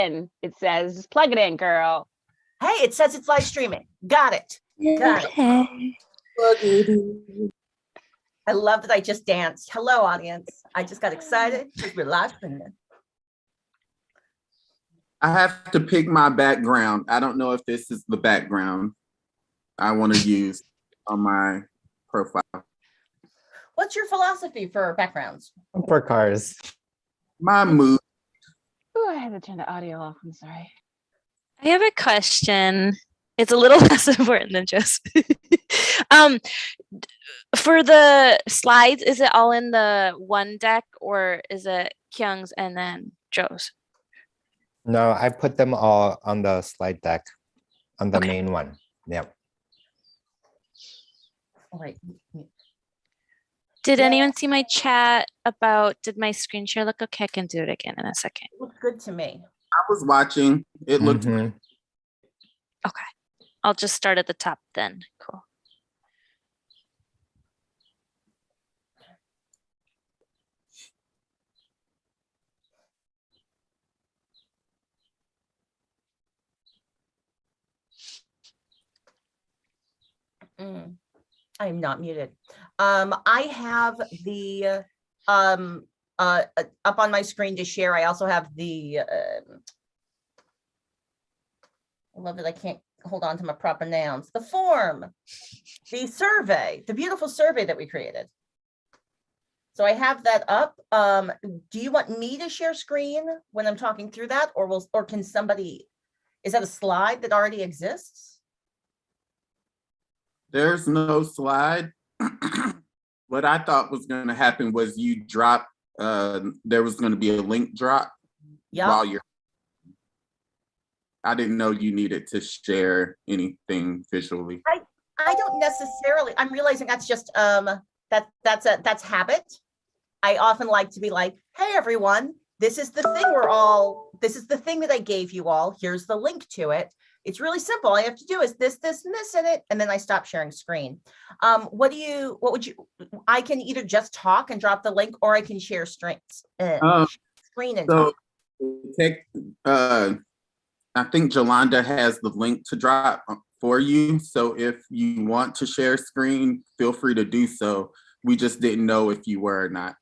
in. It says plug it in, girl. Hey, it says it's live streaming. Got it. Got it. I love that I just danced. Hello, audience. I just got excited because we're live streaming. I have to pick my background. I don't know if this is the background I want to use on my profile. What's your philosophy for backgrounds? For cars. My mood. Oh, I had to turn the audio off. I'm sorry. I have a question. It's a little less important than just for the slides, is it all in the one deck or is it Kyung's and then Joe's? No, I put them all on the slide deck, on the Okay. main one. Yep. All right. Did anyone see my chat about, did my screen share look okay? I can do it again in a second. It looks good to me. I was watching. It looked Mhm. Okay. I'll just start at the top then. Cool. I am not muted. I have the up on my screen to share. I also have the I love that I can't hold on to my proper nouns. The form, the survey, the beautiful survey that we created. So I have that up. Do you want me to share screen when I'm talking through that, or can somebody? Is that a slide that already exists? There's no slide. What I thought was going to happen was you drop, there was going to be a link drop while you're. I didn't know you needed to share anything visually. I don't necessarily. I'm realizing that's just that's habit. I often like to be like, hey everyone, this is the thing this is the thing that I gave you all. Here's the link to it. It's really simple. All I have to do is this, and this in it, and then I stop sharing screen. What would you, I can either just talk and drop the link, or I can share screen and so talk. I think Jolanda has the link to drop for you. So if you want to share screen, feel free to do so. We just didn't know if you were or not.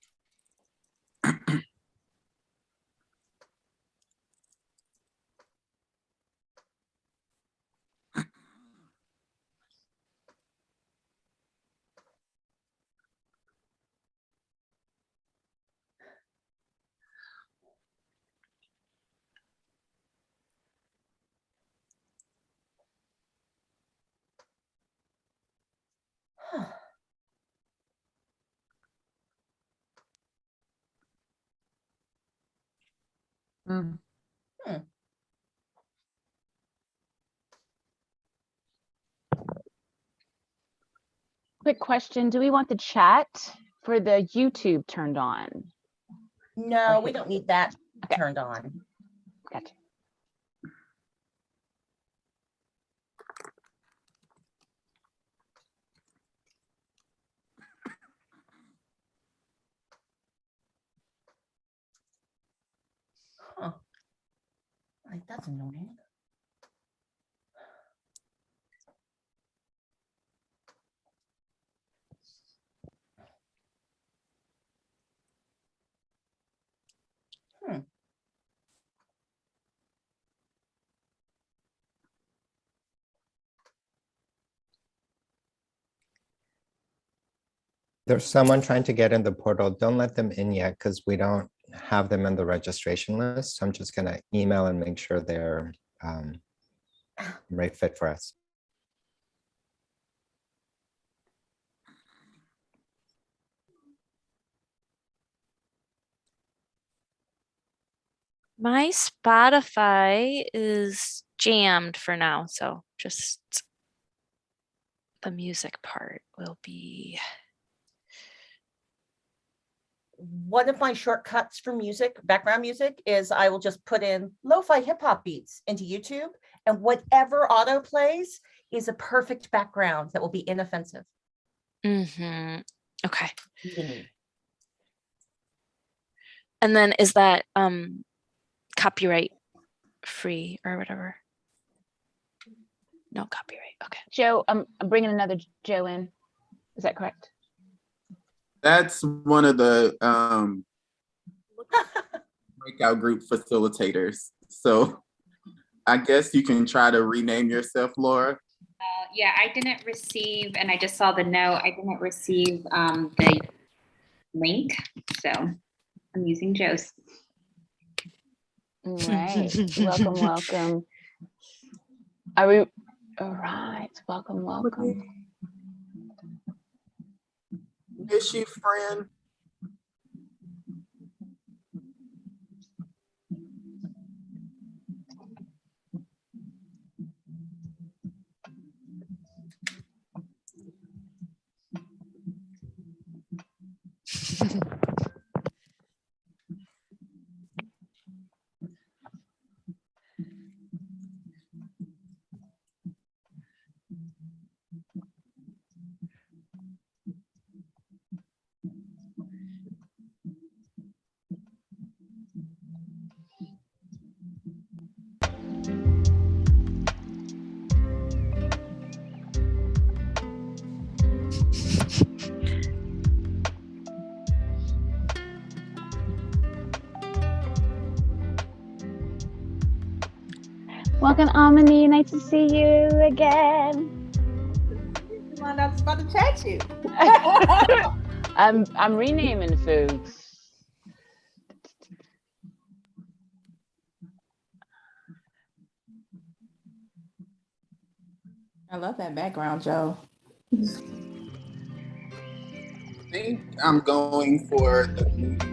Quick question. Do we want the chat for the YouTube turned on? No, we don't need that turned on. Gotcha. Huh. Like, that's annoying. There's someone trying to get in the portal. Don't let them in yet because we don't have them in the registration list. So I'm just going to email and make sure they're right fit for us. My Spotify is jammed for now, so just the music part will be. One of my shortcuts for music, background music, is I will just put in lo-fi hip hop beats into YouTube, and whatever auto plays is a perfect background that will be inoffensive. Mm-hmm. Okay. Mm-hmm. And then is that copyright free or whatever. No copyright. Okay. Joe, I'm bringing another Joe in. Is that correct? That's one of the breakout group facilitators. So I guess you can try to rename yourself, Laura. Yeah, I didn't receive, and I just saw the note, I didn't receive the link, so I'm using Joe's. All right. Welcome, welcome. Are we all right? Welcome, welcome. Miss you, friend. Welcome, Amini. Nice to see you again. I was about to chat you. I'm renaming folks. I love that background, Joe. I think I'm going for the movie.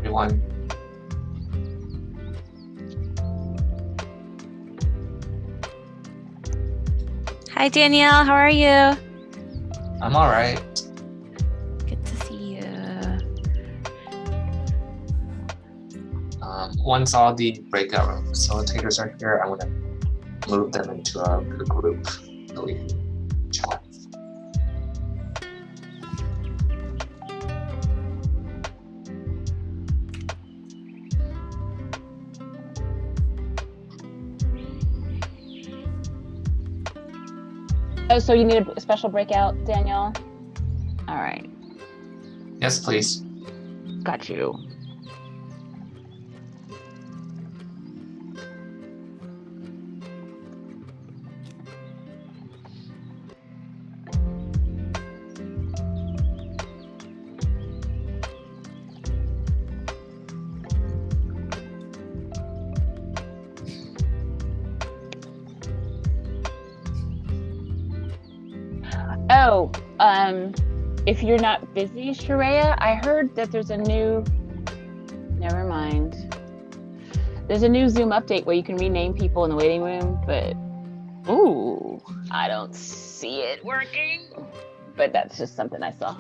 Everyone. Hi, Danielle. How are you? I'm all right. Good to see you. Once all the breakout room facilitators are here, I'm gonna move them into a group so we can chat. Oh, so you need a special breakout, Danielle? All right. Yes, please. Got you. Oh, if you're not busy, Sharia, I heard that there's a new, never mind. There's a new Zoom update where you can rename people in the waiting room, but ooh, I don't see it working. But that's just something I saw.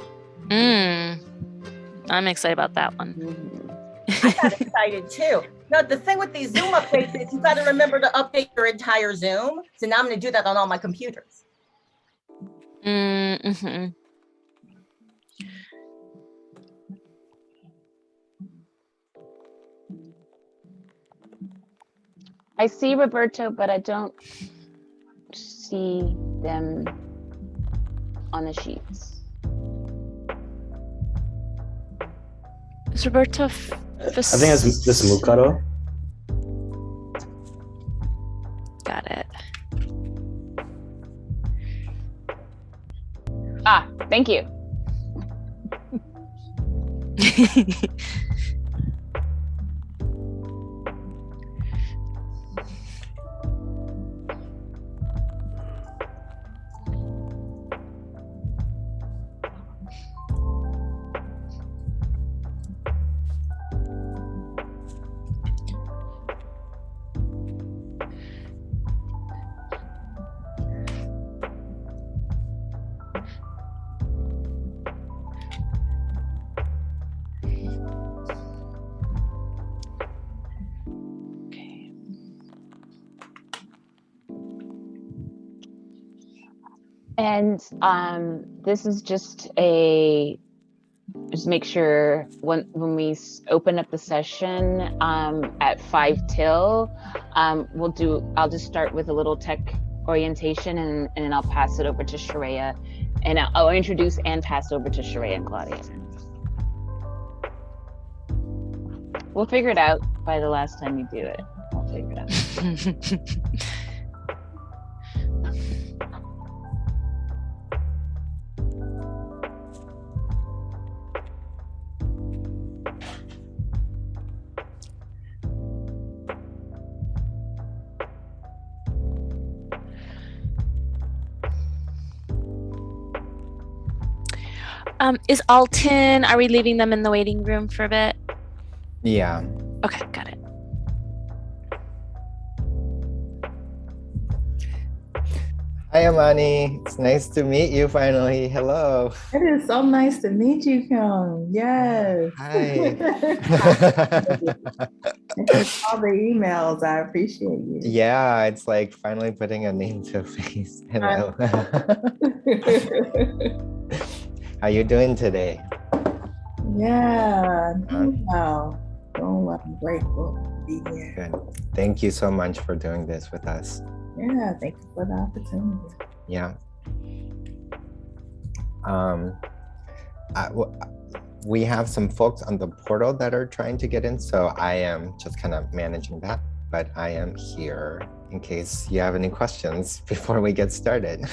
I'm excited about that one. I got excited too. No, the thing with these Zoom updates is you got to remember to update your entire Zoom. So now I'm going to do that on all my computers. Mm-hmm. I see Roberto, but I don't see them on the sheets. Is Roberto? I think that's this Mukado. Got it. Ah, thank you. And this is just make sure when we open up the session at 5 till, I'll just start with a little tech orientation and then I'll pass it over to Sharia, and I'll introduce and pass over to Sharia and Claudia. We'll figure it out by the last time you do it. We'll figure it out. Is Alton, are we leaving them in the waiting room for a bit? Yeah. Okay, got it. Hi, Amani. It's nice to meet you finally. Hello. It is so nice to meet you, Kim. Yes. Hi. And for all the emails, I appreciate you. Yeah, it's like finally putting a name to a face. Hello. How you doing today? Yeah, doing well. Doing well. I'm grateful to be here. Good. Thank you so much for doing this with us. Yeah, thank you for the opportunity. Yeah. We have some folks on the portal that are trying to get in, so I am just kind of managing that, but I am here in case you have any questions before we get started.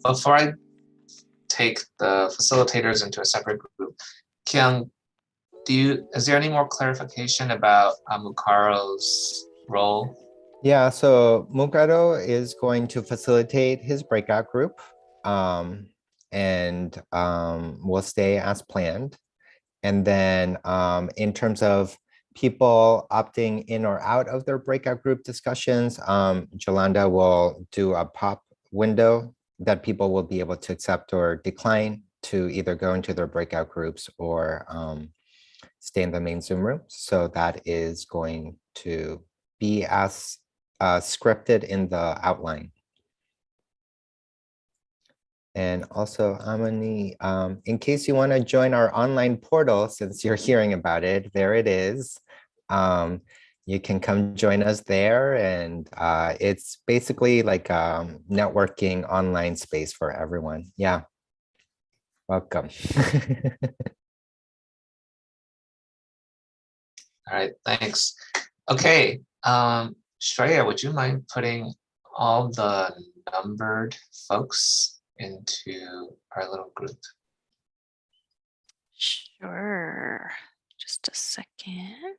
Before I take the facilitators into a separate group, Kyung, is there any more clarification about Mukaro's role? Yeah, so Mukaro is going to facilitate his breakout group, and will stay as planned. And then in terms of people opting in or out of their breakout group discussions, Jolanda will do a pop window that people will be able to accept or decline to either go into their breakout groups or stay in the main Zoom room. So that is going to be as scripted in the outline. And also, Amani, in case you want to join our online portal, since you're hearing about it, there it is. You can come join us there. And it's basically like a networking online space for everyone. Yeah. Welcome. All right, thanks. Okay, Shreya, would you mind putting all the numbered folks into our little group? Sure. Just a second.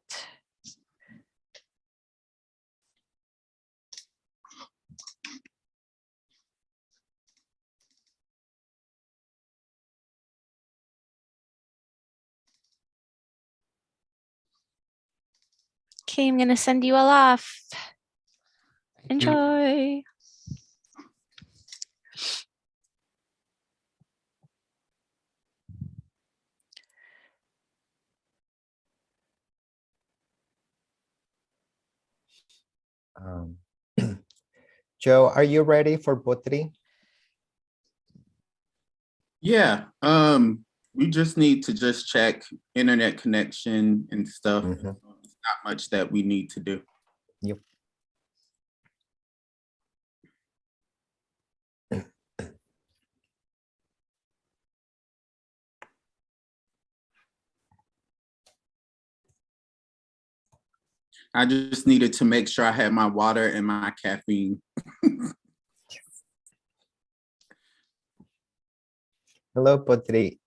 Okay, I'm gonna send you all off. Enjoy. Joe, are you ready for Pottery? Yeah, we just need to just check internet connection and stuff. It's not much that we need to do. Yep. I just needed to make sure I had my water and my caffeine. Hello, Pottery.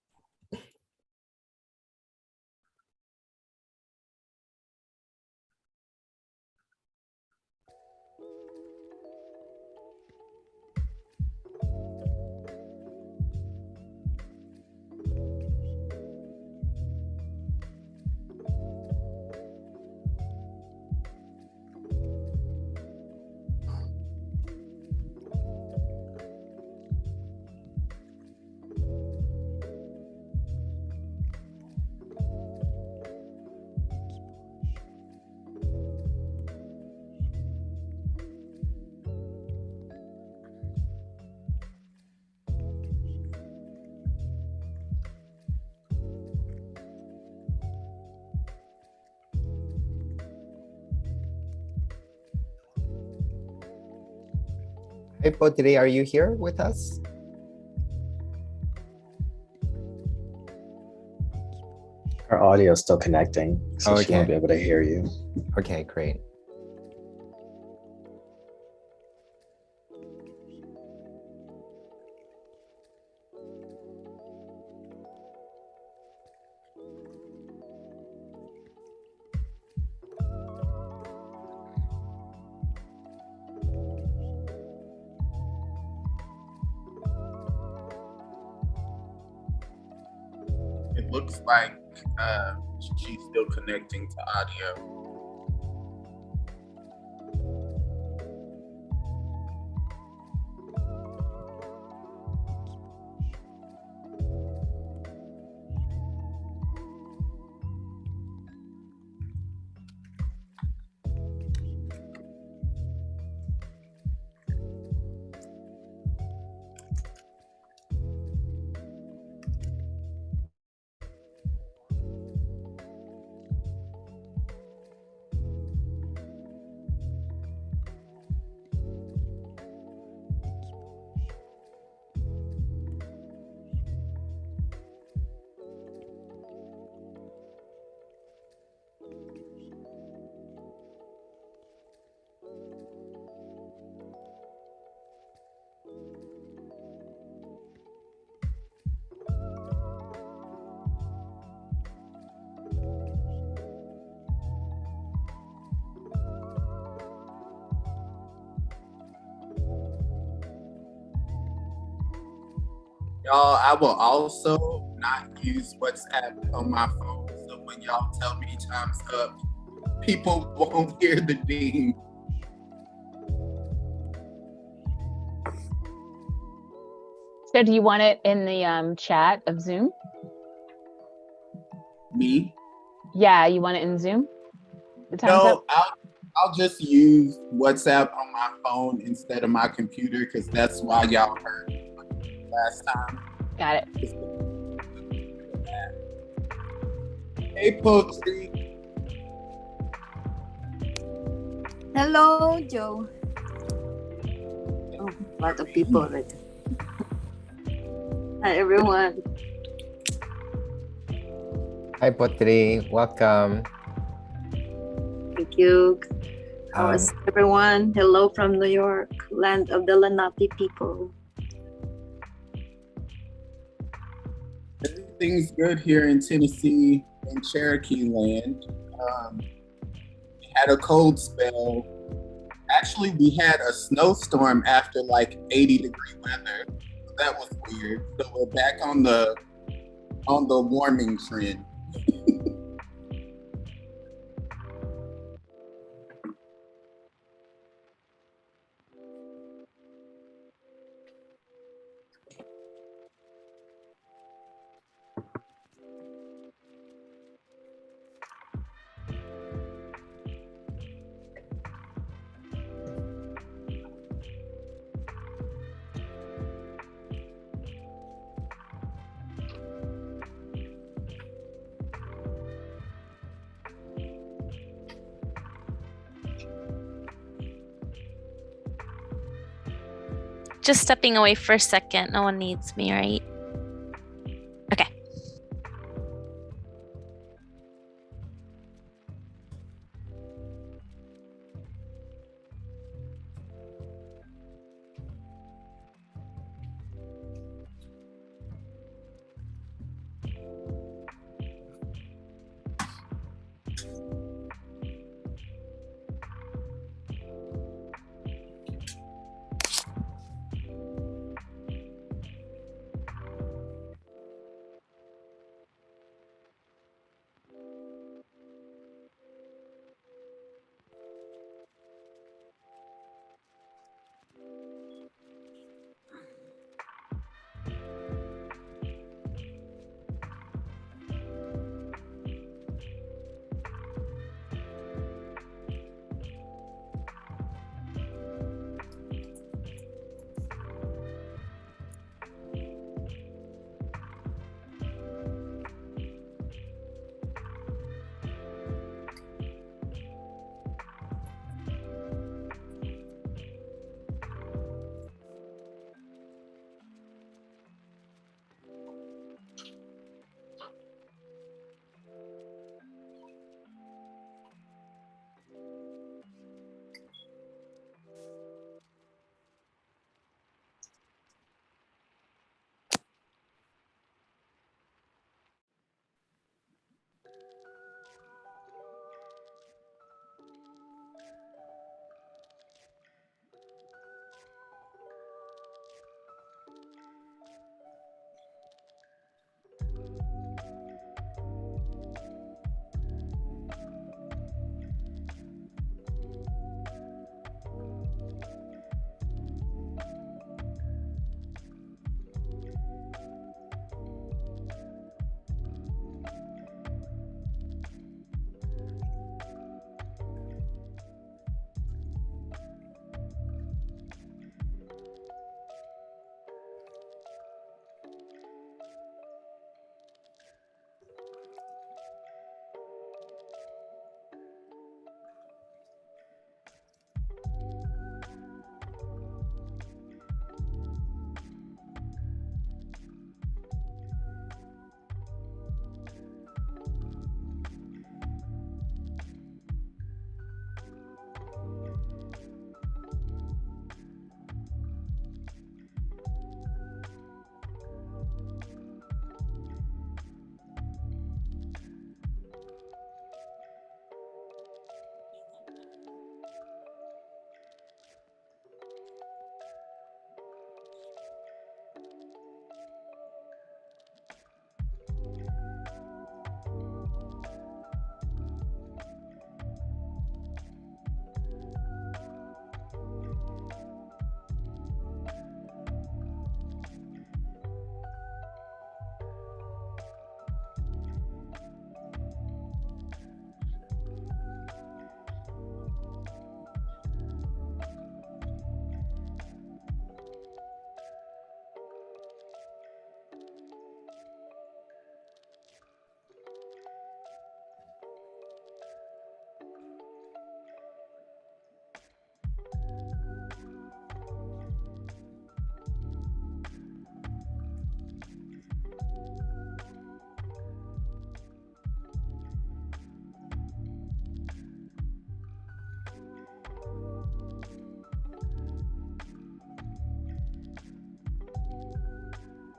Hey, Pottery, are you here with us? Her audio is still connecting, so she won't Okay. be able to hear you. Okay, great. It looks like she's still connecting to audio. Y'all, I will also not use WhatsApp on my phone. So when y'all tell me time's up, people won't hear the ding. So do you want it in the chat of Zoom? Me? Yeah, you want it in Zoom? The time's No, up? I'll just use WhatsApp on my phone instead of my computer because that's why y'all heard me last time. Got it. Hey, Pottery. Hello, Joe. Oh, a lot of people already. Hi, everyone. Hi, Pottery. Welcome. Thank you. How Um, is everyone? Hello from New York, land of the Lenape people. Everything's good here in Tennessee and Cherokee land. We had a cold spell. Actually, we had a snowstorm after like 80-degree weather. So that was weird. So we're back on the warming trend. Just stepping away for a second. No one needs me, right? Okay.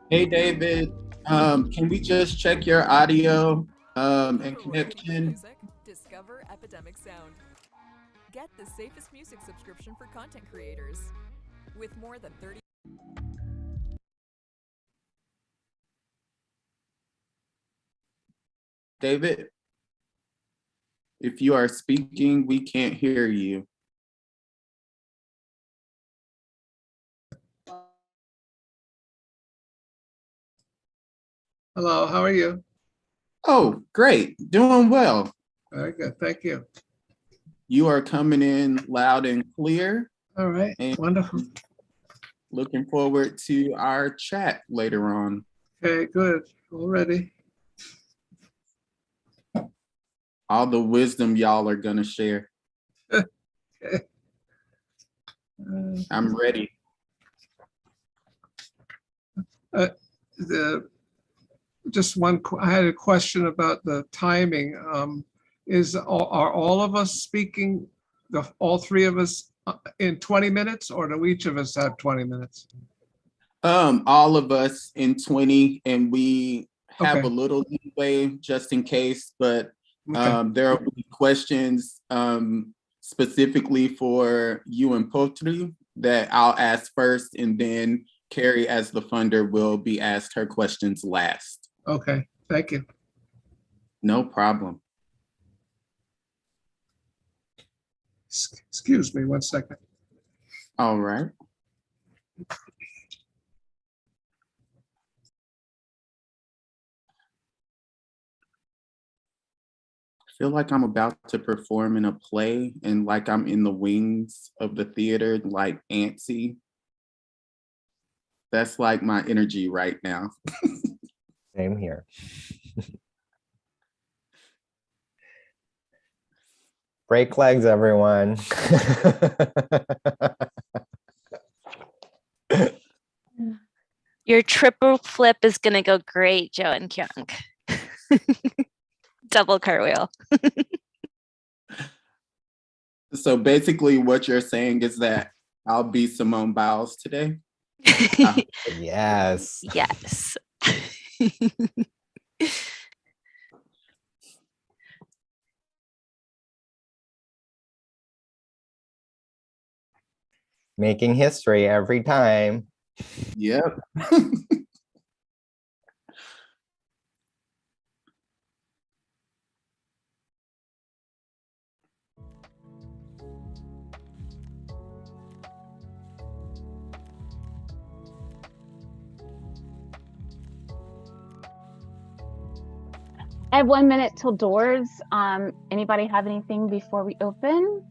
Hey, David, can we just check your audio and connection? Discover Epidemic Sound. Get the safest music subscription for content creators. With more than 30. David, if you are speaking, we can't hear you. Hello, how are you? Oh, great. Doing well. Very good, thank you. You are coming in loud and clear. All right, and wonderful. Looking forward to our chat later on. Okay, good, all ready. All the wisdom y'all are gonna share. Okay. I'm ready. I had a question about the timing. Are all of us speaking, all three of us in 20 minutes, or do each of us have 20 minutes? All of us in 20, and we have Okay. a little leeway just in case, but Okay. there will be questions specifically for you and Pottery that I'll ask first, and then Carrie, as the funder, will be asked her questions last. Okay, thank you. No problem. Excuse me 1 second. All right. I feel like I'm about to perform in a play and like I'm in the wings of the theater, like antsy. That's like my energy right now. Same here. Break legs, everyone. Your triple flip is gonna go great, Joe and Kyung. Double cartwheel. So basically what you're saying is that I'll be Simone Biles today? Yes. Yes. Making history every time. Yep. I have 1 minute till doors. Anybody have anything before we open?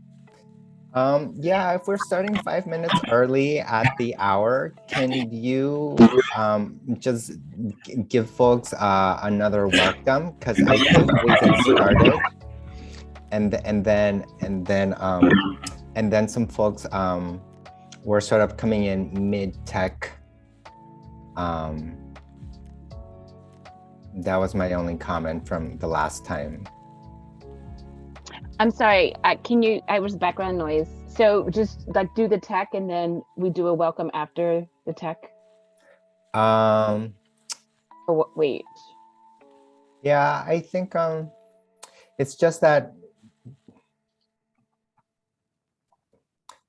Yeah, if we're starting 5 minutes early at the hour, can you just give folks another welcome? Because I think we get started, and then some folks were sort of coming in mid-tech. That was my only comment from the last time. I'm sorry, I was background noise. So just like do the tech and then we do a welcome after the tech? Or what, wait. Yeah, I think it's just that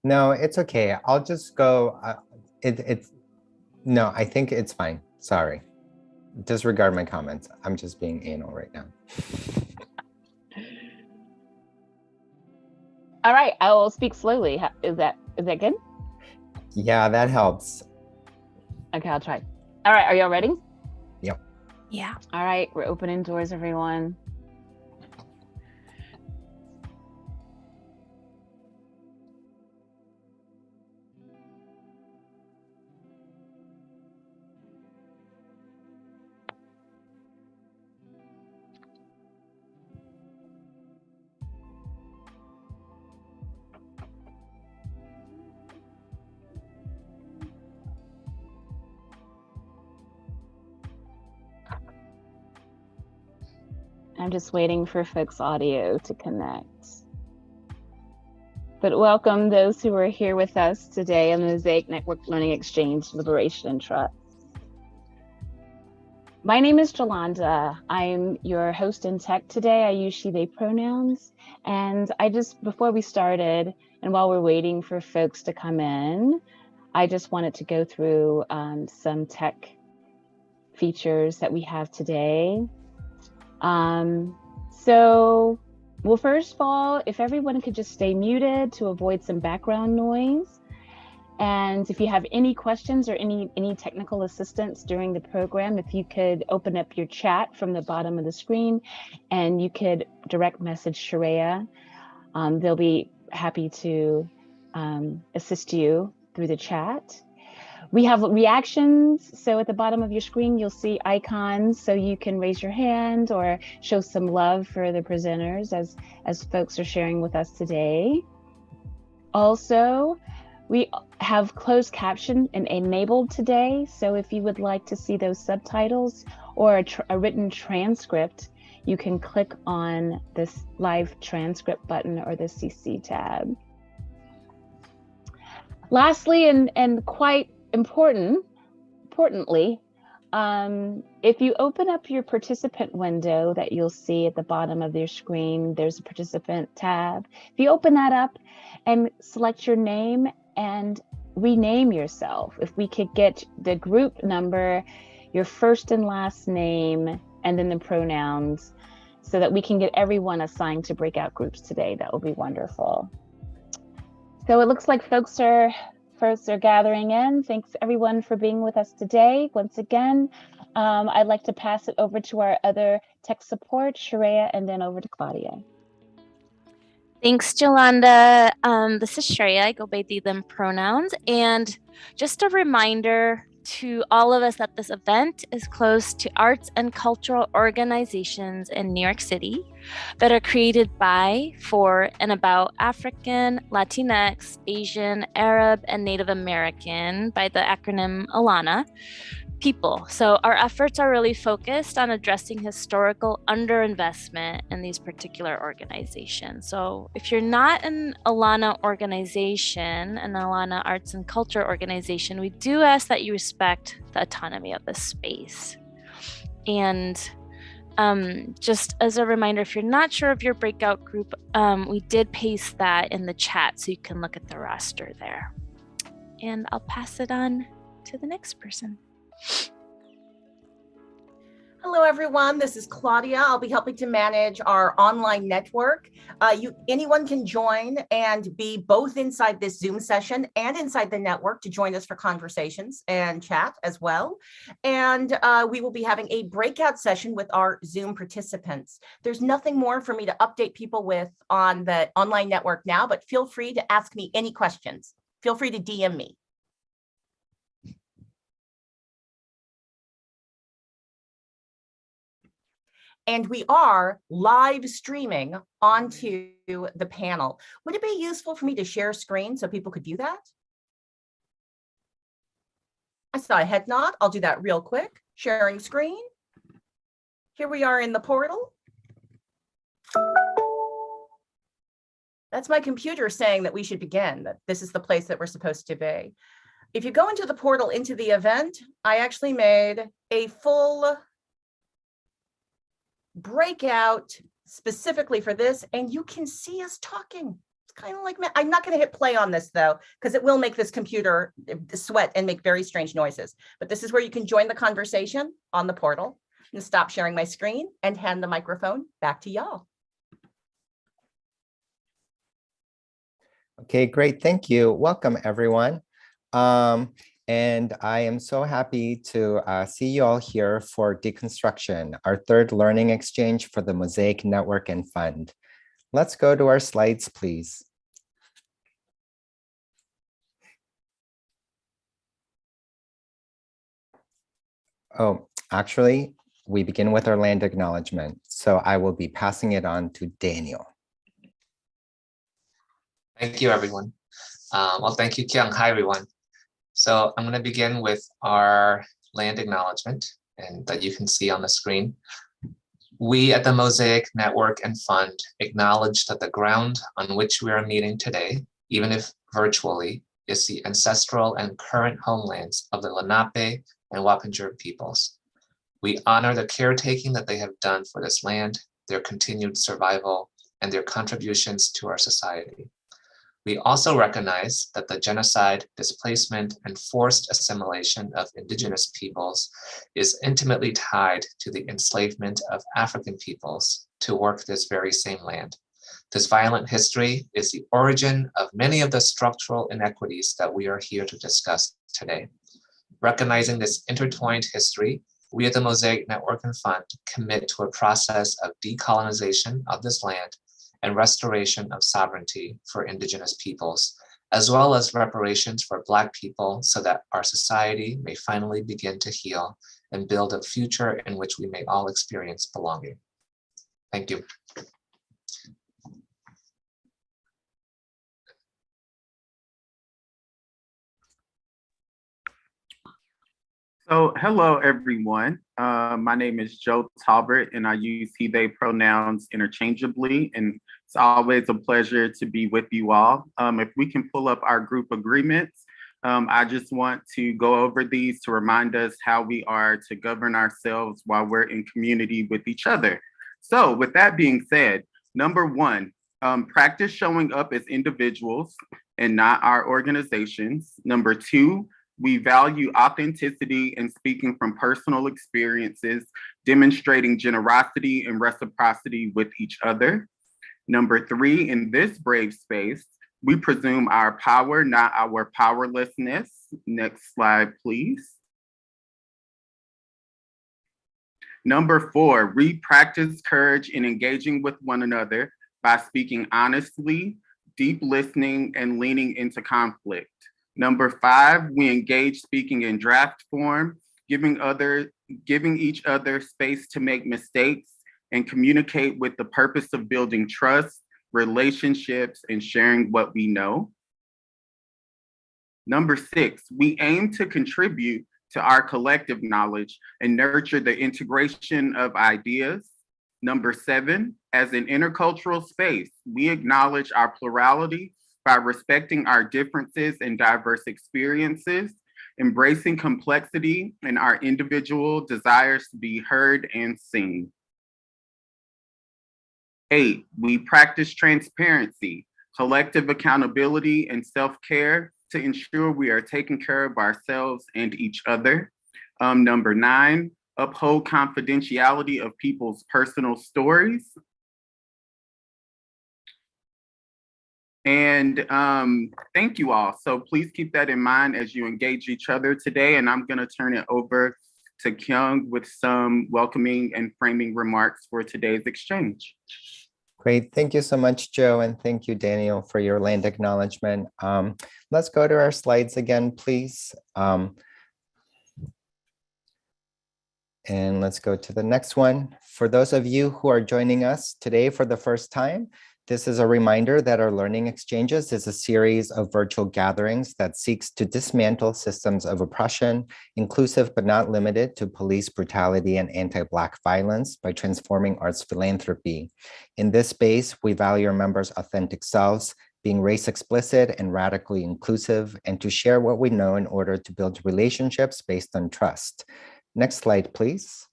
No, it's okay. I'll just go. No, I think it's fine. Sorry. Disregard my comments. I'm just being anal right now. All right, I will speak slowly. Is that good? Yeah, that helps. Okay, I'll try. All right, are y'all ready? Yep. Yeah. All right, we're opening doors, everyone. I'm just waiting for folks' audio to connect. But welcome those who are here with us today on the Mosaic Network Learning Exchange, Liberation and Trust. My name is Jolanda. I'm your host in tech today. I use she, they pronouns. And before we started, and while we're waiting for folks to come in, I just wanted to go through some tech features that we have today. Well, first of all, if everyone could just stay muted to avoid some background noise. And if you have any questions or any technical assistance during the program, if you could open up your chat from the bottom of the screen and you could direct message Sharia, they'll be happy to assist you through the chat. We have reactions. So at the bottom of your screen, you'll see icons so you can raise your hand or show some love for the presenters as folks are sharing with us today. Also, we have closed caption enabled today. So if you would like to see those subtitles or a written transcript, you can click on this live transcript button or the CC tab. Lastly, and quite importantly, if you open up your participant window that you'll see at the bottom of your screen, there's a participant tab. If you open that up and select your name and rename yourself, if we could get the group number, your first and last name, and then the pronouns, so that we can get everyone assigned to breakout groups today, that would be wonderful. So it looks like folks are gathering in. Thanks everyone for being with us today. Once again, I'd like to pass it over to our other tech support, Sharia, and then over to Claudia. Thanks, Jolanda. This is Sharia. I go by they, them pronouns. And just a reminder to all of us that this event is closed to arts and cultural organizations in New York City that are created by, for, and about African, Latinx, Asian, Arab, and Native American, by the acronym ALANA, people. So our efforts are really focused on addressing historical underinvestment in these particular organizations. So if you're not an ALANA organization, an ALANA arts and culture organization, we do ask that you respect the autonomy of the space. And just as a reminder, if you're not sure of your breakout group, we did paste that in the chat so you can look at the roster there. And I'll pass it on to the next person. Hello, everyone. This is Claudia. I'll be helping to manage our online network. Anyone can join and be both inside this Zoom session and inside the network to join us for conversations and chat as well. And we will be having a breakout session with our Zoom participants. There's nothing more for me to update people with on the online network now, but feel free to ask me any questions. Feel free to DM me. And we are live streaming onto the panel. Would it be useful for me to share screen so people could view that? I saw a head nod. I'll do that real quick. Sharing screen. Here we are in the portal. That's my computer saying that we should begin, that this is the place that we're supposed to be. If you go into the portal, into the event, I actually made a full breakout specifically for this, and you can see us talking. It's kind of like, I'm not going to hit play on this though, because it will make this computer sweat and make very strange noises. But this is where you can join the conversation on the portal. And stop sharing my screen and hand the microphone back to y'all. Okay, great. Thank you. Welcome, everyone. And I am so happy to see you all here for Deconstruction, our third learning exchange for the Mosaic Network and Fund. Let's go to our slides, please. Oh, actually, we begin with our land acknowledgement. So I will be passing it on to Daniel. Thank you, everyone. Well, thank you, Kyung. Hi, everyone. So I'm going to begin with our land acknowledgement, and that you can see on the screen. We at the Mosaic Network and Fund acknowledge that the ground on which we are meeting today, even if virtually, is the ancestral and current homelands of the Lenape and Wappinger peoples. We honor the caretaking that they have done for this land, their continued survival, and their contributions to our society. We also recognize that the genocide, displacement, and forced assimilation of indigenous peoples is intimately tied to the enslavement of African peoples to work this very same land. This violent history is the origin of many of the structural inequities that we are here to discuss today. Recognizing this intertwined history, we at the Mosaic Network and Fund commit to a process of decolonization of this land and restoration of sovereignty for indigenous peoples, as well as reparations for Black people so that our society may finally begin to heal and build a future in which we may all experience belonging. Thank you. So hello, everyone. My name is Joe Talbert, and I use he, they pronouns interchangeably, and it's always a pleasure to be with you all. If we can pull up our group agreements, I just want to go over these to remind us how we are to govern ourselves while we're in community with each other. So with that being said, number one, practice showing up as individuals and not our organizations. Number two, we value authenticity and speaking from personal experiences, demonstrating generosity and reciprocity with each other. Number three, in this brave space, we presume our power, not our powerlessness. Next slide, please. Number four, we practice courage in engaging with one another by speaking honestly, deep listening, and leaning into conflict. Number five, we engage speaking in draft form, giving each other space to make mistakes and communicate with the purpose of building trust, relationships, and sharing what we know. Number six, we aim to contribute to our collective knowledge and nurture the integration of ideas. Number seven, as an intercultural space, we acknowledge our plurality by respecting our differences and diverse experiences, embracing complexity and our individual desires to be heard and seen. Eight, we practice transparency, collective accountability, and self-care to ensure we are taking care of ourselves and each other. Number nine, uphold confidentiality of people's personal stories. And thank you all. So please keep that in mind as you engage each other today. And I'm going to turn it over to Kyung with some welcoming and framing remarks for today's exchange. Great. Thank you so much, Joe. And thank you, Daniel, for your land acknowledgement. Let's go to our slides again, please. And let's go to the next one. For those of you who are joining us today for the first time, this is a reminder that our Learning Exchanges is a series of virtual gatherings that seeks to dismantle systems of oppression, inclusive but not limited to police brutality and anti-Black violence by transforming arts philanthropy. In this space, we value our members' authentic selves, being race explicit and radically inclusive, and to share what we know in order to build relationships based on trust. Next slide, please.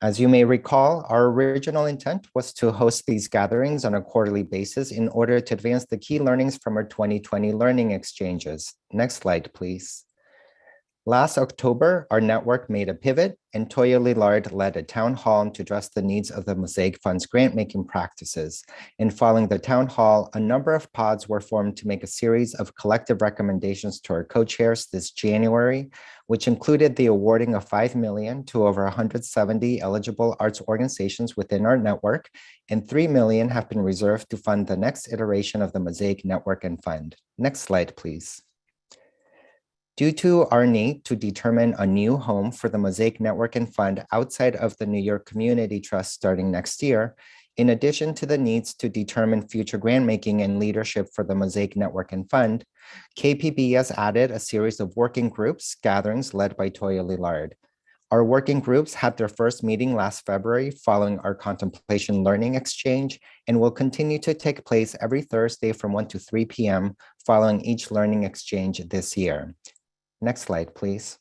As you may recall, our original intent was to host these gatherings on a quarterly basis in order to advance the key learnings from our 2020 learning exchanges. Next slide, please. Last October, our network made a pivot and Toya Lillard led a town hall to address the needs of the Mosaic Fund's grant-making practices. And following the town hall, a number of pods were formed to make a series of collective recommendations to our co-chairs this January, which included the awarding of $5 million to over 170 eligible arts organizations within our network, and $3 million have been reserved to fund the next iteration of the Mosaic Network and Fund. Next slide, please. Due to our need to determine a new home for the Mosaic Network and Fund outside of the New York Community Trust starting next year, in addition to the needs to determine future grant-making and leadership for the Mosaic Network and Fund, KPB has added a series of working groups gatherings led by Toya Lillard. Our working groups had their first meeting last February following our contemplation learning exchange and will continue to take place every Thursday from 1 to 3 p.m. following each learning exchange this year. Next slide, please.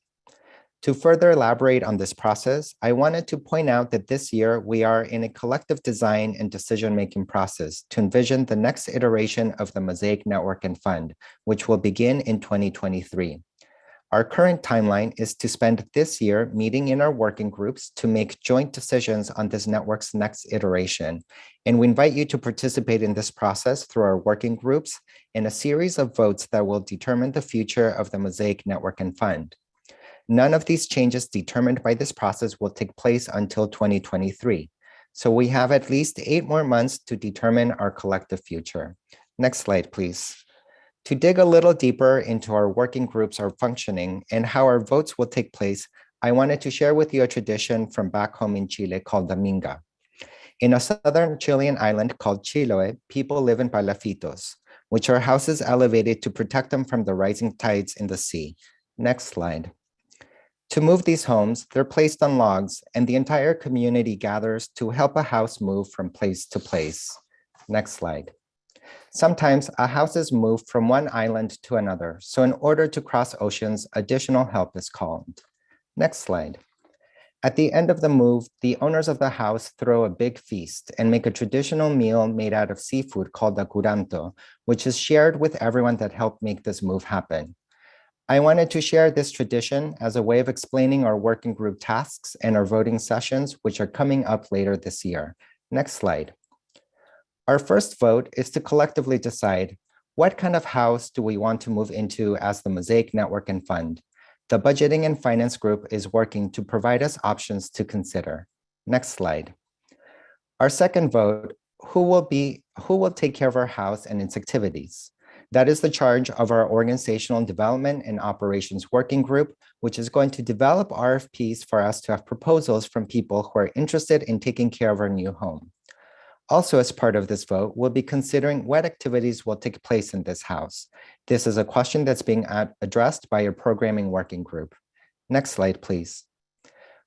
To further elaborate on this process, I wanted to point out that this year we are in a collective design and decision-making process to envision the next iteration of the Mosaic Network and Fund, which will begin in 2023. Our current timeline is to spend this year meeting in our working groups to make joint decisions on this network's next iteration. And we invite you to participate in this process through our working groups in a series of votes that will determine the future of the Mosaic Network and Fund. None of these changes determined by this process will take place until 2023. So we have at least 8 more months to determine our collective future. Next slide, please. To dig a little deeper into our working groups are functioning and how our votes will take place, I wanted to share with you a tradition from back home in Chile called the Minga. In a southern Chilean island called Chiloé, people live in palafitos, which are houses elevated to protect them from the rising tides in the sea. Next slide. To move these homes, they're placed on logs and the entire community gathers to help a house move from place to place. Next slide. Sometimes a house is moved from one island to another, so in order to cross oceans, additional help is called. Next slide. At the end of the move, the owners of the house throw a big feast and make a traditional meal made out of seafood called the curanto, which is shared with everyone that helped make this move happen. I wanted to share this tradition as a way of explaining our working group tasks and our voting sessions, which are coming up later this year. Next slide. Our first vote is to collectively decide what kind of house do we want to move into as the Mosaic Network and Fund. The Budgeting and Finance Group is working to provide us options to consider. Next slide. Our second vote, who will take care of our house and its activities? That is the charge of our Organizational Development and Operations Working Group, which is going to develop RFPs for us to have proposals from people who are interested in taking care of our new home. Also, as part of this vote, we'll be considering what activities will take place in this house. This is a question that's being addressed by your programming working group. Next slide, please.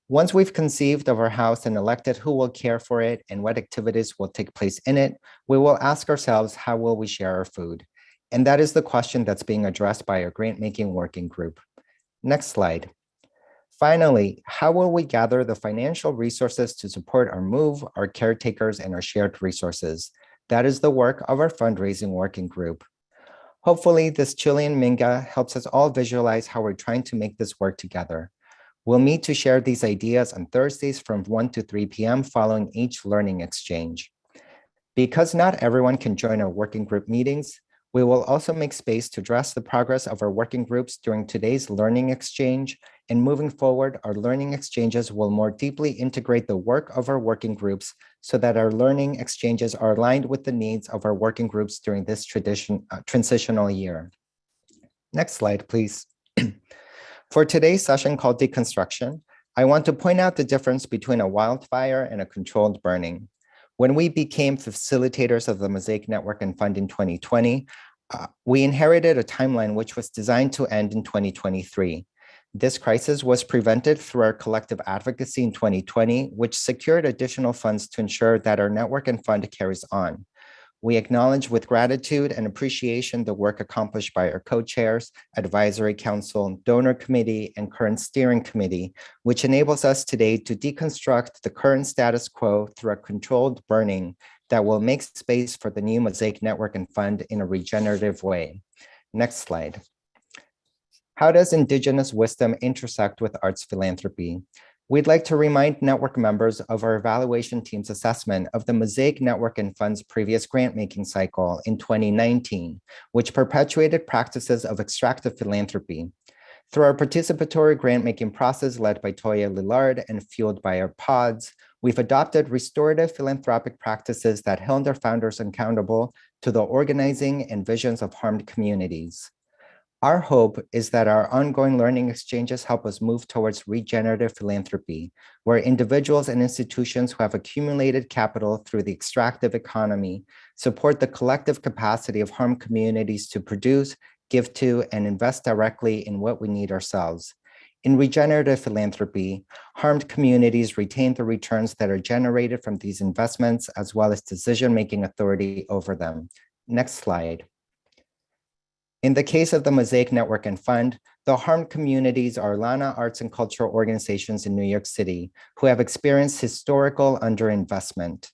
Once we've conceived of our house and elected who will care for it and what activities will take place in it, we will ask ourselves, how will we share our food? And that is the question that's being addressed by our grant-making working group. Next slide. Finally, how will we gather the financial resources to support our move, our caretakers, and our shared resources? That is the work of our fundraising working group. Hopefully, this Chilean Minga helps us all visualize how we're trying to make this work together. We'll meet to share these ideas on Thursdays from 1 to 3 p.m. following each learning exchange. Because not everyone can join our working group meetings, we will also make space to address the progress of our working groups during today's learning exchange. And moving forward, our learning exchanges will more deeply integrate the work of our working groups so that our learning exchanges are aligned with the needs of our working groups during this transitional year. Next slide, please. For today's session called Deconstruction, I want to point out the difference between a wildfire and a controlled burning. When we became facilitators of the Mosaic Network and Fund in 2020, we inherited a timeline which was designed to end in 2023. This crisis was prevented through our collective advocacy in 2020, which secured additional funds to ensure that our network and fund carries on. We acknowledge with gratitude and appreciation the work accomplished by our co-chairs, advisory council, donor committee, and current steering committee, which enables us today to deconstruct the current status quo through a controlled burning that will make space for the new Mosaic Network and Fund in a regenerative way. Next slide. How does Indigenous wisdom intersect with arts philanthropy? We'd like to remind network members of our evaluation team's assessment of the Mosaic Network and Fund's previous grant-making cycle in 2019, which perpetuated practices of extractive philanthropy. Through our participatory grant-making process led by Toya Lillard and fueled by our pods, we've adopted restorative philanthropic practices that held our founders accountable to the organizing and visions of harmed communities. Our hope is that our ongoing learning exchanges help us move towards regenerative philanthropy, where individuals and institutions who have accumulated capital through the extractive economy support the collective capacity of harmed communities to produce, give to, and invest directly in what we need ourselves. In regenerative philanthropy, harmed communities retain the returns that are generated from these investments, as well as decision-making authority over them. Next slide. In the case of the Mosaic Network and Fund, the harmed communities are Lana arts and cultural organizations in New York City who have experienced historical underinvestment.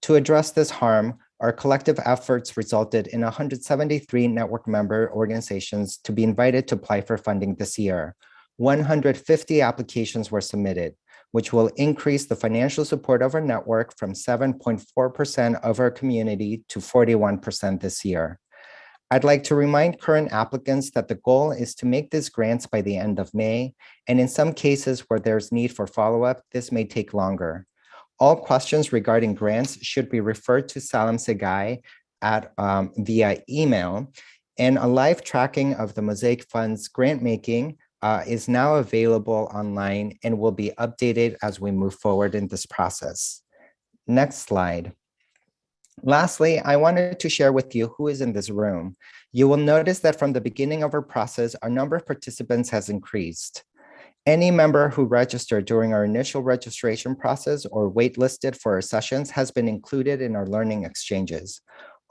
To address this harm, our collective efforts resulted in 173 network member organizations to be invited to apply for funding this year. 150 applications were submitted, which will increase the financial support of our network from 7.4% of our community to 41% this year. I'd like to remind current applicants that the goal is to make these grants by the end of May, and in some cases where there's need for follow-up, this may take longer. All questions regarding grants should be referred to Salam Segai via email, and a live tracking of the Mosaic Fund's grant making is now available online and will be updated as we move forward in this process. Next slide. Lastly, I wanted to share with you who is in this room. You will notice that from the beginning of our process, our number of participants has increased. Any member who registered during our initial registration process or waitlisted for our sessions has been included in our learning exchanges.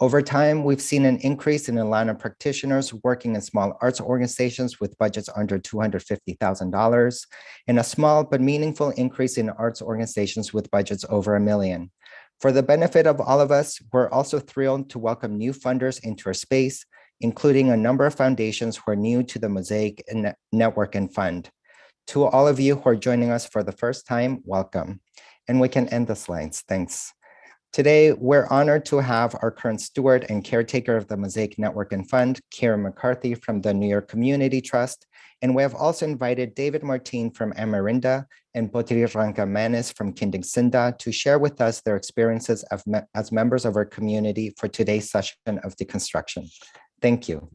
Over time, we've seen an increase in Atlanta practitioners working in small arts organizations with budgets under $250,000, and a small but meaningful increase in arts organizations with budgets over $1 million. For the benefit of all of us, we're also thrilled to welcome new funders into our space, including a number of foundations who are new to the Mosaic Network and Fund. To all of you who are joining us for the first time, welcome. And we can end the slides, thanks. Today, we're honored to have our current steward and caretaker of the Mosaic Network and Fund, Karen McCarthy from the New York Community Trust. And we have also invited David Martin from Amarinda and Pottery Manis from Kinding-Sinda to share with us their experiences as members of our community for today's session of deconstruction. Thank you.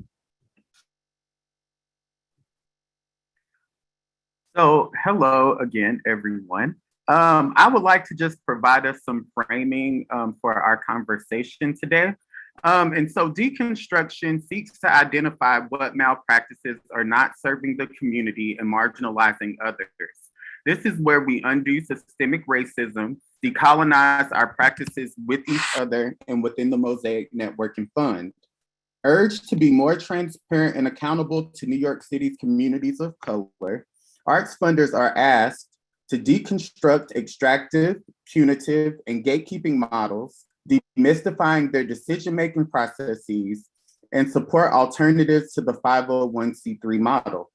So hello again, everyone. I would like to just provide us some framing for our conversation today. And so deconstruction seeks to identify what malpractices are not serving the community and marginalizing others. This is where we undo systemic racism, decolonize our practices with each other and within the Mosaic Network and Fund. Urged to be more transparent and accountable to New York City's communities of color, arts funders are asked to deconstruct extractive, punitive, and gatekeeping models, demystifying their decision-making processes, and support alternatives to the 501c3 model.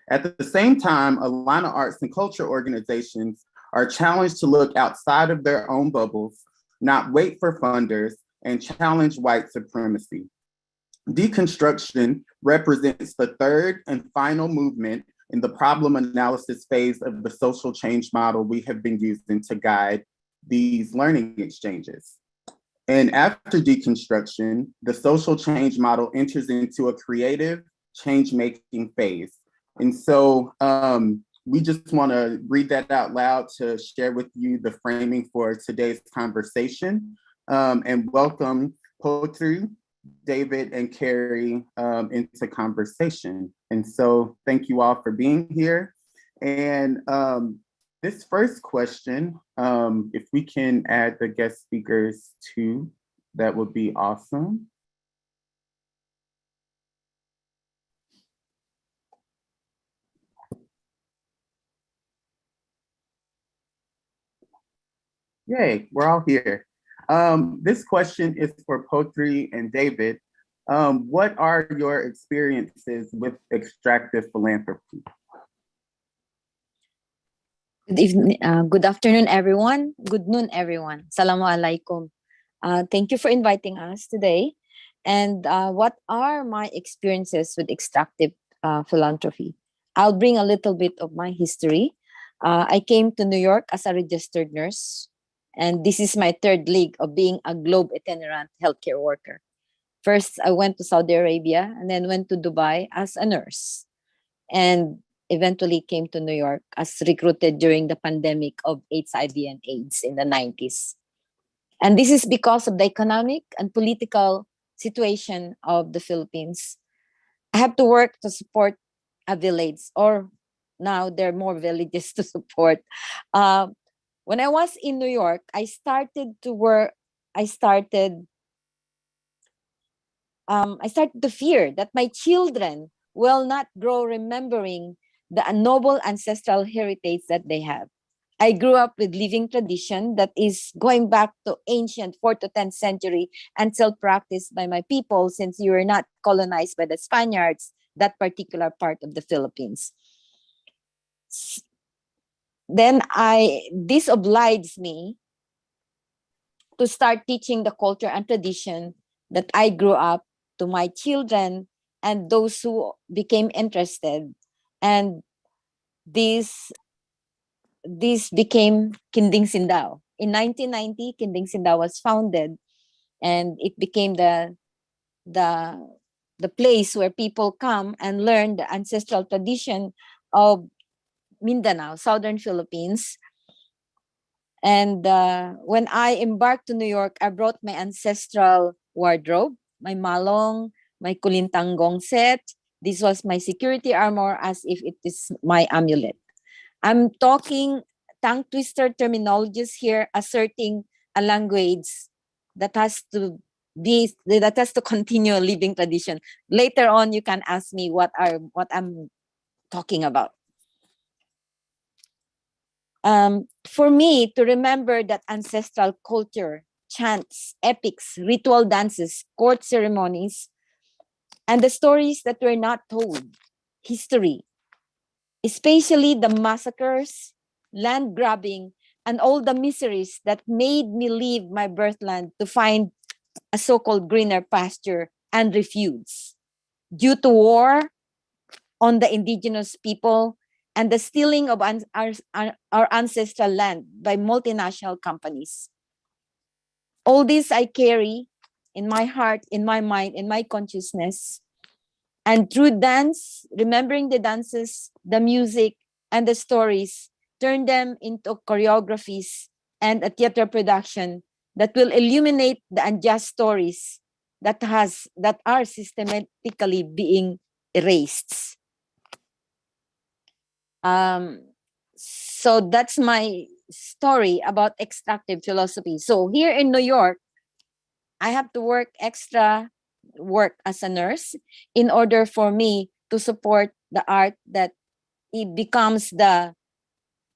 At the same time, Atlanta arts and culture organizations are challenged to look outside of their own bubbles, not wait for funders, and challenge white supremacy. Deconstruction represents the third and final movement in the problem analysis phase of the social change model we have been using to guide these learning exchanges. And after deconstruction, the social change model enters into a creative change-making phase. And so we just want to read that out loud to share with you the framing for today's conversation, and welcome Pottery, David, and Carrie into conversation. And so thank you all for being here. And this first question, if we can add the guest speakers to that would be awesome. Yay, we're all here. This question is for Pottery and David. What are your experiences with extractive philanthropy? Good evening, good afternoon, everyone. Good noon, everyone. Assalamu alaikum. Thank you for inviting us today. And what are my experiences with extractive philanthropy? I'll bring a little bit of my history. I came to New York as a registered nurse, and this is my third leg of being a globe itinerant healthcare worker. First, I went to Saudi Arabia and then went to Dubai as a nurse, and eventually came to New York as recruited during the pandemic of HIV and AIDS in the 90s. And this is because of the economic and political situation of the Philippines. I have to work to support a village, or now there are more villages to support. When I was in New York, I started to work. I started to fear that my children will not grow remembering the noble ancestral heritage that they have. I grew up with living tradition that is going back to ancient 4th to 10th century and still practiced by my people since you were not colonized by the Spaniards, that particular part of the Philippines. Then this obliges me to start teaching the culture and tradition that I grew up to my children and those who became interested. And this became Kinding Sindao. In 1990, Kinding Sindao was founded, and it became the place where people come and learn the ancestral tradition of Mindanao, southern Philippines. And when I embarked to New York, I brought my ancestral wardrobe, my malong, my kulintanggong set. This was my security armor, as if it is my amulet. I'm talking tongue twister terminologies here, asserting a language that has to continue a living tradition. Later on, you can ask me what I'm talking about. For me, to remember that ancestral culture, chants, epics, ritual dances, court ceremonies, and the stories that were not told, history, especially the massacres, land grabbing, and all the miseries that made me leave my birthland to find a so-called greener pasture and refuge due to war on the indigenous people and the stealing of our ancestral land by multinational companies. All this I carry in my heart, in my mind, in my consciousness. And through dance, remembering the dances, the music, and the stories, turn them into choreographies and a theater production that will illuminate the unjust stories that are systematically being erased. So that's my story about extractive philosophy. So here in New York, I have to work as a nurse in order for me to support the art that it becomes the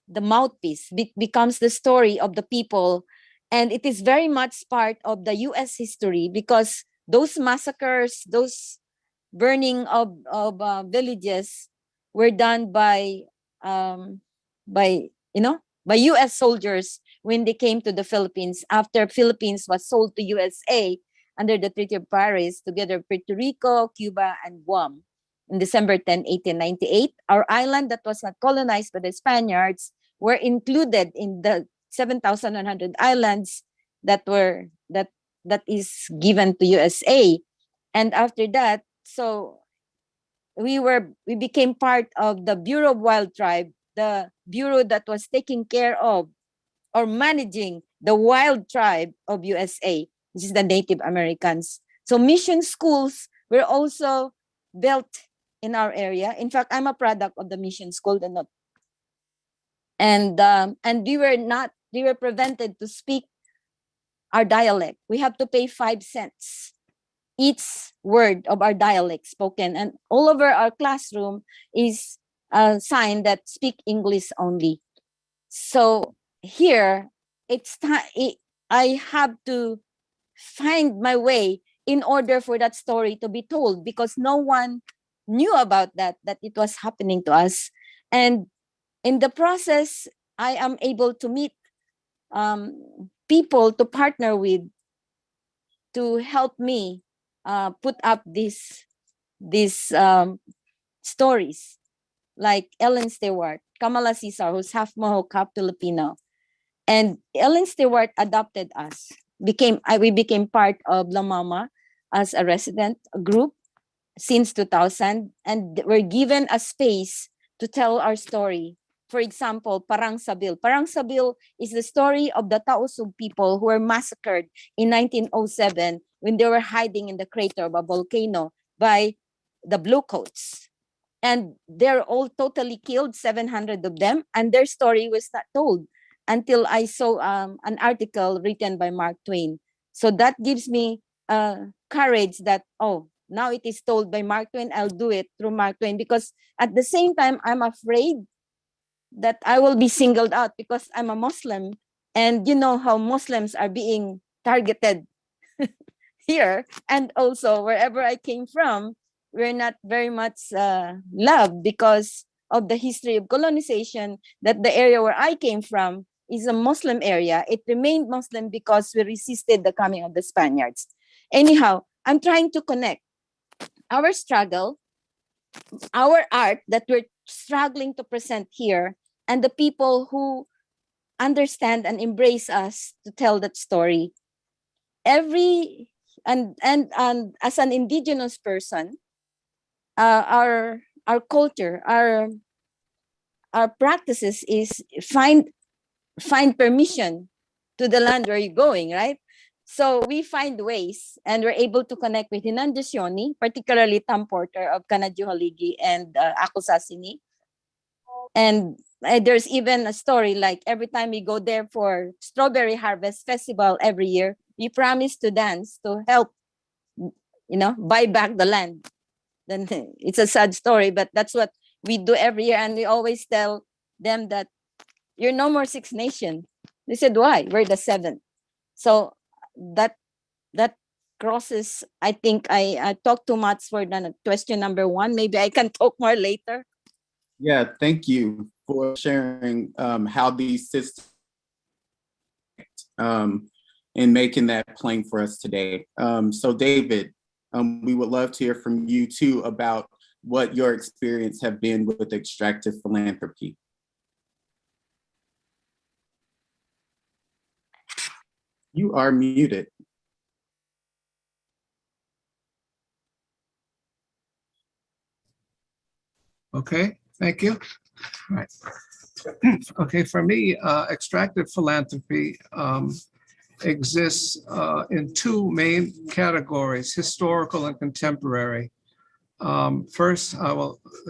mouthpiece, becomes the story of the people. And it is very much part of the US history, because those massacres, those burning of villages were done by US soldiers when they came to the Philippines after Philippines was sold to USA under the Treaty of Paris, together Puerto Rico, Cuba, and Guam. In December 10, 1898, our island that was not colonized by the Spaniards were included in the 7,100 islands that is given to USA. And after that, so we became part of the Bureau of Wild Tribe, the bureau that was taking care of or managing the wild tribe of USA, which is the Native Americans. So mission schools were also built in our area. In fact, I'm a product of the mission school. And we were prevented to speak our dialect. We have to pay 5 cents each word of our dialect spoken, and all over our classroom is a sign that speak English only. So here, it's time. I have to find my way in order for that story to be told, because no one knew about that it was happening to us. And in the process, I am able to meet people to partner with to help me put up these stories, like Ellen Stewart, Kamala Cesar, who's half Mohawk, half Filipino. And Ellen Stewart adopted us. We became part of La Mama as a resident group since 2000, and we're given a space to tell our story. For example, Parang Sabil. Parang Sabil is the story of the Tausug people who were massacred in 1907 when they were hiding in the crater of a volcano by the Bluecoats. And they're all totally killed, 700 of them, and their story was not told until I saw an article written by Mark Twain. So that gives me courage that, oh, now it is told by Mark Twain, I'll do it through Mark Twain. Because at the same time, I'm afraid that I will be singled out because I'm a Muslim. And you know how Muslims are being targeted here. And also wherever I came from, we're not very much loved because of the history of colonization, that the area where I came from is a Muslim area. It remained Muslim because we resisted the coming of the Spaniards. Anyhow, I'm trying to connect our struggle, our art that we're struggling to present here, and the people who understand and embrace us to tell that story. And as an indigenous person, our culture, our practices is find permission to the land where you're going, right? So we find ways, and we're able to connect with Hinandisioni, particularly Tam Porter of Kanajuhaligi and Akusasini. And there's even a story like every time we go there for Strawberry Harvest Festival every year, we promise to dance to help, buy back the land. Then it's a sad story, but that's what we do every year. And we always tell them that you're no more Six Nation. They said, why? We're the seventh. So that crosses, I think I talked too much for the question number 1. Maybe I can talk more later. Yeah, thank you for sharing how these systems and making that plain for us today. So David, we would love to hear from you too about what your experience have been with extractive philanthropy. You are muted. Okay, thank you. All right. Okay, for me, extractive philanthropy exists in 2 main categories, historical and contemporary. First,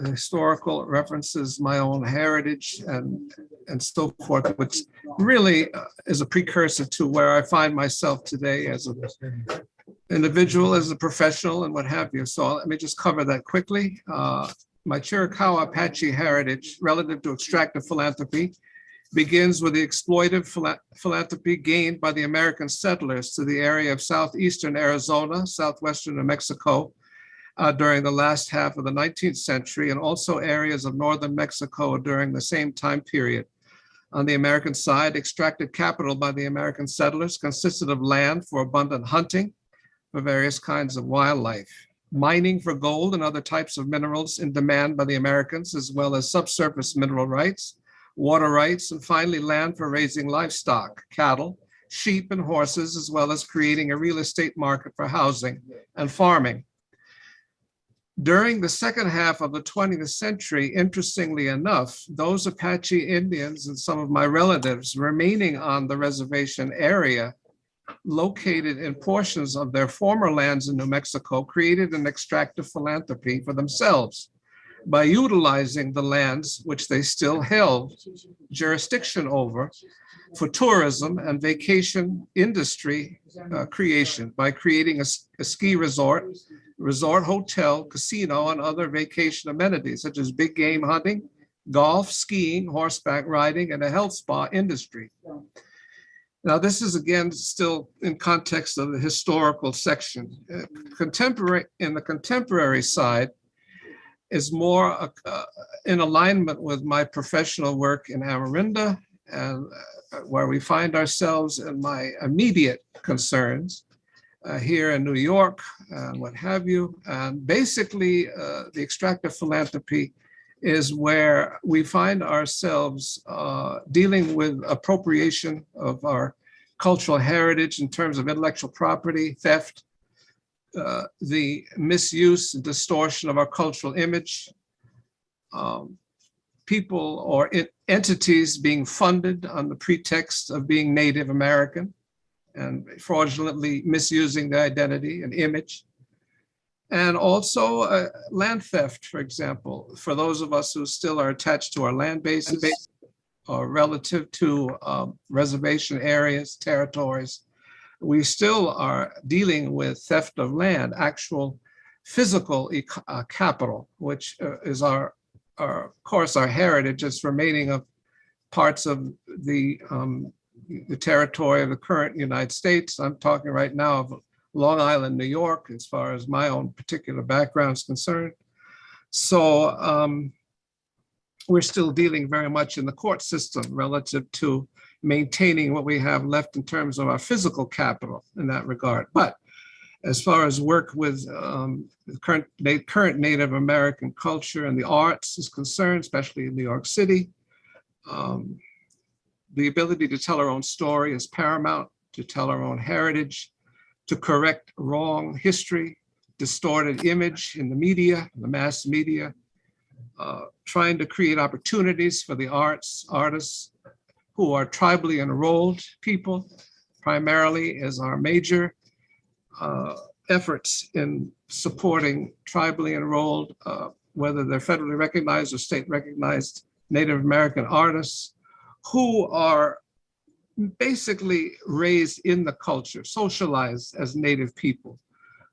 historical references my own heritage and so forth, which really is a precursor to where I find myself today as an individual, as a professional, and what have you. So let me just cover that quickly. My Chiricahua Apache heritage relative to extractive philanthropy begins with the exploitive philanthropy gained by the American settlers to the area of southeastern Arizona, southwestern New Mexico, during the last half of the 19th century, and also areas of northern Mexico during the same time period. On the American side, extracted capital by the American settlers consisted of land for abundant hunting for various kinds of wildlife, mining for gold and other types of minerals in demand by the Americans, as well as subsurface mineral rights, water rights, and finally land for raising livestock, cattle, sheep, and horses, as well as creating a real estate market for housing and farming. During the second half of the 20th century, interestingly enough, those Apache Indians and some of my relatives remaining on the reservation area, located in portions of their former lands in New Mexico, created an extractive philanthropy for themselves. by utilizing the lands which they still held jurisdiction over for tourism and vacation industry creation by creating a ski resort, hotel, casino, and other vacation amenities such as big game hunting, golf, skiing, horseback riding, and a health spa industry. Now, this is again still in context of the historical section. In the contemporary side is more in alignment with my professional work in Amarinda, and where we find ourselves in my immediate concerns here in New York and what have you. And basically, the extractive philanthropy is where we find ourselves dealing with appropriation of our cultural heritage in terms of intellectual property, theft, the misuse and distortion of our cultural image, people or entities being funded on the pretext of being Native American and fraudulently misusing their identity and image. And also land theft, for example, for those of us who still are attached to our land bases or relative to reservation areas, territories, we still are dealing with theft of land, actual physical capital, which is of course, our heritage is remaining of parts of the territory of the current United States. I'm talking right now of Long Island, New York, as far as my own particular background is concerned. So we're still dealing very much in the court system relative to maintaining what we have left in terms of our physical capital in that regard. But as far as work with the current Native American culture and the arts is concerned, especially in New York City, the ability to tell our own story is paramount, to tell our own heritage, to correct wrong history, distorted image in the media, the mass media, trying to create opportunities for the artists who are tribally enrolled people, primarily as our major efforts in supporting tribally enrolled, whether they're federally recognized or state recognized Native American artists who are basically raised in the culture, socialized as Native people,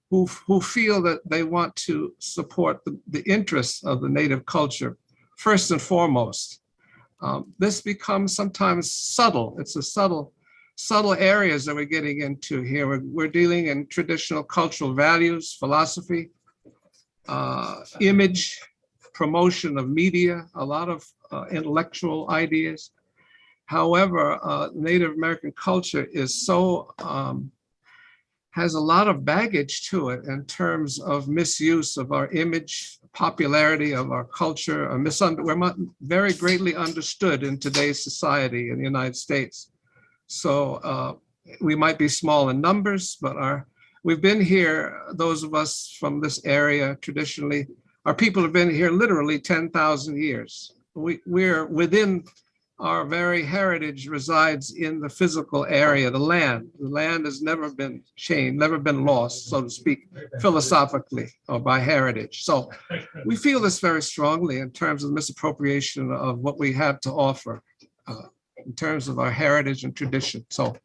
who feel that they want to support the interests of the Native culture first and foremost. This becomes sometimes subtle. It's a subtle areas that we're getting into here. We're dealing in traditional cultural values, philosophy, image, promotion of media, a lot of intellectual ideas. However, Native American culture is so, has a lot of baggage to it in terms of misuse of our image, popularity of our culture. We're very greatly understood in today's society in the United States. So we might be small in numbers, but we've been here, those of us from this area traditionally, our people have been here literally 10,000 years. We're within our very heritage resides in the physical area, the land. The land has never been changed, never been lost, so to speak, philosophically or by heritage. So we feel this very strongly in terms of misappropriation of what we have to offer in terms of our heritage and tradition. So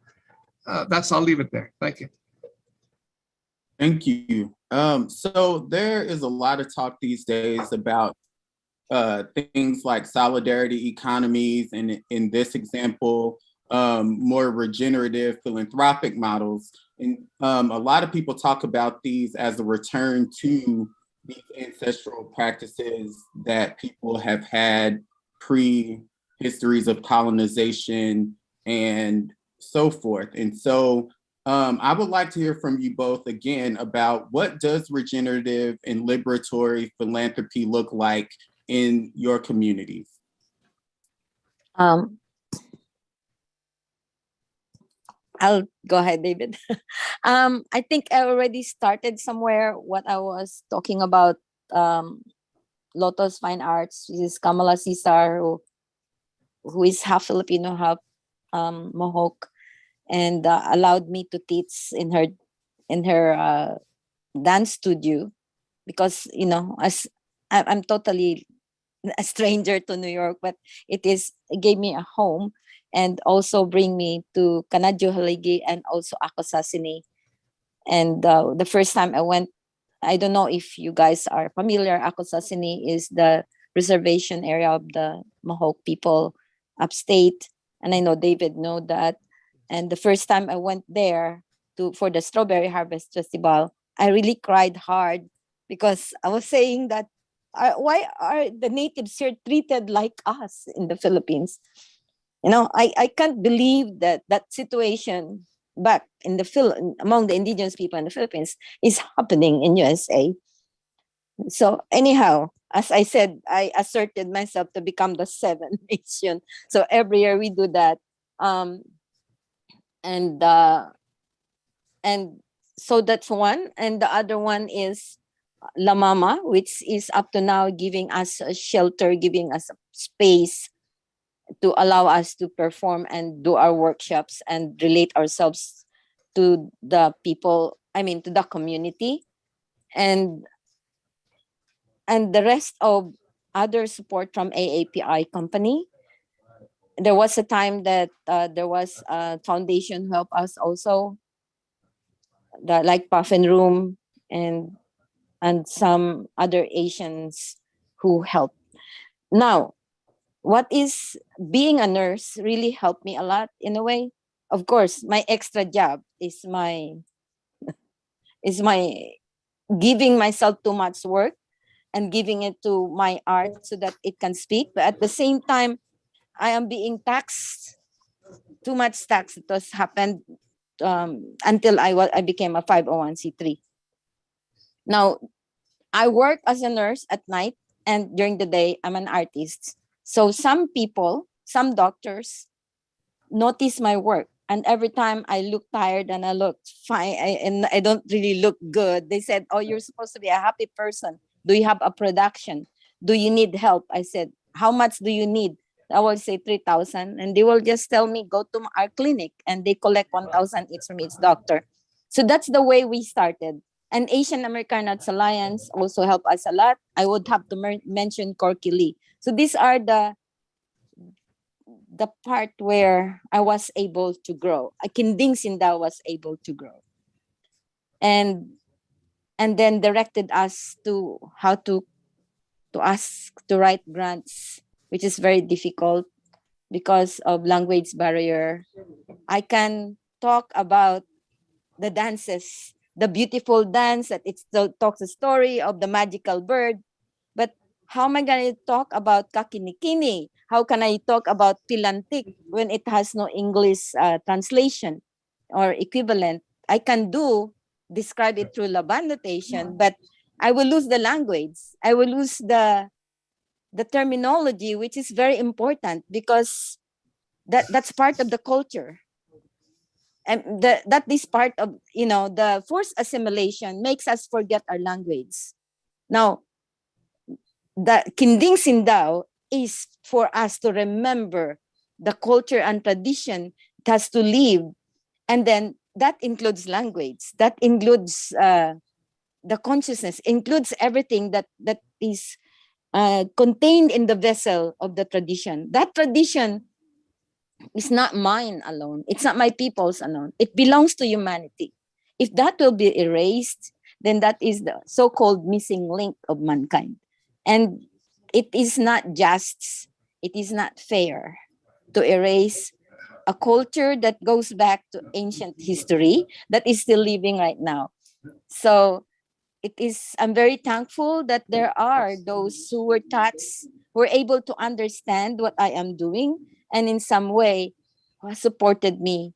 I'll leave it there. Thank you. Thank you. So there is a lot of talk these days about things like solidarity economies, and in this example, more regenerative philanthropic models. And a lot of people talk about these as a return to these ancestral practices that people have had pre-histories of colonization and so forth. And so I would like to hear from you both again about what does regenerative and liberatory philanthropy look like in your communities? I'll go ahead, David. I think I already started somewhere what I was talking about Lotus Fine Arts. This is Kamala Cesar, who is half Filipino, half Mohawk, and allowed me to teach in her dance studio because, as I'm totally a stranger to New York, but it gave me a home and also bring me to Kanadyo Haligi and also Akosasini. And the first time I went, I don't know if you guys are familiar, Akosasini is the reservation area of the Mohawk people upstate. And I know David know that. And the first time I went there for the Strawberry Harvest Festival, I really cried hard because I was saying that why are the natives here treated like us in the Philippines? I can't believe that situation back in among the indigenous people in the Philippines is happening in USA. So anyhow, as I said, I asserted myself to become the seventh nation. So every year we do that. And so that's one. And the other one is La Mama, which is up to now giving us a shelter, giving us a space to allow us to perform and do our workshops and relate ourselves to the people, to the community. And the rest of other support from AAPI company. There was a time that there was a foundation who helped us also, like Puffin Room and some other Asians who helped. Now, what is being a nurse really helped me a lot in a way. Of course, my extra job is my giving myself too much work and giving it to my art so that it can speak. But at the same time, I am being taxed, too much tax. It was happened until I became a 501c3. Now, I work as a nurse at night, and during the day, I'm an artist. So some people, some doctors notice my work. And every time I look tired and I look fine and I don't really look good, they said, "Oh, you're supposed to be a happy person. Do you have a production? Do you need help?" I said, "How much do you need?" I will say 3,000. And they will just tell me, "Go to our clinic." And they collect 1,000 each from each doctor. So that's the way we started. And Asian American Arts Alliance also helped us a lot. I would have to mention Corky Lee. So these are the part where I was able to grow. Kinding Sinda was able to grow. And then directed us to how to ask to write grants, which is very difficult because of language barrier. I can talk about the dances, the beautiful dance that it talks the story of the magical bird. But how am I going to talk about kakinikini? How can I talk about pilantik when it has no English translation or equivalent? I can describe it through Laban notation, but I will lose the language. I will lose the terminology, which is very important because that's part of the culture. And that is part of, the forced assimilation makes us forget our language. Now, the Kinding Sindao is for us to remember the culture and tradition. It has to live. And then that includes language. That includes the consciousness, includes everything that is contained in the vessel of the tradition. That tradition is not mine alone. It's not my people's alone. It belongs to humanity. If that will be erased, then that is the so-called missing link of mankind. And it is not just, it is not fair to erase a culture that goes back to ancient history that is still living right now. So I'm very thankful that there are those who were touched, who were able to understand what I am doing, and in some way supported me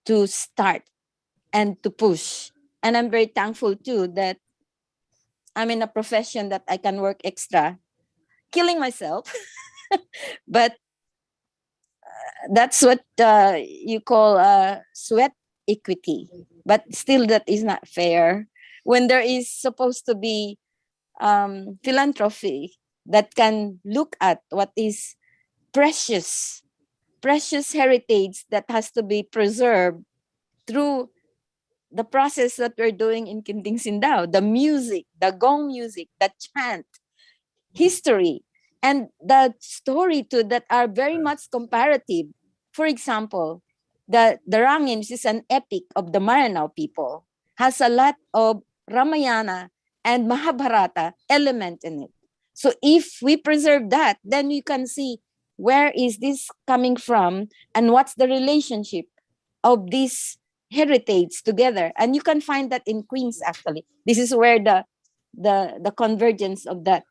to start and to push. And I'm very thankful too that I'm in a profession that I can work extra, killing myself. But that's what you call sweat equity. But still, that is not fair. When there is supposed to be philanthropy that can look at what is precious heritage that has to be preserved through the process that we're doing in Kinding Sindao, the music, the gong music, the chant. history, and the story too that are very much comparative. For example, the Rangin, which is an epic of the Maranao people, has a lot of Ramayana and Mahabharata element in it. So if we preserve that, then you can see where is this coming from and what's the relationship of this heritage together. And you can find that in Queens, actually. This is where the convergence of that.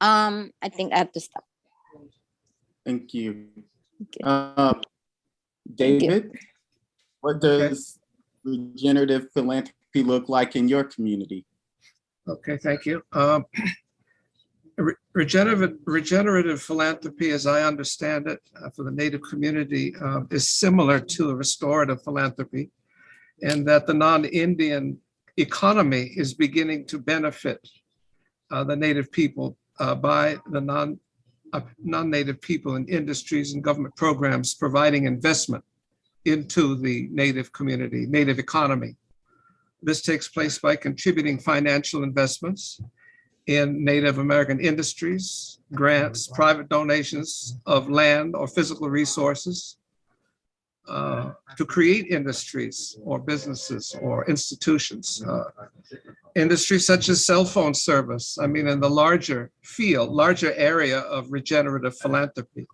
I think I have to stop. Thank you. Okay. David, what does regenerative philanthropy look like in your community? Okay, thank you. Regenerative philanthropy, as I understand it, for the Native community, is similar to restorative philanthropy, and that the non-Indian economy is beginning to benefit the Native people by the non-Native people in industries and government programs providing investment into the Native community, Native economy. This takes place by contributing financial investments in Native American industries, grants, private donations of land or physical resources to create industries or businesses or institutions. Industries such as cell phone service, I mean, in the larger field, larger area of regenerative philanthropy.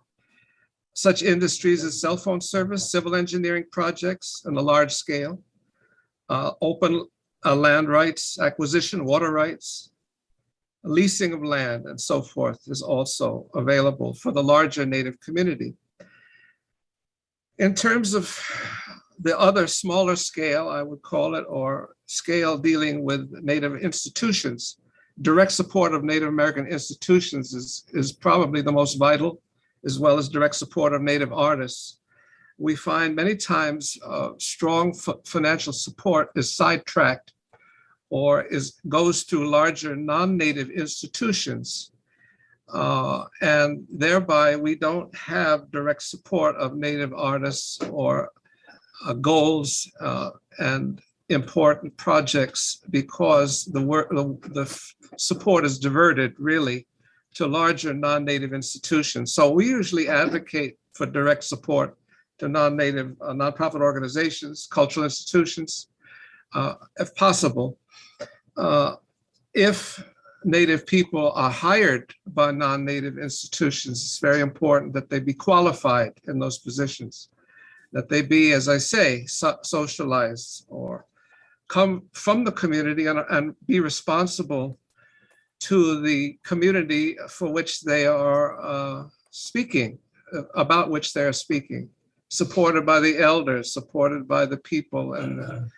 Such industries as cell phone service, civil engineering projects on a large scale, open land rights, acquisition, water rights, leasing of land, and so forth is also available for the larger Native community. In terms of the other smaller scale, I would call it, or scale dealing with Native institutions, direct support of Native American institutions is probably the most vital, as well as direct support of Native artists. We find many times strong financial support is sidetracked or goes to larger non-Native institutions. And thereby we don't have direct support of Native artists or goals and important projects, because the support is diverted really to larger non-Native institutions. So we usually advocate for direct support to non-Native nonprofit organizations, cultural institutions, if possible. If Native people are hired by non-Native institutions, it's very important that they be qualified in those positions, that they be, as I say, socialized or come from the community and be responsible to the community for which they are speaking, about which they are speaking, supported by the elders, supported by the people and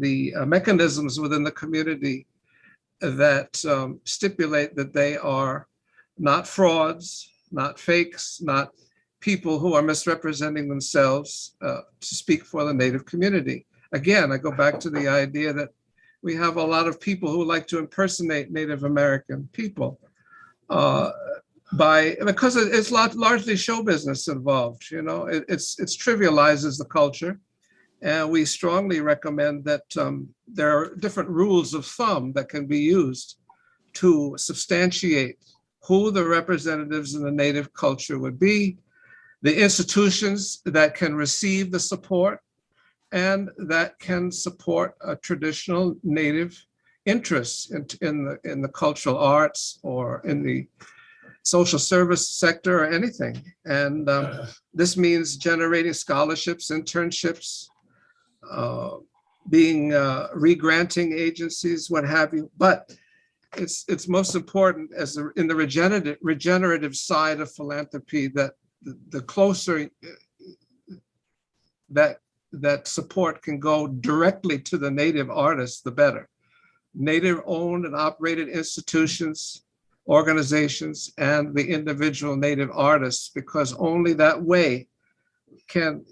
the mechanisms within the community that stipulate that they are not frauds, not fakes, not people who are misrepresenting themselves to speak for the Native community. Again, I go back to the idea that we have a lot of people who like to impersonate Native American people because it's largely show business involved. You know, it trivializes the culture. And we strongly recommend that there are different rules of thumb that can be used to substantiate who the representatives in the Native culture would be, the institutions that can receive the support and that can support a traditional Native interests in the cultural arts or in the social service sector or anything. And this means generating scholarships, internships, being re-granting agencies, what have you. But it's most important in the regenerative side of philanthropy that the closer that support can go directly to the Native artists, the better. Native owned and operated institutions, organizations, and the individual Native artists, because only that way can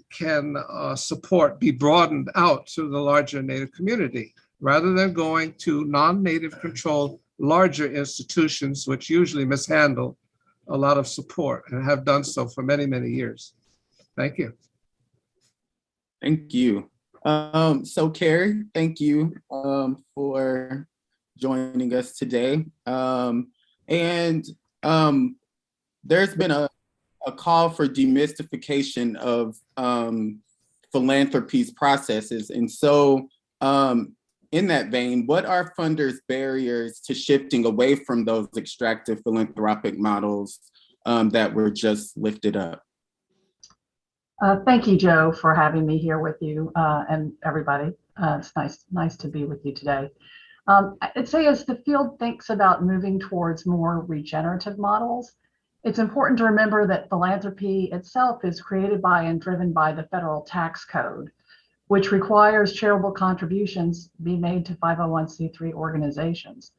support be broadened out to the larger Native community, rather than going to non-Native controlled larger institutions, which usually mishandle a lot of support and have done so for many, many years. Thank you. Thank you. So Carrie, thank you for joining us today. And there's been a call for demystification of philanthropy's processes. And so in that vein, what are funders' barriers to shifting away from those extractive philanthropic models that were just lifted up? Thank you, Joe, for having me here with you and everybody. It's nice to be with you today. I'd say as the field thinks about moving towards more regenerative models, it's important to remember that philanthropy itself is created by and driven by the federal tax code, which requires charitable contributions be made to 501c3 organizations.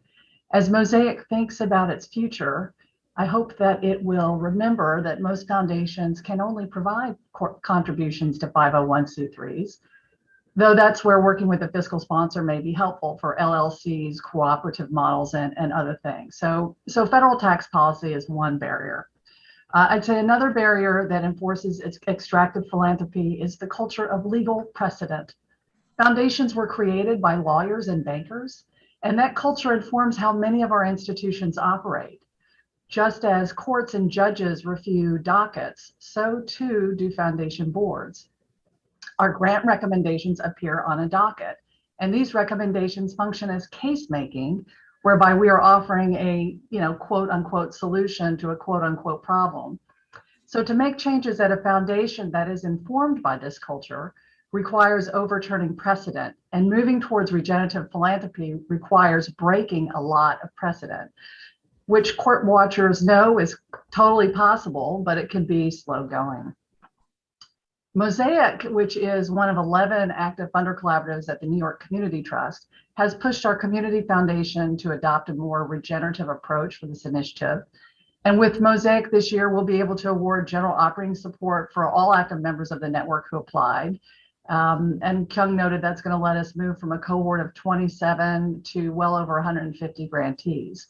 As Mosaic thinks about its future, I hope that it will remember that most foundations can only provide contributions to 501c3s, though that's where working with a fiscal sponsor may be helpful for LLCs, cooperative models, and other things. So federal tax policy is one barrier. I'd say another barrier that enforces extractive philanthropy is the culture of legal precedent. Foundations were created by lawyers and bankers, and that culture informs how many of our institutions operate. Just as courts and judges review dockets, so too do foundation boards. Our grant recommendations appear on a docket, and these recommendations function as case making, whereby we are offering a quote unquote solution to a quote unquote problem. So to make changes at a foundation that is informed by this culture requires overturning precedent, and moving towards regenerative philanthropy requires breaking a lot of precedent, which court watchers know is totally possible, but it can be slow going. Mosaic, which is one of 11 active funder collaboratives at the New York Community Trust, has pushed our community foundation to adopt a more regenerative approach for this initiative. And with Mosaic this year, we'll be able to award general operating support for all active members of the network who applied. And Kyung noted that's going to let us move from a cohort of 27 to well over 150 grantees.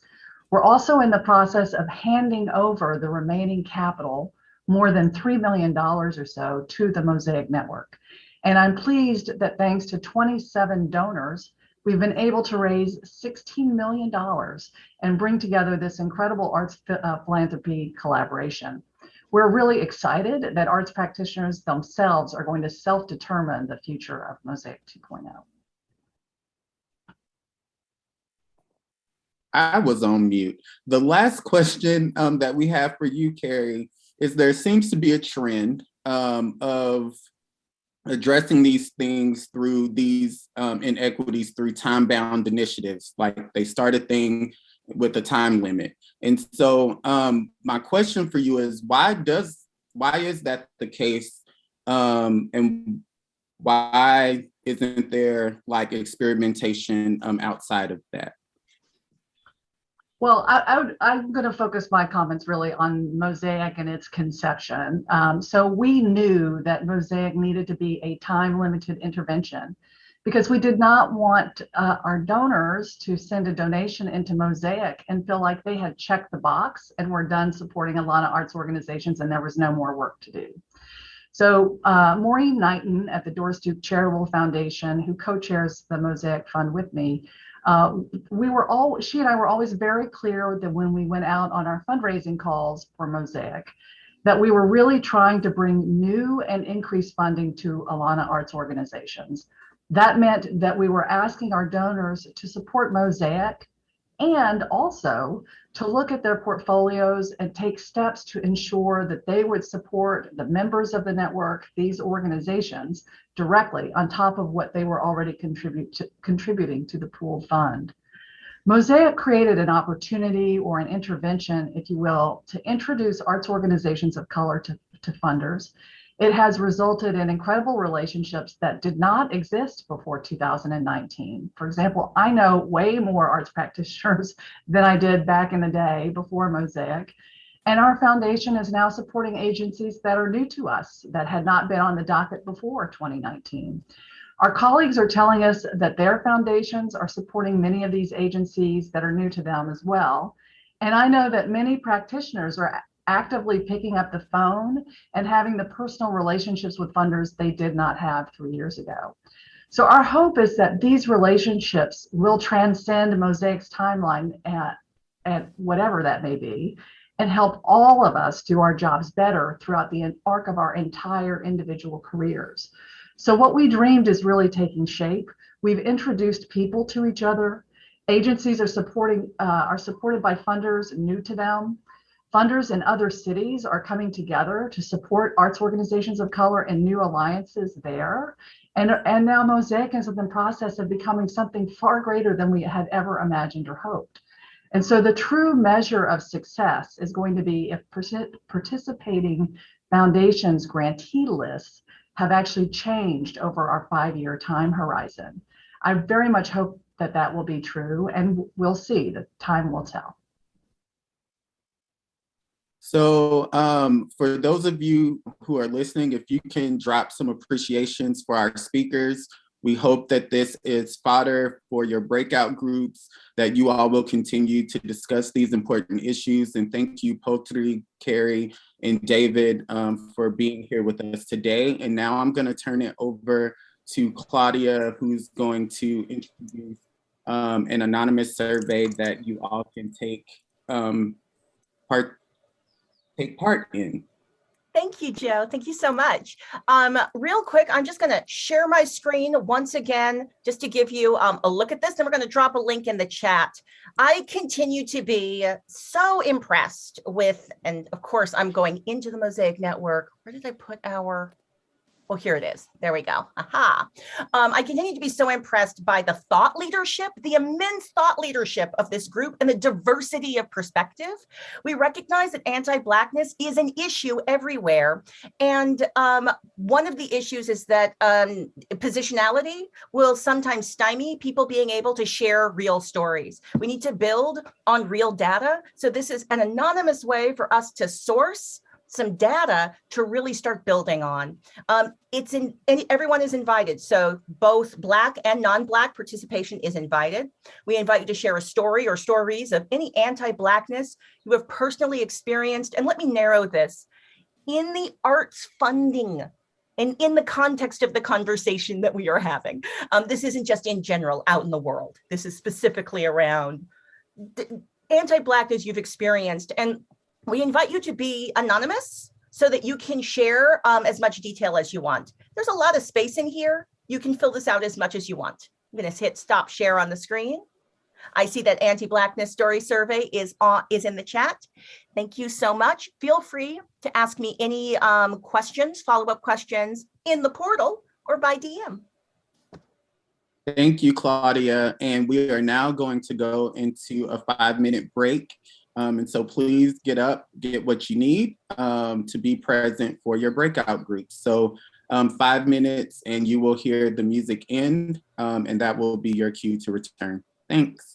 We're also in the process of handing over the remaining capital, more than $3 million or so, to the Mosaic network. And I'm pleased that thanks to 27 donors, we've been able to raise $16 million and bring together this incredible arts philanthropy collaboration. We're really excited that arts practitioners themselves are going to self-determine the future of Mosaic 2.0. I was on mute. The last question that we have for you, Carrie, is there seems to be a trend of addressing these things through these inequities through time-bound initiatives. Like they start a thing with a time limit. And so my question for you is, why is that the case? And why isn't there like experimentation outside of that? Well, I'm going to focus my comments really on Mosaic and its conception. So we knew that Mosaic needed to be a time-limited intervention because we did not want our donors to send a donation into Mosaic and feel like they had checked the box and were done supporting a lot of arts organizations and there was no more work to do. So Maureen Knighton at the Doorstoop Charitable Foundation, who co-chairs the Mosaic Fund with me, she and I were always very clear that when we went out on our fundraising calls for Mosaic, that we were really trying to bring new and increased funding to Alana arts organizations. That meant that we were asking our donors to support Mosaic and also to look at their portfolios and take steps to ensure that they would support the members of the network, these organizations, directly on top of what they were already contributing to the pooled fund. Mosaic created an opportunity or an intervention, if you will, to introduce arts organizations of color to funders. It has resulted in incredible relationships that did not exist before 2019. For example, I know way more arts practitioners than I did back in the day before Mosaic. And our foundation is now supporting agencies that are new to us, that had not been on the docket before 2019. Our colleagues are telling us that their foundations are supporting many of these agencies that are new to them as well. And I know that many practitioners are actively picking up the phone and having the personal relationships with funders they did not have 3 years ago. So our hope is that these relationships will transcend Mosaic's timeline at whatever that may be, and help all of us do our jobs better throughout the arc of our entire individual careers. So what we dreamed is really taking shape. We've introduced people to each other. Agencies are supported by funders new to them. Funders in other cities are coming together to support arts organizations of color and new alliances there. And now Mosaic is in the process of becoming something far greater than we had ever imagined or hoped. And so the true measure of success is going to be if participating foundations grantee lists have actually changed over our 5-year time horizon. I very much hope that that will be true, and we'll see. The time will tell. So for those of you who are listening, if you can drop some appreciations for our speakers, we hope that this is fodder for your breakout groups, that you all will continue to discuss these important issues. And thank you, Pottery, Carrie, and David for being here with us today. And now I'm going to turn it over to Claudia, who's going to introduce an anonymous survey that you all can take part in. Thank you, Joe. Thank you so much. Real quick, I'm just going to share my screen once again, just to give you a look at this. Then we're going to drop a link in the chat. I continue to be so impressed with, and of course, I'm going into the Mosaic Network. Where did I put our... Oh, here it is. There we go. Aha. I continue to be so impressed by the thought leadership, the immense thought leadership of this group and the diversity of perspective. We recognize that anti-Blackness is an issue everywhere. And one of the issues is that positionality will sometimes stymie people being able to share real stories. We need to build on real data. So this is an anonymous way for us to source some data to really start building on. Everyone is invited. So both Black and non-Black participation is invited. We invite you to share a story or stories of any anti-Blackness you have personally experienced. And let me narrow this. In the arts funding and in the context of the conversation that we are having, this isn't just in general out in the world. This is specifically around anti-Blackness you've experienced. And we invite you to be anonymous so that you can share as much detail as you want. There's a lot of space in here. You can fill this out as much as you want. I'm going to hit stop share on the screen. I see that anti-Blackness story survey is in the chat. Thank you so much. Feel free to ask me any questions, follow-up questions in the portal or by DM. Thank you, Claudia. And we are now going to go into a 5-minute break. And so please get up, get what you need to be present for your breakout groups. So 5 minutes and you will hear the music end, and that will be your cue to return. Thanks.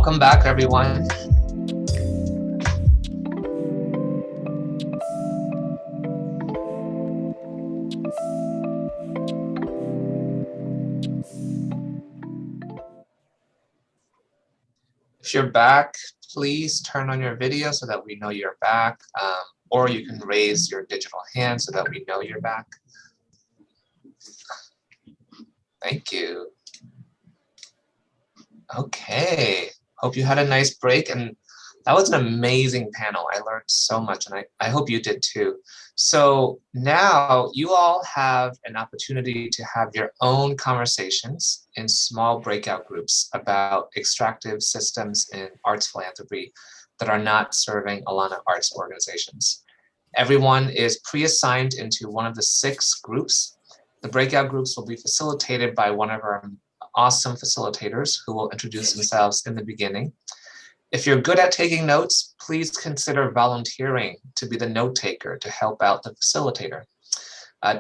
Welcome back, everyone. If you're back, please turn on your video so that we know you're back, or you can raise your digital hand so that we know you're back. Thank you. Okay, hope you had a nice break, and that was an amazing panel. I learned so much, and I hope you did too. So now you all have an opportunity to have your own conversations in small breakout groups about extractive systems in arts philanthropy that are not serving Alana arts organizations. Everyone is pre-assigned into one of the 6 groups. The breakout groups will be facilitated by one of our awesome facilitators who will introduce themselves in the beginning. If you're good at taking notes, please consider volunteering to be the note taker to help out the facilitator.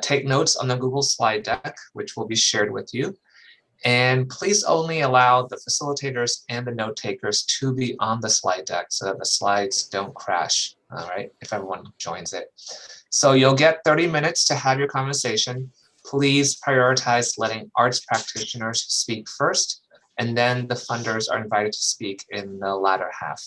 Take notes on the Google slide deck, which will be shared with you. And please only allow the facilitators and the note takers to be on the slide deck so that the slides don't crash, all right, if everyone joins it. So you'll get 30 minutes to have your conversation. Please prioritize letting arts practitioners speak first, and then the funders are invited to speak in the latter half.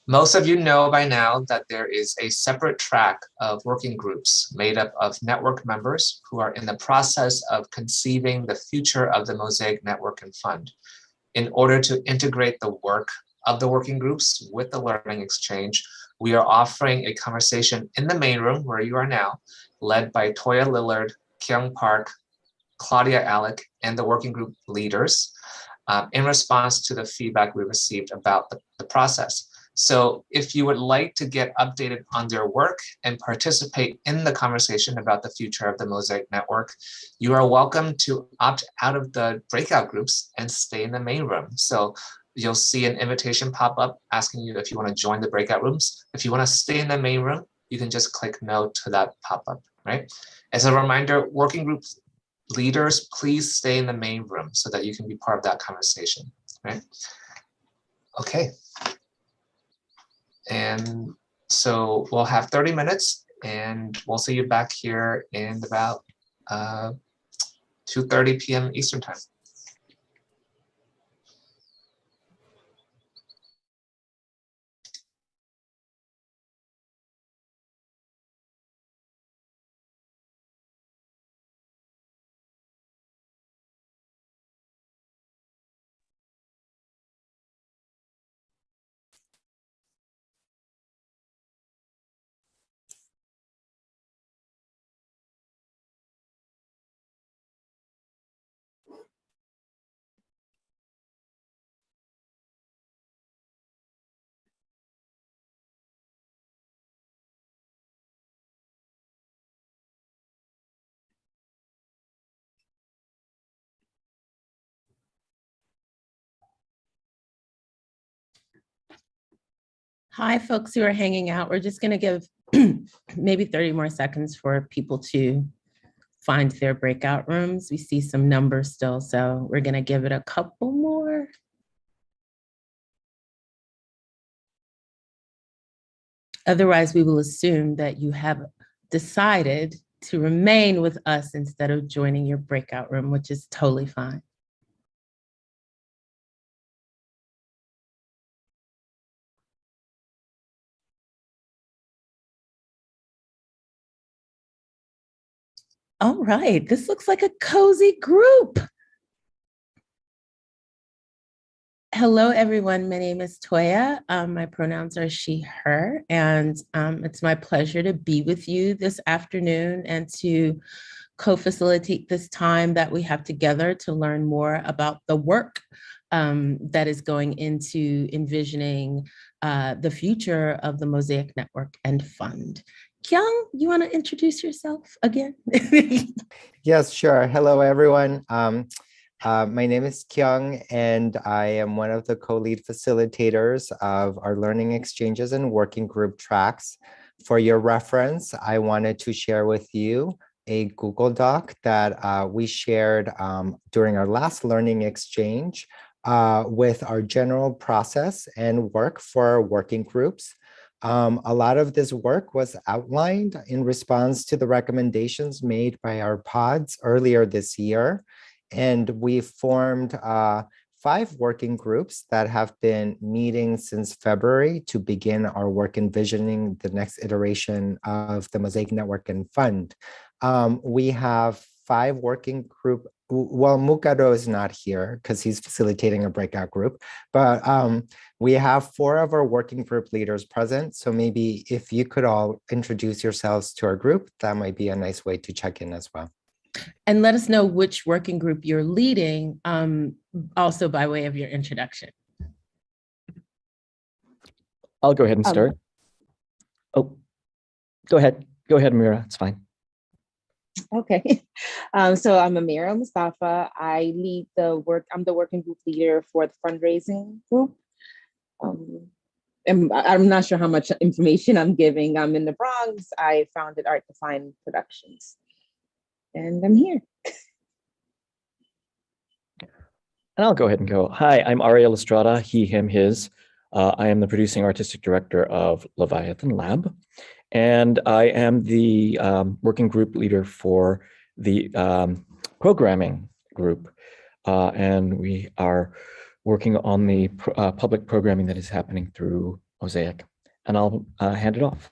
Most of you know by now that there is a separate track of working groups made up of network members who are in the process of conceiving the future of the Mosaic Network and Fund. In order to integrate the work of the working groups with the learning exchange, we are offering a conversation in the main room where you are now, led by Toya Lillard, Kyung Park, Claudia Alec, and the working group leaders in response to the feedback we received about the process. So if you would like to get updated on their work and participate in the conversation about the future of the Mosaic Network, you are welcome to opt out of the breakout groups and stay in the main room. So you'll see an invitation pop up asking you if you want to join the breakout rooms. If you want to stay in the main room, you can just click no to that pop-up, right? As a reminder, working group leaders, please stay in the main room so that you can be part of that conversation, right? Okay. And so we'll have 30 minutes and we'll see you back here in about 2:30 p.m. Eastern time. Hi, folks who are hanging out. We're just going to give maybe 30 more seconds for people to find their breakout rooms. We see some numbers still, so we're going to give it a couple more. Otherwise, we will assume that you have decided to remain with us instead of joining your breakout room, which is totally fine. All right, this looks like a cozy group. Hello, everyone. My name is Toya. My pronouns are she, her, and it's my pleasure to be with you this afternoon and to co-facilitate this time that we have together to learn more about the work that is going into envisioning the future of the Mosaic Network and Fund. Kyung, you want to introduce yourself again? Yes, sure. Hello, everyone. My name is Kyung, and I am one of the co-lead facilitators of our learning exchanges and working group tracks. For your reference, I wanted to share with you a Google Doc that we shared during our last learning exchange with our general process and work for our working groups. A lot of this work was outlined in response to the recommendations made by our pods earlier this year. And we formed 5 working groups that have been meeting since February to begin our work envisioning the next iteration of the Mosaic Network and Fund. We have 5 working group. Well, Mukado is not here because he's facilitating a breakout group, but we have 4 of our working group leaders present. So maybe if you could all introduce yourselves to our group, that might be a nice way to check in as well. And let us know which working group you're leading, also by way of your introduction. I'll go ahead and start. Oh, go ahead. Go ahead, Amira. It's fine. Okay. So I'm Amira Mustafa. I lead the work. I'm the working group leader for the fundraising group. And I'm not sure how much information I'm giving. I'm in the Bronx. I founded Art Define Productions. And I'm here. And I'll go ahead and go. Hi, I'm Ariel Estrada, he, him, his. I am the producing artistic director of Leviathan Lab. And I am the working group leader for the programming group. And we are working on the public programming that is happening through Mosaic. And I'll hand it off.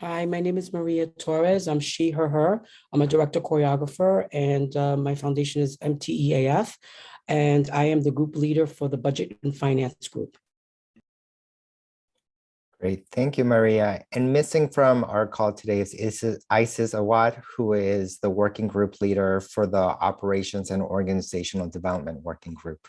Hi, my name is Maria Torres. I'm she, her, her. I'm a director choreographer, and my foundation is MTEAF, and I am the group leader for the budget and finance group. Great, thank you, Maria. And missing from our call today is Isis Awad, who is the working group leader for the Operations and Organizational Development Working Group.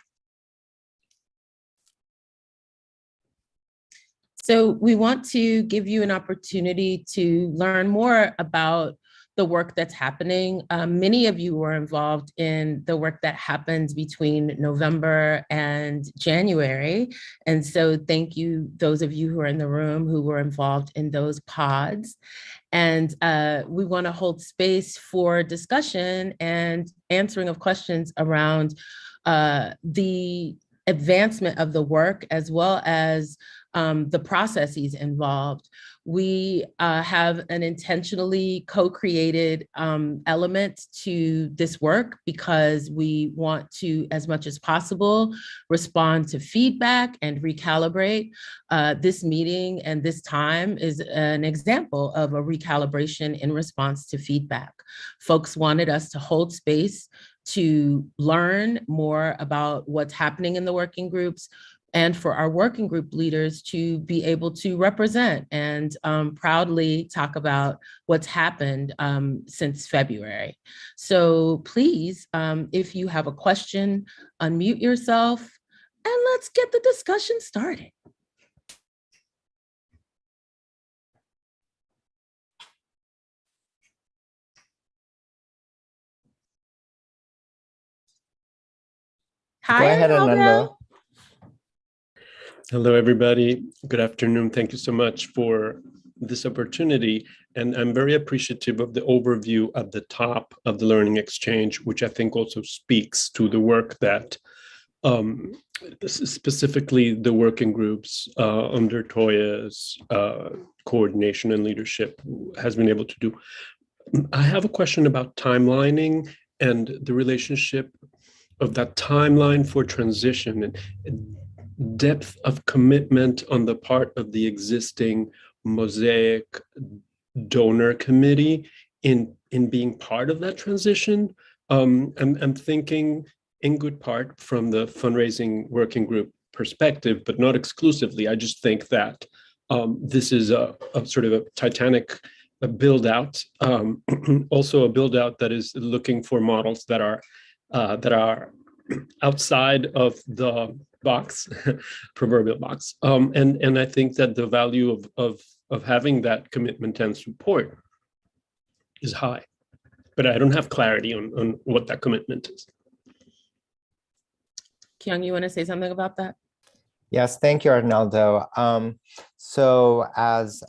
So we want to give you an opportunity to learn more about the work that's happening. Many of you were involved in the work that happens between November and January. And so thank you, those of you who are in the room who were involved in those pods. And we want to hold space for discussion and answering of questions around the advancement of the work, as well as the processes involved. We have an intentionally co-created element to this work because we want to, as much as possible, respond to feedback and recalibrate. This meeting and this time is an example of a recalibration in response to feedback. Folks wanted us to hold space to learn more about what's happening in the working groups, and for our working group leaders to be able to represent and proudly talk about what's happened since February. So please, if you have a question, unmute yourself and let's get the discussion started. Hi, go ahead, Anando. Hello, everybody. Good afternoon. Thank you so much for this opportunity. And I'm very appreciative of the overview at the top of the Learning Exchange, which I think also speaks to the work that specifically the working groups under Toya's coordination and leadership has been able to do. I have a question about timelining and the relationship of that timeline for transition and depth of commitment on the part of the existing Mosaic donor committee in being part of that transition. I'm thinking in good part from the fundraising working group perspective, but not exclusively. I just think that this is a sort of a titanic build out, also a build out that is looking for models that are outside of the box, proverbial box. And I think that the value of having that commitment and support is high, but I don't have clarity on what that commitment is. Kyung, you want to say something about that? Yes, thank you, Arnaldo. So as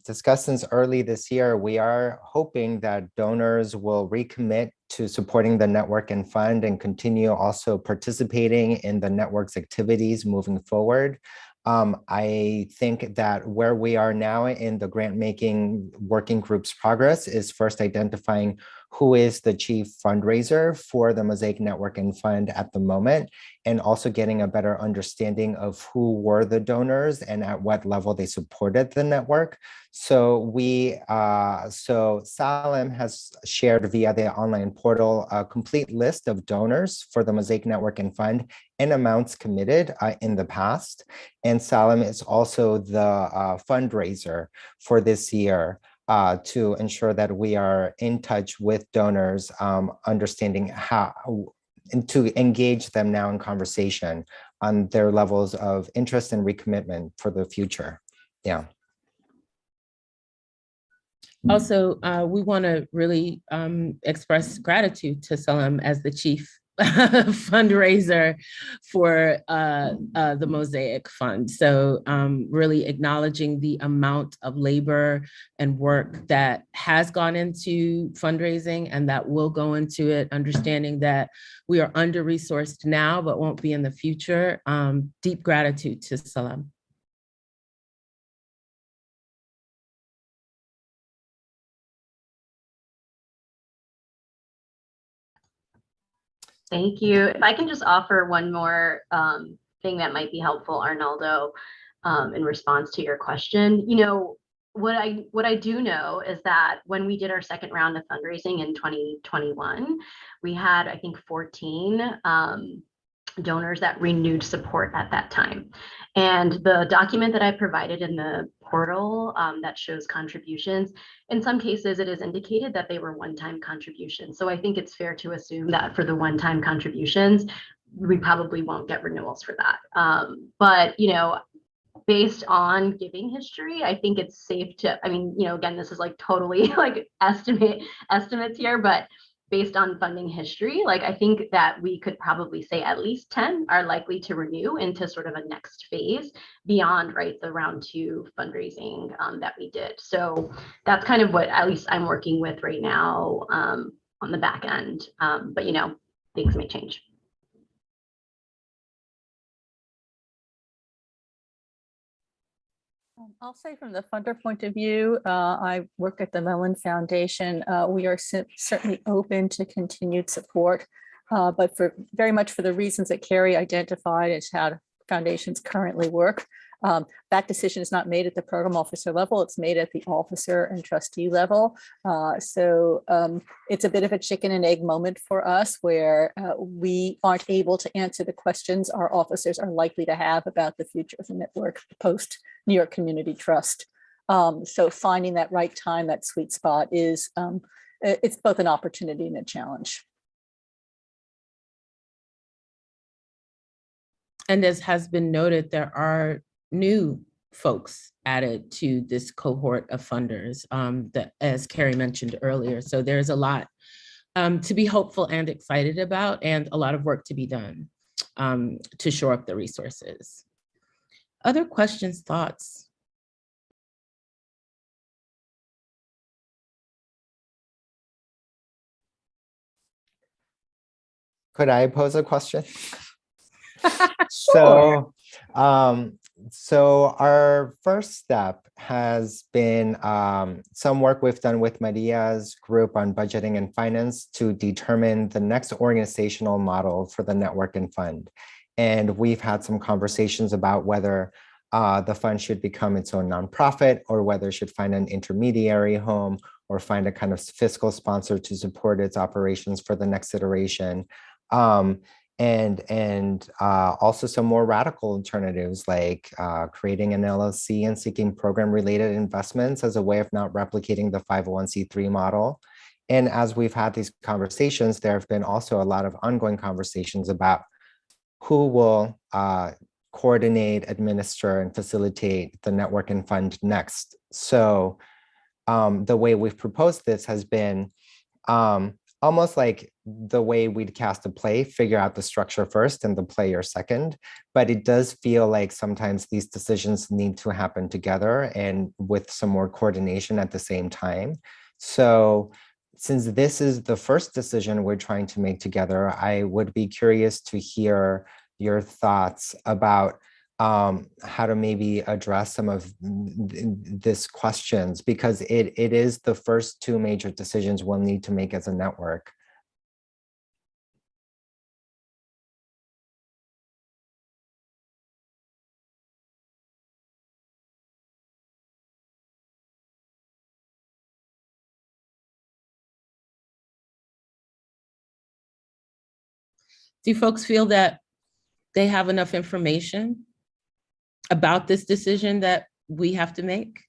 discussed since early this year, we are hoping that donors will recommit to supporting the network and fund and continue also participating in the network's activities moving forward. I think that where we are now in the grant making working group's progress is first identifying who is the chief fundraiser for the Mosaic Network and Fund at the moment, and also getting a better understanding of who were the donors and at what level they supported the network. So Salem has shared via the online portal a complete list of donors for the Mosaic Network and Fund and amounts committed in the past. And Salem is also the fundraiser for this year. To ensure that we are in touch with donors, understanding how and to engage them now in conversation on their levels of interest and recommitment for the future. Yeah. Also, we want to really express gratitude to Salam as the chief fundraiser for the Mosaic Fund. So really acknowledging the amount of labor and work that has gone into fundraising and that will go into it, understanding that we are under-resourced now, but won't be in the future. Deep gratitude to Salam. Thank you. If I can just offer one more thing that might be helpful, Arnaldo, in response to your question. You know, what I do know is that when we did our second round of fundraising in 2021, we had, I think, 14 donors that renewed support at that time. And the document that I provided in the portal that shows contributions, in some cases it is indicated that they were one-time contributions. So I think it's fair to assume that for the one-time contributions, we probably won't get renewals for that. But, you know, based on giving history, I think it's safe to, I mean, you know, again, this is like totally like estimates here, but based on funding history, like I think that we could probably say at least 10 are likely to renew into sort of a next phase beyond, right, the round 2 fundraising that we did. So that's kind of what at least I'm working with right now on the back end. But you know, things may change. I'll say from the funder point of view, I work at the Mellon Foundation. We are certainly open to continued support, but very much for the reasons that Carrie identified as how foundations currently work. That decision is not made at the program officer level, it's made at the officer and trustee level. So it's a bit of a chicken and egg moment for us where we aren't able to answer the questions our officers are likely to have about the future of the network post New York Community Trust. So finding that right time, that sweet spot is, it's both an opportunity and a challenge. And as has been noted, there are new folks added to this cohort of funders that, as Carrie mentioned earlier. So there's a lot to be hopeful and excited about, and a lot of work to be done to shore up the resources. Other questions, thoughts? Could I pose a question? Sure. So our first step has been some work we've done with Maria's group on budgeting and finance to determine the next organizational model for the network and fund. And we've had some conversations about whether the fund should become its own nonprofit or whether it should find an intermediary home or find a kind of fiscal sponsor to support its operations for the next iteration. And also some more radical alternatives like creating an LLC and seeking program-related investments as a way of not replicating the 501c3 model. And as we've had these conversations, there have been also a lot of ongoing conversations about who will coordinate, administer, and facilitate the network and fund next. So the way we've proposed this has been almost like the way we'd cast a play, figure out the structure first and the player second. But it does feel like sometimes these decisions need to happen together and with some more coordination at the same time. So since this is the first decision we're trying to make together, I would be curious to hear your thoughts about how to maybe address some of this questions, because it is the first two major decisions we'll need to make as a network. Do folks feel that they have enough information about this decision that we have to make?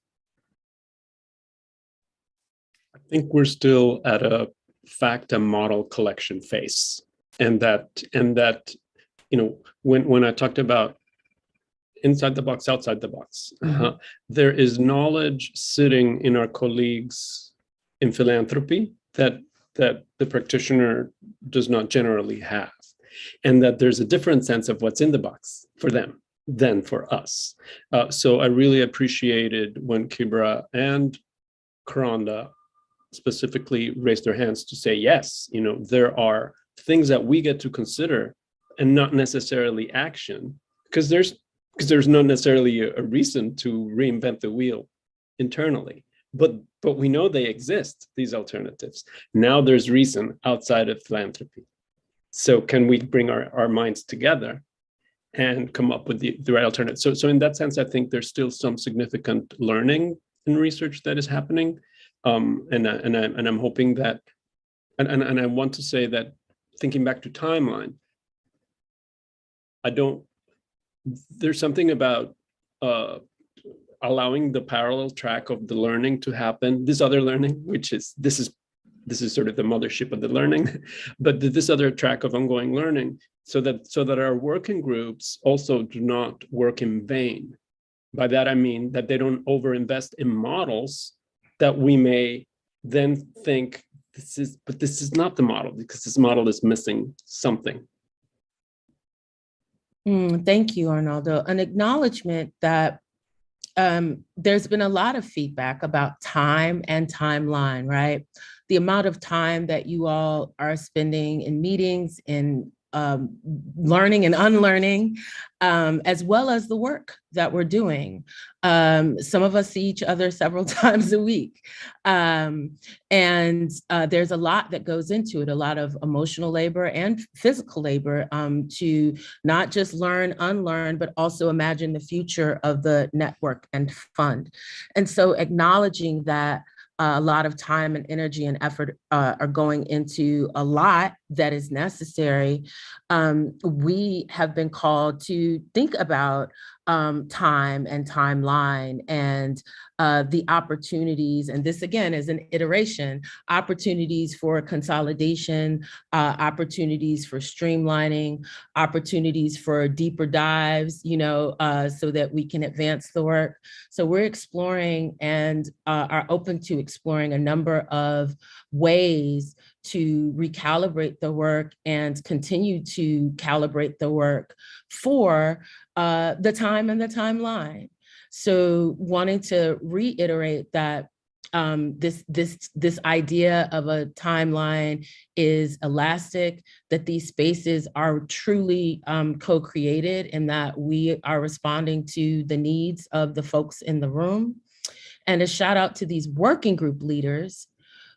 I think we're still at a fact and model collection phase, and that you know, when I talked about inside the box, outside the box, there is knowledge sitting in our colleagues in philanthropy that the practitioner does not generally have, and that there's a different sense of what's in the box for them than for us. So I really appreciated when Kibra and Karanda specifically raised their hands to say, yes, you know, there are things that we get to consider and not necessarily action, because there's not necessarily a reason to reinvent the wheel internally, but we know they exist, these alternatives. Now there's reason outside of philanthropy. So can we bring our minds together and come up with the right alternative? So in that sense, I think there's still some significant learning and research that is happening. And I'm hoping that, and I want to say that, thinking back to timeline, there's something about allowing the parallel track of the learning to happen, this other learning, which is, this is sort of the mothership of the learning, but this other track of ongoing learning, so that our working groups also do not work in vain. By that, I mean that they don't overinvest in models that we may then think, this is not the model, because this model is missing something. Thank you, Arnaldo. An acknowledgement that there's been a lot of feedback about time and timeline, right? The amount of time that you all are spending in meetings, in learning and unlearning, as well as the work that we're doing. Some of us see each other several times a week. And there's a lot that goes into it, a lot of emotional labor and physical labor to not just learn, unlearn, but also imagine the future of the network and fund. And so acknowledging that a lot of time and energy and effort are going into a lot that is necessary. We have been called to think about time and timeline and the opportunities. And this again is an iteration, opportunities for consolidation, opportunities for streamlining, opportunities for deeper dives, you know, so that we can advance the work. So we're exploring and are open to exploring a number of ways to recalibrate the work and continue to calibrate the work for the time and the timeline. So wanting to reiterate that this idea of a timeline is elastic, that these spaces are truly co-created, and that we are responding to the needs of the folks in the room. And a shout out to these working group leaders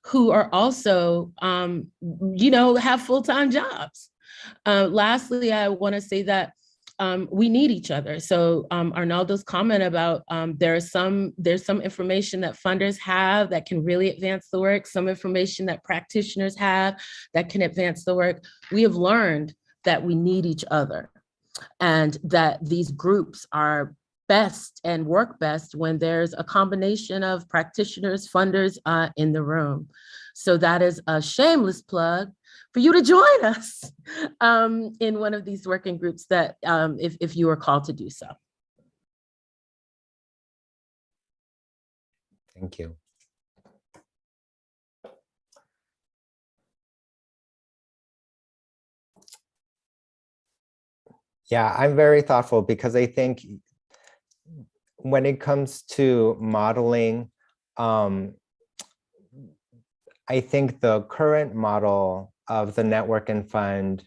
who are also, you know, have full-time jobs. Lastly, I want to say that we need each other. So Arnaldo's comment about there's some information that funders have that can really advance the work, some information that practitioners have that can advance the work. We have learned that we need each other, and that these groups are best and work best when there's a combination of practitioners, funders in the room. So that is a shameless plug for you to join us in one of these working groups that if you are called to do so. Thank you. Yeah, I'm very thoughtful because I think when it comes to modeling, I think the current model of the network and fund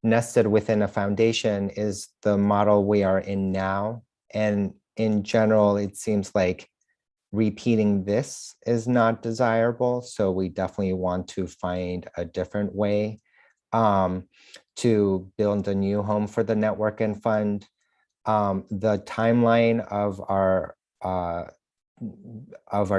nested within a foundation is the model we are in now. And in general, it seems like repeating this is not desirable. So we definitely want to find a different way to build a new home for the network and fund. The timeline of our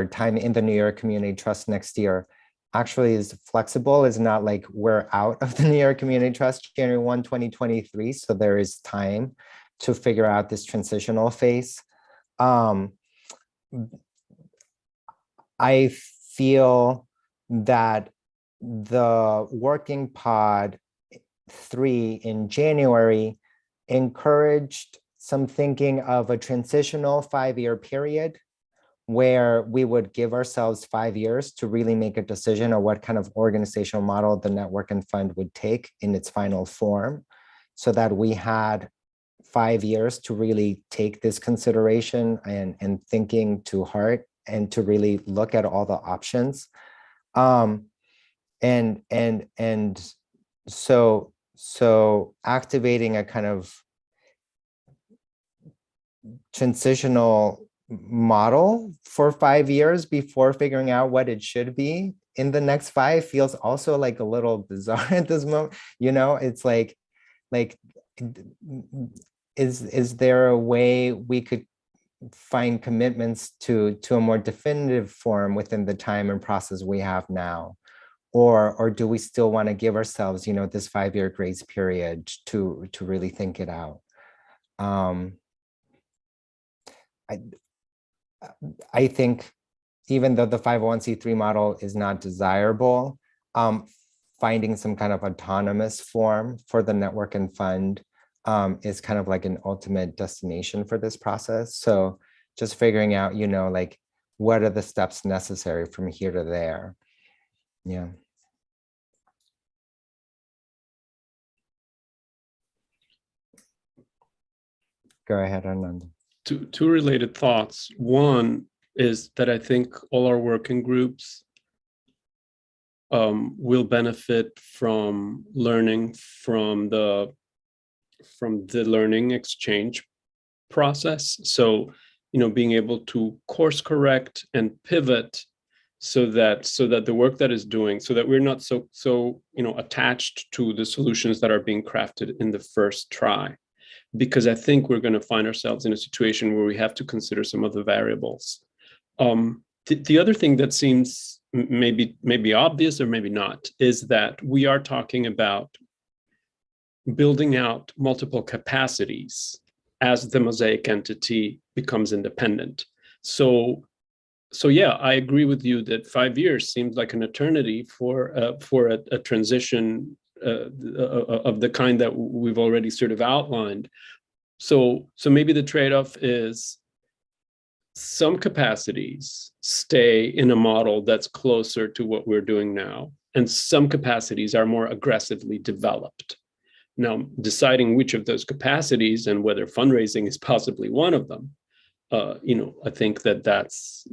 time in the New York Community Trust next year actually is flexible. It's not like we're out of the New York Community Trust January 1, 2023. So there is time to figure out this transitional phase. I feel that the working pod 3 in January encouraged some thinking of a transitional 5-year period where we would give ourselves 5 years to really make a decision on what kind of organizational model the network and fund would take in its final form, so that we had 5 years to really take this consideration and thinking to heart and to really look at all the options. So activating a kind of transitional model for 5 years before figuring out what it should be in the next 5 feels also like a little bizarre at this moment. You know, it's like is there a way we could find commitments to a more definitive form within the time and process we have now? Or do we still want to give ourselves, you know, this 5-year grace period to really think it out? I think even though the 501c3 model is not desirable, finding some kind of autonomous form for the network and fund is kind of like an ultimate destination for this process. So just figuring out, you know, like what are the steps necessary from here to there? Yeah. Go ahead, Anand. Two related thoughts. One is that I think all our working groups will benefit from learning from the learning exchange process. So, you know, being able to course correct and pivot so that the work that is doing, so that we're not so you know, attached to the solutions that are being crafted in the first try. Because I think we're going to find ourselves in a situation where we have to consider some of the variables. The other thing that seems maybe obvious or maybe not is that we are talking about building out multiple capacities as the Mosaic entity becomes independent. So yeah, I agree with you that 5 years seems like an eternity for a transition of the kind that we've already sort of outlined. So maybe the trade-off is some capacities stay in a model that's closer to what we're doing now, and some capacities are more aggressively developed. Now, deciding which of those capacities and whether fundraising is possibly one of them, you know, I think that's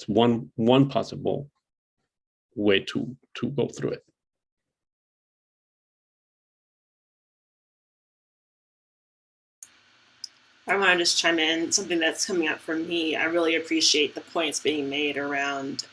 one possible way to go through it. I want to just chime in something that's coming up for me. I really appreciate the points being made around,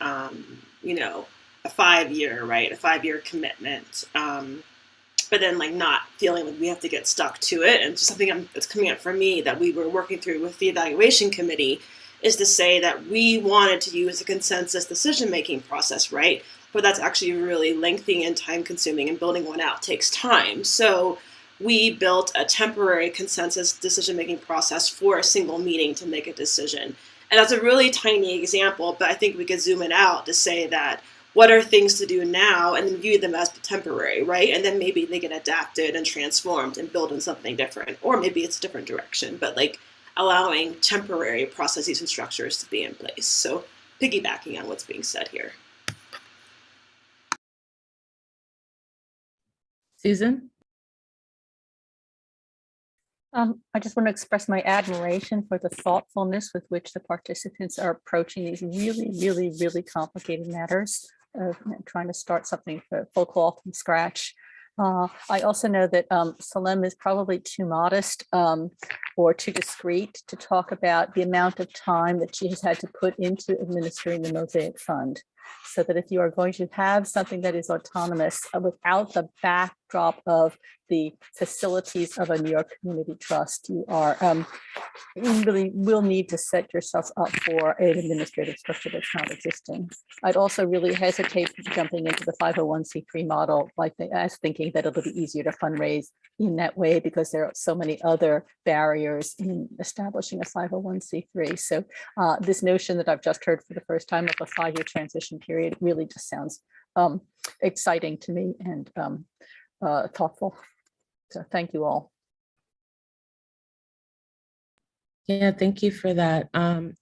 you know, a 5-year, right? A 5-year commitment. But then like not feeling like we have to get stuck to it. And just something that's coming up for me that we were working through with the evaluation committee is to say that we wanted to use a consensus decision-making process, right? But that's actually really lengthy and time-consuming, and building one out takes time. So we built a temporary consensus decision-making process for a single meeting to make a decision. And that's a really tiny example, but I think we could zoom it out to say that what are things to do now, and then view them as temporary, right? And then maybe they get adapted and transformed and build in something different, or maybe it's a different direction, but like allowing temporary processes and structures to be in place. So piggybacking on what's being said here. Susan? I just want to express my admiration for the thoughtfulness with which the participants are approaching these really, really, really complicated matters of trying to start something for full cloth from scratch. I also know that Salem is probably too modest or too discreet to talk about the amount of time that she has had to put into administering the Mosaic Fund. So that if you are going to have something that is autonomous without the backdrop of the facilities of a New York Community Trust, you are you really will need to set yourself up for an administrative structure that's not existing. I'd also really hesitate jumping into the 501c3 model, as thinking that it'll be easier to fundraise in that way because there are so many other barriers in establishing a 501c3. So this notion that I've just heard for the first time of a 5-year transition period really just sounds exciting to me and thoughtful. So thank you all. Yeah, thank you for that.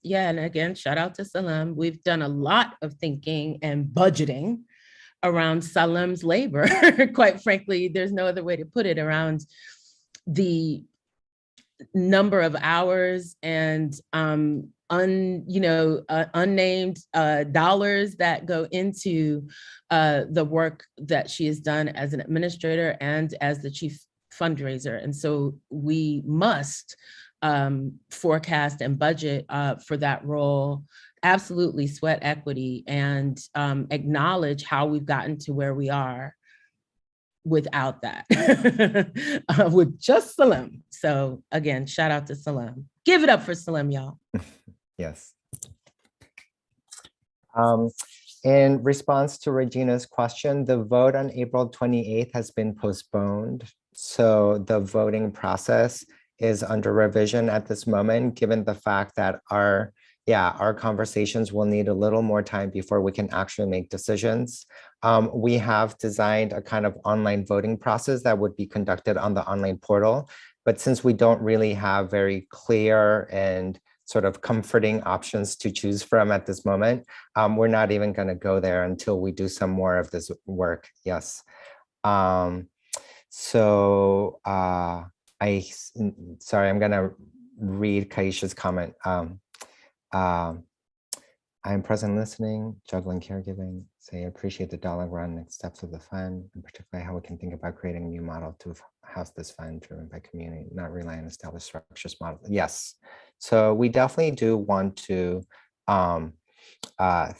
Yeah, and again, shout out to Salem. We've done a lot of thinking and budgeting around Salem's labor. Quite frankly, there's no other way to put it, around the number of hours and unnamed dollars that go into the work that she has done as an administrator and as the chief fundraiser. And so we must forecast and budget for that role, absolutely sweat equity, and acknowledge how we've gotten to where we are without that, with just Salem. So again, shout out to Salem. Give it up for Salem, y'all. Yes. In response to Regina's question, the vote on April 28th has been postponed. So the voting process is under revision at this moment, given the fact that our conversations will need a little more time before we can actually make decisions. We have designed a kind of online voting process that would be conducted on the online portal. But since we don't really have very clear and sort of comforting options to choose from at this moment, we're not even going to go there until we do some more of this work. Yes. Sorry, I'm going to read Kaisha's comment. I'm present listening, juggling caregiving, say appreciate the dollar run next steps of the fund, and particularly how we can think about creating a new model to house this fund driven by community, not rely on established structures model. Yes, so we definitely do want to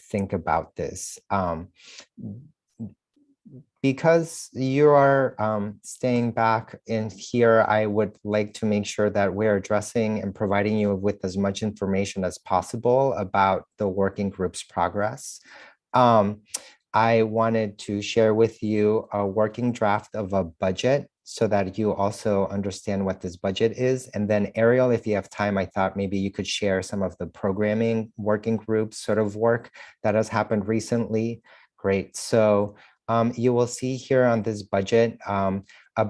think about this. Because you are staying back in here, I would like to make sure that we're addressing and providing you with as much information as possible about the working group's progress. I wanted to share with you a working draft of a budget so that you also understand what this budget is. And then Ariel, if you have time, I thought maybe you could share some of the programming working group sort of work that has happened recently. Great. So you will see here on this budget, a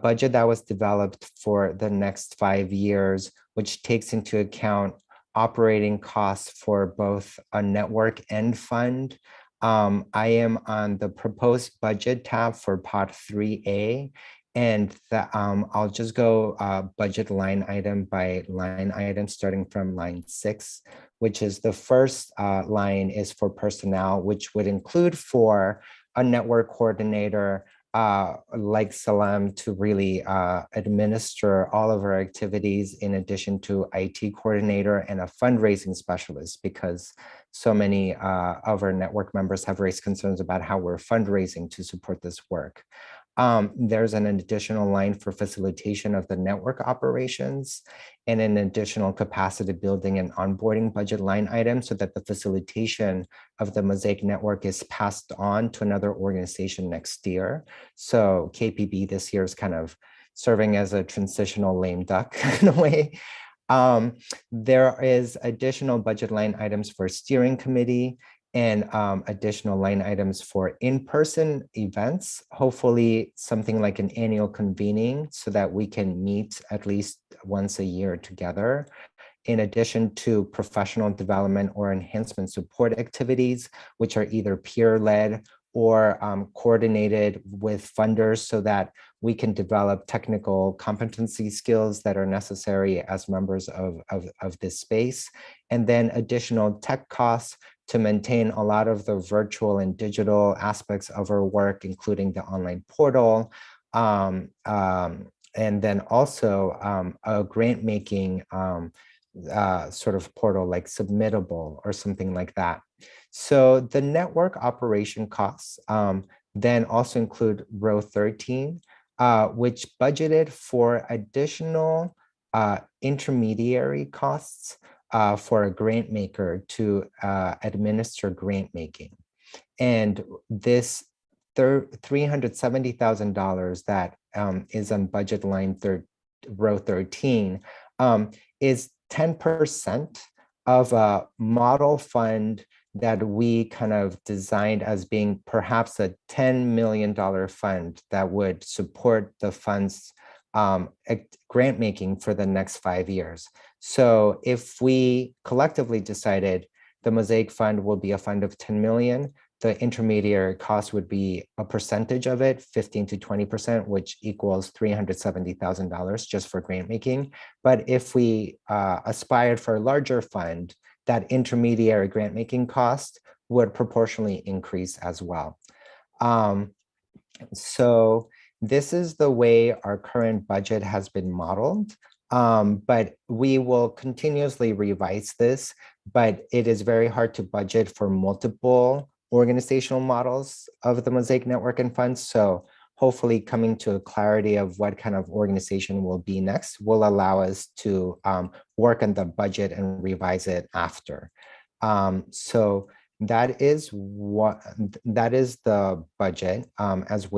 budget that was developed for the next 5 years, which takes into account operating costs for both a network and fund. I am on the proposed budget tab for Pot 3A, and I'll just go budget line item by line item, starting from line 6, which is the first line is for personnel, which would include for a network coordinator like Salem to really administer all of our activities, in addition to IT coordinator and a fundraising specialist, because so many of our network members have raised concerns about how we're fundraising to support this work. There's an additional line for facilitation of the network operations and an additional capacity building and onboarding budget line item so that the facilitation of the Mosaic network is passed on to another organization next year. So KPB this year is kind of serving as a transitional lame duck in a way. There is additional budget line items for steering committee and additional line items for in-person events, hopefully something like an annual convening so that we can meet at least once a year together, in addition to professional development or enhancement support activities, which are either peer-led or coordinated with funders so that we can develop technical competency skills that are necessary as members of this space. And then additional tech costs to maintain a lot of the virtual and digital aspects of our work, including the online portal, and then also a grant making sort of portal like Submittable or something like that. So the network operation costs then also include row 13, which budgeted for additional intermediary costs for a grant maker to administer grant making. And this $370,000 that is on budget line row 13 is 10% of a model fund that we kind of designed as being perhaps a $10 million fund that would support the fund's grant making for the next 5 years. So if we collectively decided the Mosaic Fund will be a fund of 10 million, the intermediary cost would be a percentage of it, 15 to 20%, which equals $370,000 just for grant making. But if we aspired for a larger fund, that intermediary grant making cost would proportionally increase as well. So this is the way our current budget has been modeled, but we will continuously revise this, but it is very hard to budget for multiple organizational models of the Mosaic Network and Funds. So hopefully coming to a clarity of what kind of organization will be next will allow us to work on the budget and revise it after. So that is the budget as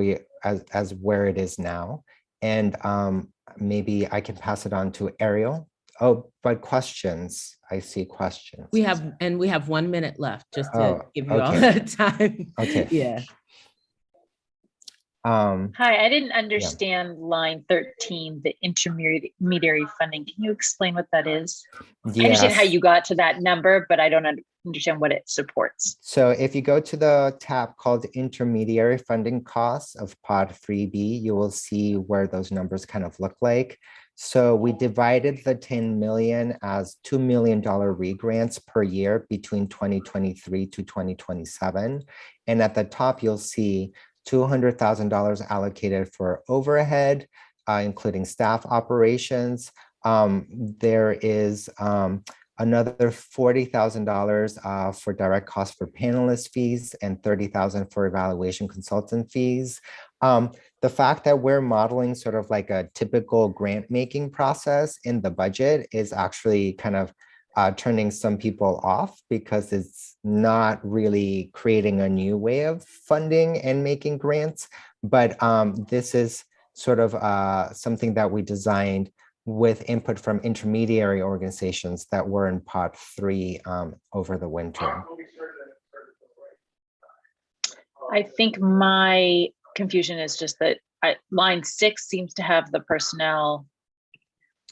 where it is now. And maybe I can pass it on to Ariel. Oh, but questions. I see questions. We have 1 minute left just to give you all time. Okay. Yeah. Hi, I didn't understand line 13, the intermediary funding. Can you explain what that is? Yes. I understand how you got to that number, but I don't understand what it supports. So if you go to the tab called intermediary funding costs of pod 3B, you will see where those numbers kind of look like. So we divided the 10 million as $2 million regrants per year between 2023 to 2027. And at the top, you'll see $200,000 allocated for overhead, including staff operations. There is another $40,000 for direct costs for panelist fees and $30,000 for evaluation consultant fees. The fact that we're modeling sort of like a typical grant making process in the budget is actually kind of turning some people off because it's not really creating a new way of funding and making grants. But this is sort of something that we designed with input from intermediary organizations that were in pod 3 over the winter. I think my confusion is just that line 6 seems to have the personnel,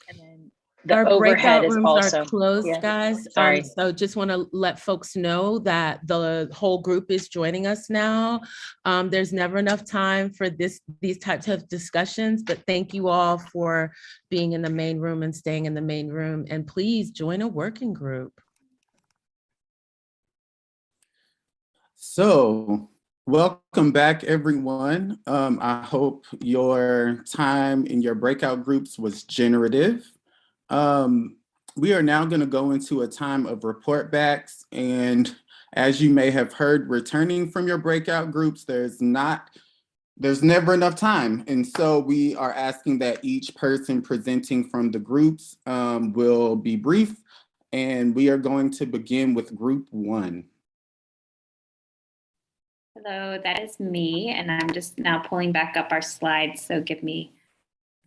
and then the Our overhead breakout is rooms also are closed, guys. Sorry. So just want to let folks know that the whole group is joining us now. There's never enough time for these types of discussions, but thank you all for being in the main room and staying in the main room. And please join a working group. So welcome back, everyone. I hope your time in your breakout groups was generative. We are now going to go into a time of report backs. And as you may have heard, returning from your breakout groups, there's never enough time. And so we are asking that each person presenting from the groups will be brief. And we are going to begin with group 1. Hello, that is me. And I'm just now pulling back up our slides. So give me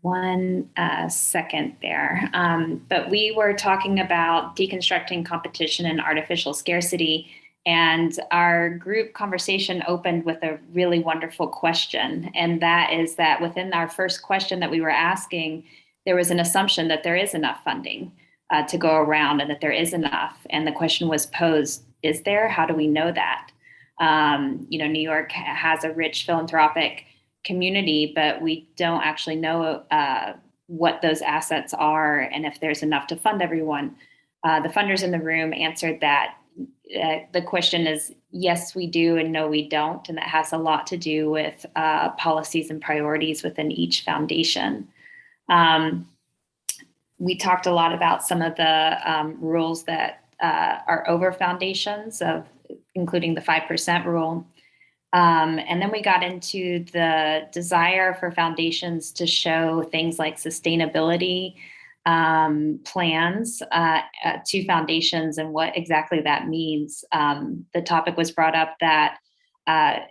1 second there. But we were talking about deconstructing competition and artificial scarcity. And our group conversation opened with a really wonderful question. And that is that within our first question that we were asking, there was an assumption that there is enough funding to go around and that there is enough. And the question was posed, is there? How do we know that? New York has a rich philanthropic community, but we don't actually know what those assets are and if there's enough to fund everyone. The funders in the room answered that the question is, yes, we do, and no, we don't. And that has a lot to do with policies and priorities within each foundation. We talked a lot about some of the rules that are over foundations, including the 5% rule. And then we got into the desire for foundations to show things like sustainability plans to foundations and what exactly that means. The topic was brought up that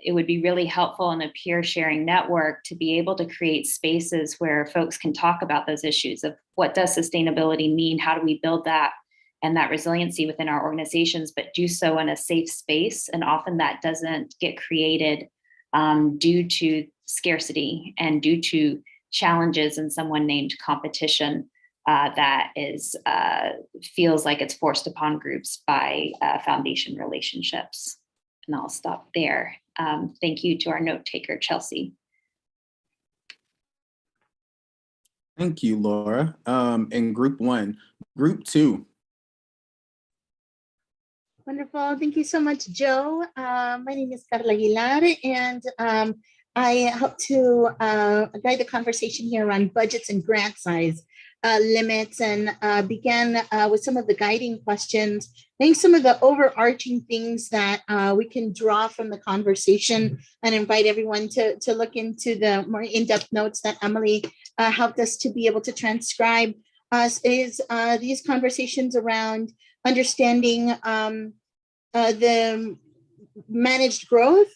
it would be really helpful in a peer sharing network to be able to create spaces where folks can talk about those issues of what does sustainability mean, how do we build that and that resiliency within our organizations, but do so in a safe space. And often that doesn't get created due to scarcity and due to challenges in someone named competition that feels like it's forced upon groups by foundation relationships. And I'll stop there. Thank you to our note taker, Chelsea. Thank you, Laura. In group 1, group 2. Wonderful. Thank you so much, Joe. My name is Carla Aguilar, and I help to guide the conversation here on budgets and grant size limits, and began with some of the guiding questions. I think some of the overarching things that we can draw from the conversation, and invite everyone to look into the more in-depth notes that Emily helped us to be able to transcribe is these conversations around understanding the managed growth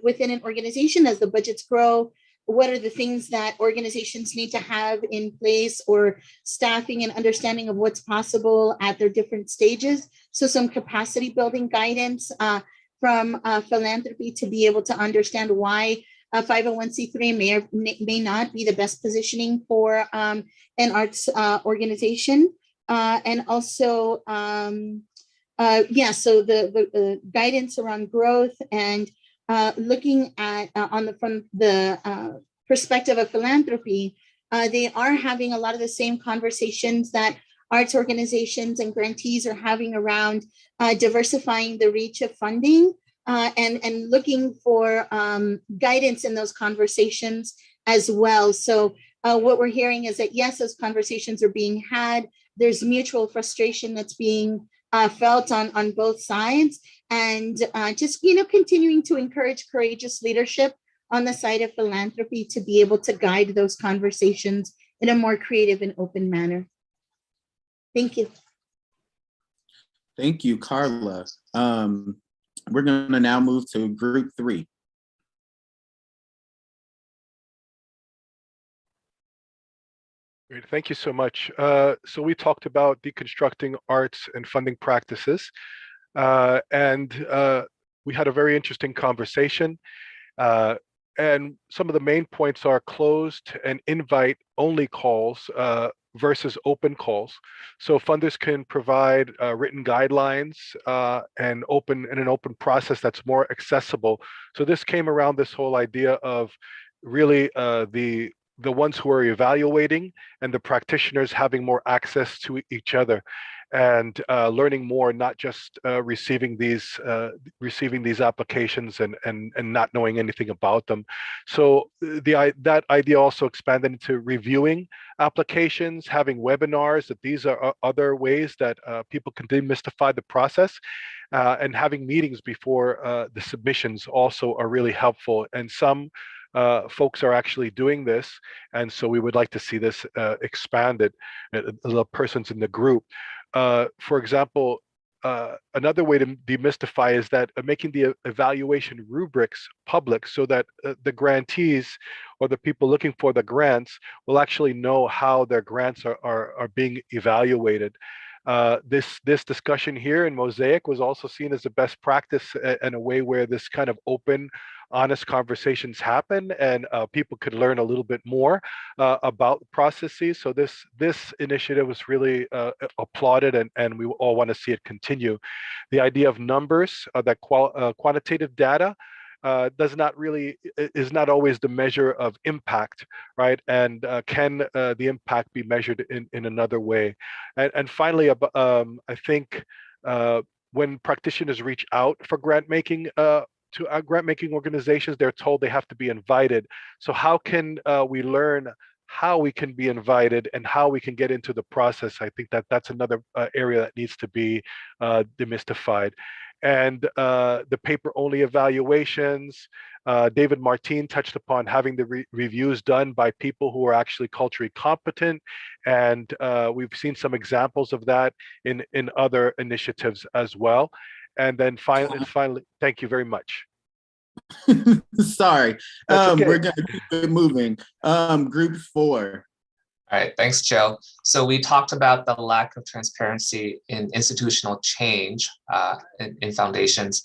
within an organization as the budgets grow. What are the things that organizations need to have in place, or staffing and understanding of what's possible at their different stages? So some capacity building guidance from philanthropy to be able to understand why a 501c3 may or may not be the best positioning for an arts organization. And also, so the guidance around growth and looking at from the perspective of philanthropy, they are having a lot of the same conversations that arts organizations and grantees are having around diversifying the reach of funding and looking for guidance in those conversations as well. So what we're hearing is that, yes, those conversations are being had. There's mutual frustration that's being felt on both sides, and just continuing to encourage courageous leadership on the side of philanthropy to be able to guide those conversations in a more creative and open manner. Thank you. Thank you, Carla. We're going to now move to group 3. Great, thank you so much. So we talked about deconstructing arts and funding practices, and we had a very interesting conversation. And some of the main points are closed and invite-only calls versus open calls. So funders can provide written guidelines and an open process that's more accessible. So this came around this whole idea of really the ones who are evaluating and the practitioners having more access to each other, and learning more, not just receiving these applications and not knowing anything about them. So that idea also expanded into reviewing applications, having webinars, that these are other ways that people can demystify the process, and having meetings before the submissions also are really helpful. And some folks are actually doing this, and so we would like to see this expanded, the persons in the group. For example, another way to demystify is that making the evaluation rubrics public, so that the grantees or the people looking for the grants will actually know how their grants are being evaluated. This discussion here in Mosaic was also seen as a best practice in a way where this kind of open, honest conversations happen, and people could learn a little bit more about processes. So this initiative was really applauded, and we all want to see it continue. The idea of numbers, that quantitative data, is not always the measure of impact, right? And can the impact be measured in another way? And finally, I think when practitioners reach out for grant making to grant making organizations, they're told they have to be invited. So how can we learn how we can be invited and how we can get into the process? I think that's another area that needs to be demystified. And the paper-only evaluations, David Martin touched upon having the reviews done by people who are actually culturally competent. And we've seen some examples of that in other initiatives as well. And then finally, thank you very much. Sorry, Okay. we're gonna keep it moving. Group 4. All right, thanks, Joe. So we talked about the lack of transparency in institutional change in foundations.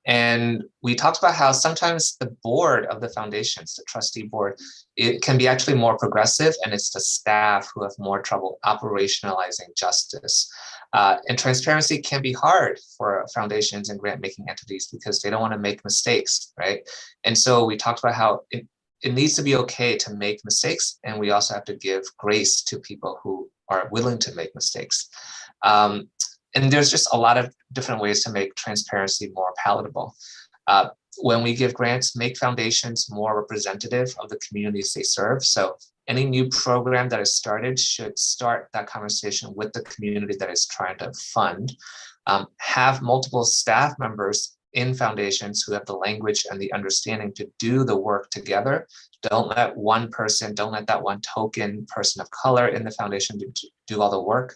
And we talked about how sometimes the board of the foundations, the trustee board, it can be actually more progressive, and it's the staff who have more trouble operationalizing justice. And transparency can be hard for foundations and grant-making entities because they don't want to make mistakes, right? And so we talked about how it needs to be okay to make mistakes, and we also have to give grace to people who are willing to make mistakes. And there's just a lot of different ways to make transparency more palatable. When we give grants, make foundations more representative of the communities they serve. So any new program that is started should start that conversation with the community that is trying to fund. Have multiple staff members in foundations who have the language and the understanding to do the work together. Don't let that one token person of color in the foundation do all the work.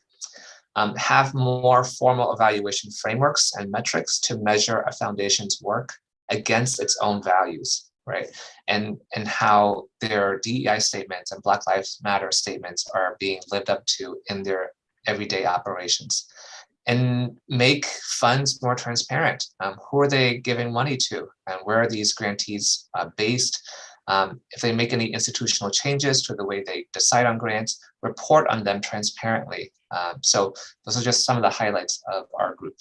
Have more formal evaluation frameworks and metrics to measure a foundation's work against its own values, right? And how their DEI statements and Black Lives Matter statements are being lived up to in their everyday operations. And make funds more transparent. Who are they giving money to? And where are these grantees based? If they make any institutional changes to the way they decide on grants, report on them transparently. So those are just some of the highlights of our group.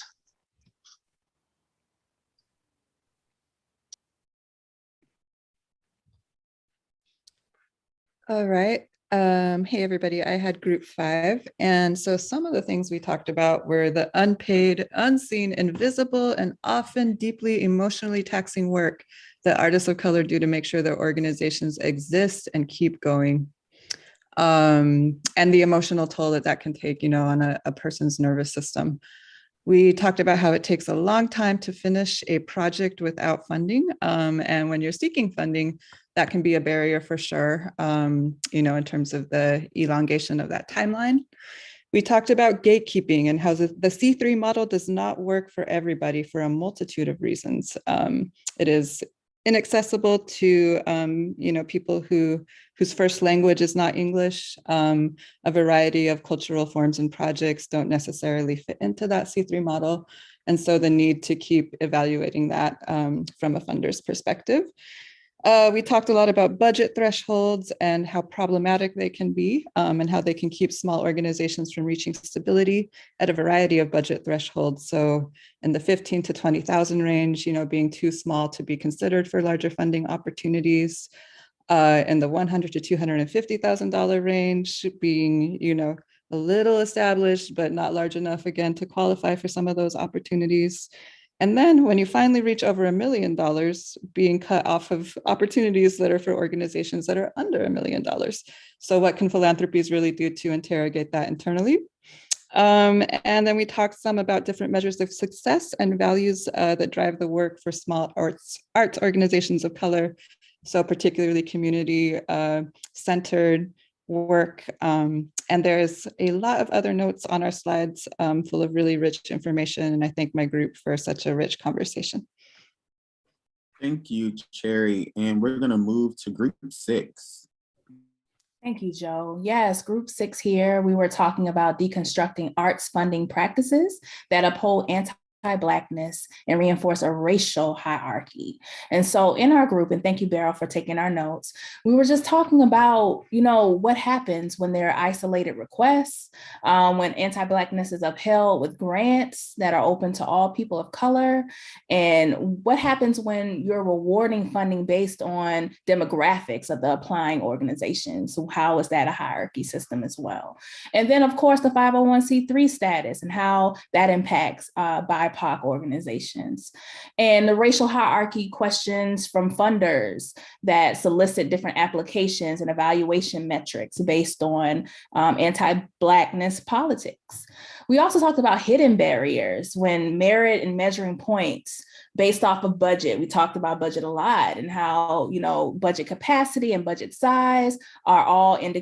All right. Hey, everybody, I had group 5. And so some of the things we talked about were the unpaid, unseen, invisible, and often deeply emotionally taxing work that artists of color do to make sure their organizations exist and keep going. And the emotional toll that can take, on a person's nervous system. We talked about how it takes a long time to finish a project without funding. And when you're seeking funding, that can be a barrier for sure, in terms of the elongation of that timeline. We talked about gatekeeping and how the C3 model does not work for everybody for a multitude of reasons. It is inaccessible to people whose first language is not English. A variety of cultural forms and projects don't necessarily fit into that C3 model. And so the need to keep evaluating that from a funder's perspective. We talked a lot about budget thresholds and how problematic they can be, and how they can keep small organizations from reaching stability at a variety of budget thresholds. So in the 15 to 20,000 range, being too small to be considered for larger funding opportunities. In the $100,000 to $250,000 range, being a little established, but not large enough again to qualify for some of those opportunities. And then when you finally reach over $1 million, being cut off of opportunities that are for organizations that are under $1 million. So what can philanthropies really do to interrogate that internally? And then we talked some about different measures of success and values that drive the work for small arts organizations of color. So particularly community centered work. And there's a lot of other notes on our slides full of really rich information. And I thank my group for such a rich conversation. Thank you, Cherry. And we're going to move to group 6. Thank you, Joe. Yes, Group 6 here. We were talking about deconstructing arts funding practices that uphold anti-Blackness and reinforce a racial hierarchy. And so in our group, and thank you, Beryl, for taking our notes, we were just talking about, what happens when there are isolated requests, when anti-Blackness is upheld with grants that are open to all people of color, and what happens when you're rewarding funding based on demographics of the applying organizations. So how is that a hierarchy system as well? And then, of course, the 501c3 status and how that impacts BIPOC organizations. And the racial hierarchy questions from funders that solicit different applications and evaluation metrics based on anti-Blackness politics. We also talked about hidden barriers when merit and measuring points based off of budget. We talked about budget a lot and how, budget capacity and budget size are all can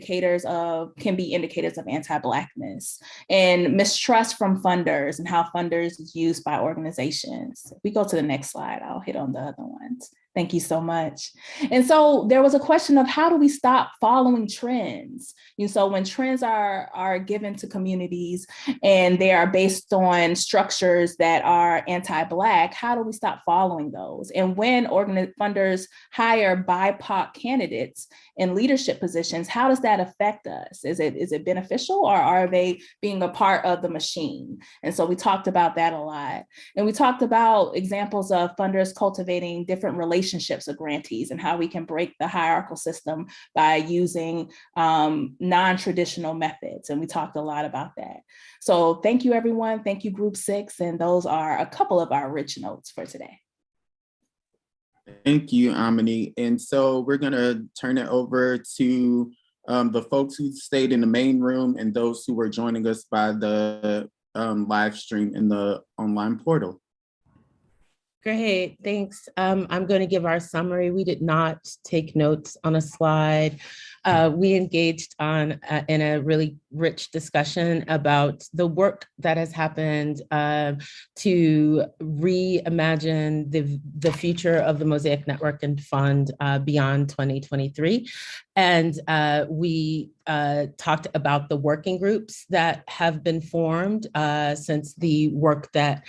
be indicators of anti-Blackness, and mistrust from funders and how funders is used by organizations. If we go to the next slide, I'll hit on the other ones. Thank you so much. And so there was a question of how do we stop following trends? So when trends are given to communities and they are based on structures that are anti-Black, how do we stop following those? And when funders hire BIPOC candidates in leadership positions, how does that affect us? Is it beneficial, or are they being a part of the machine? And so we talked about that a lot. And we talked about examples of funders cultivating different relationships with grantees and how we can break the hierarchical system by using non-traditional methods. And we talked a lot about that. So thank you, everyone. Thank you, Group 6. And those are a couple of our rich notes for today. Thank you, Amini. And so we're going to turn it over to the folks who stayed in the main room and those who were joining us by the live stream in the online portal. Great, thanks. I'm going to give our summary. We did not take notes on a slide. We engaged in a really rich discussion about the work that has happened to reimagine the future of the Mosaic Network and Fund beyond 2023. And we talked about the working groups that have been formed since the work that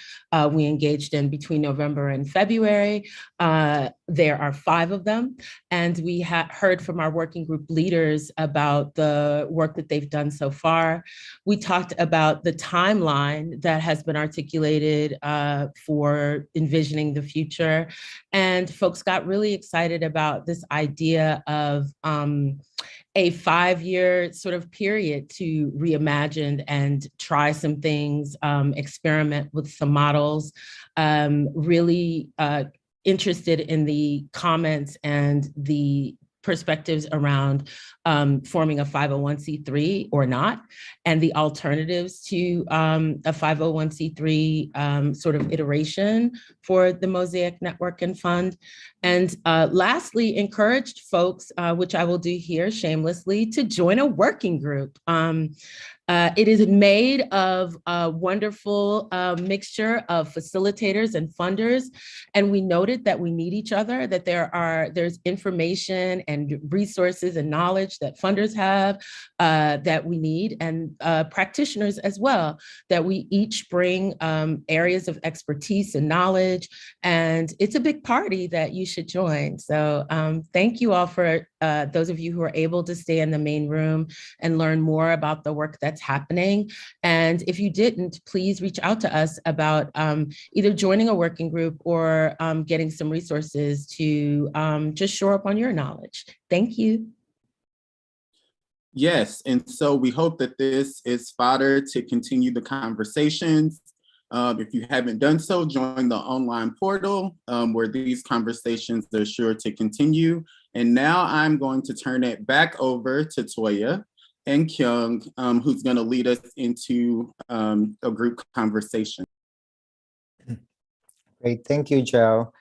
we engaged in between November and February. There are 5 of them. And we heard from our working group leaders about the work that they've done so far. We talked about the timeline that has been articulated for envisioning the future. And folks got really excited about this idea of a 5-year sort of period to reimagine and try some things, experiment with some models, really interested in the comments and the perspectives around forming a 501c3 or not, and the alternatives to a 501c3 sort of iteration for the Mosaic Network and Fund. And lastly, encouraged folks, which I will do here shamelessly, to join a working group. It is made of a wonderful mixture of facilitators and funders. And we noted that we need each other, that there's information and resources and knowledge that funders have that we need, and practitioners as well, that we each bring areas of expertise and knowledge. And it's a big party that you should join. So thank you all for those of you who are able to stay in the main room and learn more about the work that's happening. And if you didn't, please reach out to us about either joining a working group or getting some resources to just shore up on your knowledge. Thank you. Yes, and so we hope that this is fodder to continue the conversations. If you haven't done so, join the online portal where these conversations are sure to continue. And now I'm going to turn it back over to Toya and Kyung, who's going to lead us into a group conversation. Great, thank you, Joe.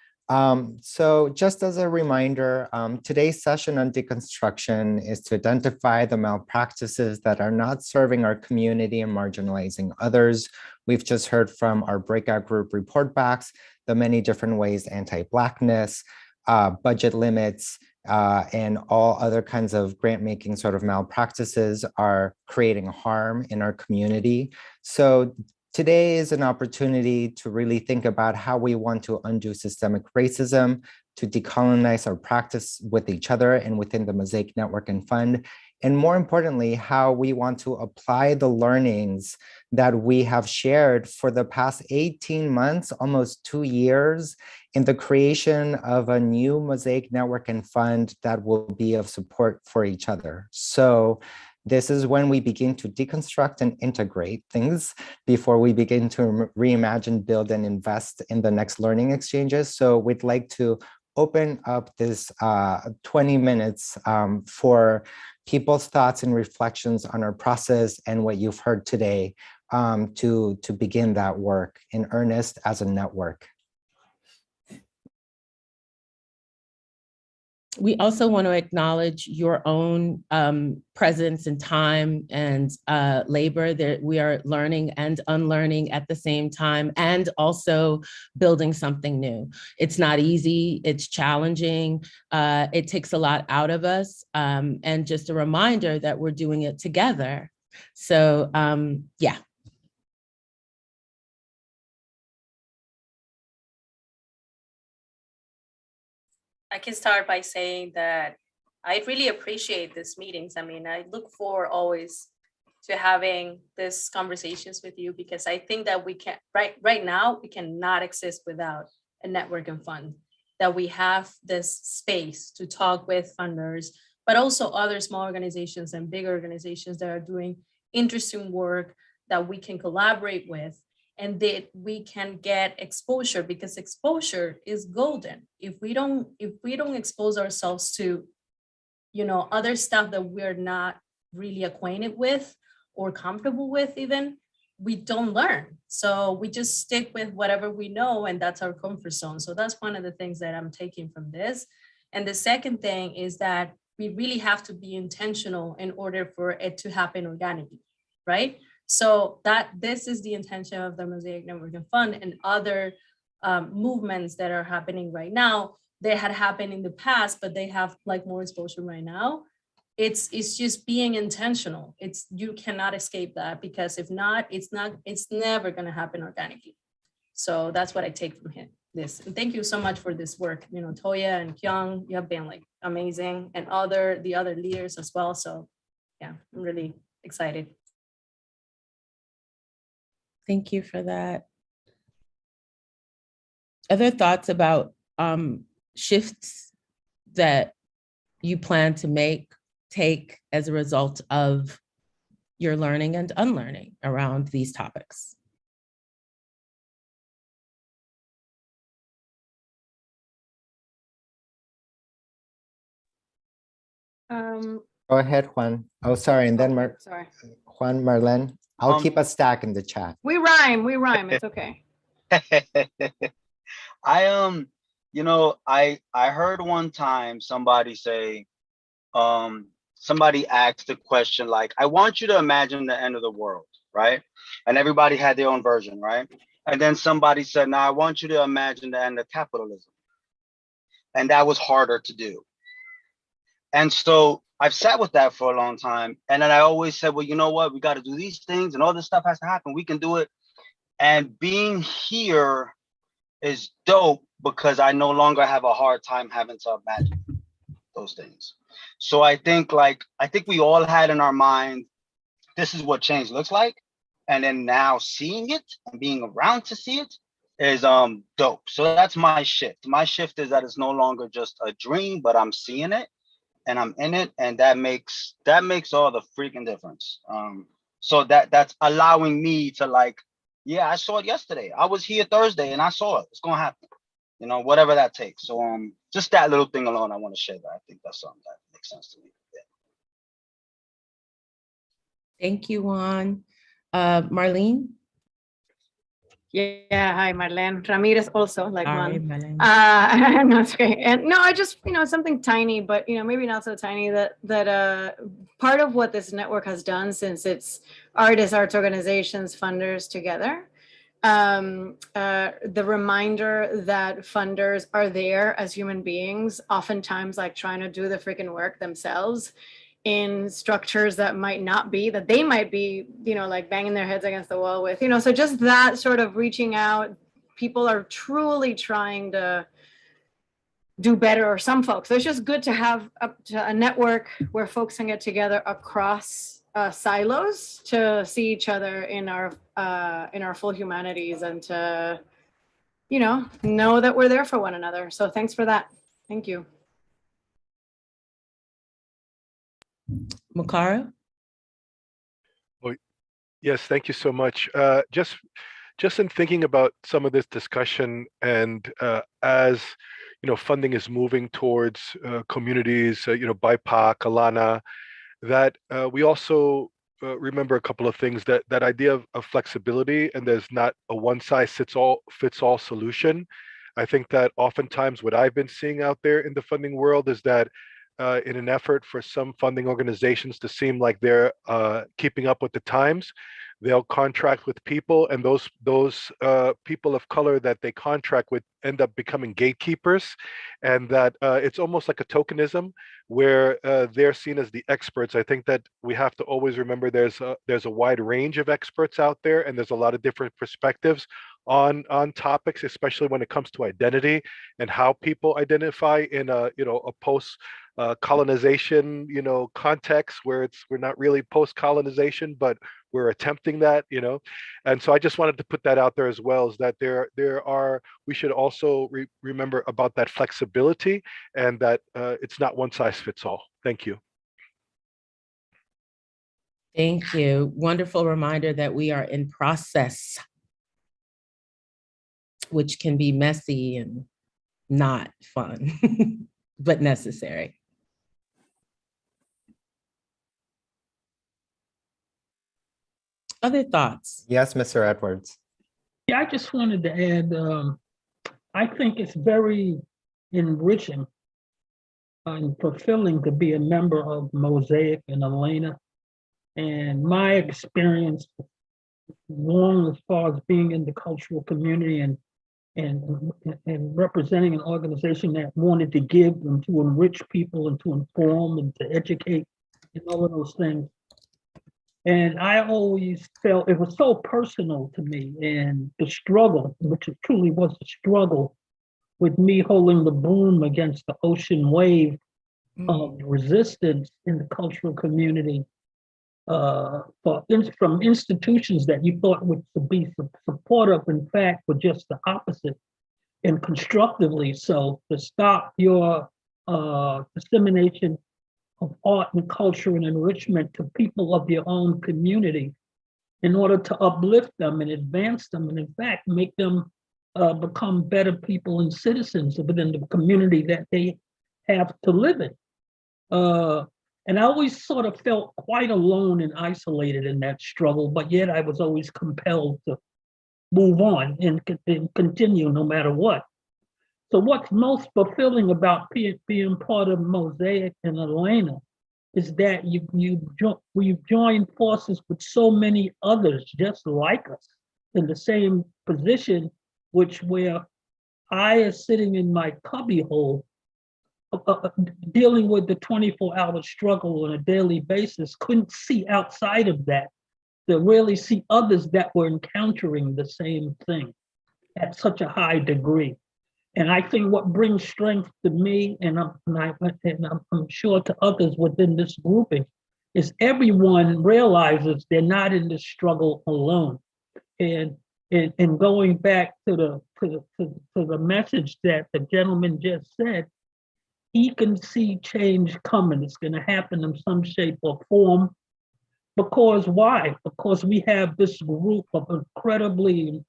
So just as a reminder, today's session on deconstruction is to identify the malpractices that are not serving our community and marginalizing others. We've just heard from our breakout group report backs, the many different ways anti-Blackness, budget limits, and all other kinds of grant making sort of malpractices are creating harm in our community. So today is an opportunity to really think about how we want to undo systemic racism, to decolonize our practice with each other and within the Mosaic Network and Fund, and more importantly, how we want to apply the learnings that we have shared for the past 18 months, almost 2 years, in the creation of a new Mosaic Network and Fund that will be of support for each other. So this is when we begin to deconstruct and integrate things before we begin to reimagine, build, and invest in the next learning exchanges. So we'd like to open up this 20 minutes for people's thoughts and reflections on our process and what you've heard today to begin that work in earnest as a network. We also want to acknowledge your own presence and time and labor that we are learning and unlearning at the same time, and also building something new. It's not easy, it's challenging, it takes a lot out of us, and just a reminder that we're doing it together. So yeah. I can start by saying that I really appreciate these meetings. I mean, I look forward always to having these conversations with you, because I think that we can, right now, we cannot exist without a network and fund, that we have this space to talk with funders, but also other small organizations and big organizations that are doing interesting work that we can collaborate with, and that we can get exposure, because exposure is golden. If we don't expose ourselves to, other stuff that we're not really acquainted with or comfortable with even, we don't learn. So we just stick with whatever we know, and that's our comfort zone. So that's one of the things that I'm taking from this. And the second thing is that we really have to be intentional in order for it to happen organically, right? So this is the intention of the Mosaic Network and Fund and other movements that are happening right now. They had happened in the past, but they have like more exposure right now. It's just being intentional. You cannot escape that, because if not, it's never going to happen organically. So that's what I take from this. And thank you so much for this work. Toya and Kyung, you have been like amazing, and the other leaders as well. So yeah, I'm really excited. Thank you for that. Other thoughts about shifts that you plan to take as a result of your learning and unlearning around these topics? Go ahead, Juan. Oh, sorry, and then Sorry. Juan, Marlene. I'll keep a stack in the chat. We rhyme, it's okay. I heard one time somebody say, somebody asked the question like, I want you to imagine the end of the world, right? And everybody had their own version, right? And then somebody said, now I want you to imagine the end of capitalism. And that was harder to do. And so I've sat with that for a long time. And then I always said, well, you know what? We got to do these things and all this stuff has to happen. We can do it. And being here is dope, because I no longer have a hard time having to imagine those things. So I think we all had in our mind, this is what change looks like. And then now seeing it and being around to see it is dope. So that's my shift. My shift is that it's no longer just a dream, but I'm seeing it and I'm in it. And that makes all the freaking difference. So that's allowing me to yeah, I saw it yesterday. I was here Thursday and I saw it. It's gonna happen. Whatever that takes. So just that little thing alone, I want to share that. I think that's something that makes sense to me. Yeah. Thank you, Juan. Marlene? Yeah, hi, Marlene Ramirez, also like Sorry, Juan. Marlene. No, it's okay. And no, I just, something tiny, but maybe not so tiny, that part of what this network has done since it's artists, arts organizations, funders together, the reminder that funders are there as human beings, oftentimes like trying to do the freaking work themselves in structures that might not be, that they might be, you know, like banging their heads against the wall with, you know, so just that sort of reaching out. People are truly trying to do better, or some folks. So it's just good to have a network where folks can get together across silos to see each other in our full humanities, and to, you know that we're there for one another. So thanks for that. Thank you. Makara? Oh, yes, thank you so much. Just in thinking about some of this discussion, and as you know, funding is moving towards communities, you know, BIPOC, Alana, that we also remember a couple of things, that idea of flexibility, and there's not a one size fits all solution. I think that oftentimes what I've been seeing out there in the funding world is that in an effort for some funding organizations to seem like they're keeping up with the times, they'll contract with people, and those people of color that they contract with end up becoming gatekeepers, and that it's almost like a tokenism where they're seen as the experts. I think that we have to always remember there's a wide range of experts out there, and there's a lot of different perspectives on topics, especially when it comes to identity and how people identify in a post colonization context, where we're not really post colonization, but we're attempting that, and so I just wanted to put that out there as well, is that we should also remember about that flexibility, and that it's not one size fits all. Thank you. Thank you. Wonderful reminder that we are in process, which can be messy and not fun, but necessary. Other thoughts? Yes, Mr. Edwards. Yeah, I just wanted to add, I think it's very enriching and fulfilling to be a member of Mosaic and Elena. And my experience, long as far as being in the cultural community and representing an organization that wanted to give and to enrich people and to inform and to educate and all of those things. And I always felt it was so personal to me, and the struggle, which it truly was a struggle, with me holding the broom against the ocean wave of resistance in the cultural community from institutions that you thought would be supportive, in fact, were just the opposite, and constructively so, to stop your dissemination of art and culture and enrichment to people of your own community in order to uplift them and advance them, and in fact, make them become better people and citizens within the community that they have to live in. And I always sort of felt quite alone and isolated in that struggle, but yet I was always compelled to move on and continue no matter what. So what's most fulfilling about being part of Mosaic and Elena is that we've joined forces with so many others just like us in the same position, where I is sitting in my cubbyhole, dealing with the 24-hour struggle on a daily basis, couldn't see outside of that to really see others that were encountering the same thing at such a high degree. And I think what brings strength to me, and I'm sure to others within this grouping, is everyone realizes they're not in this struggle alone. And going back to the message that the gentleman just said, he can see change coming. It's going to happen in some shape or form. Because why? Because we have this group of incredibly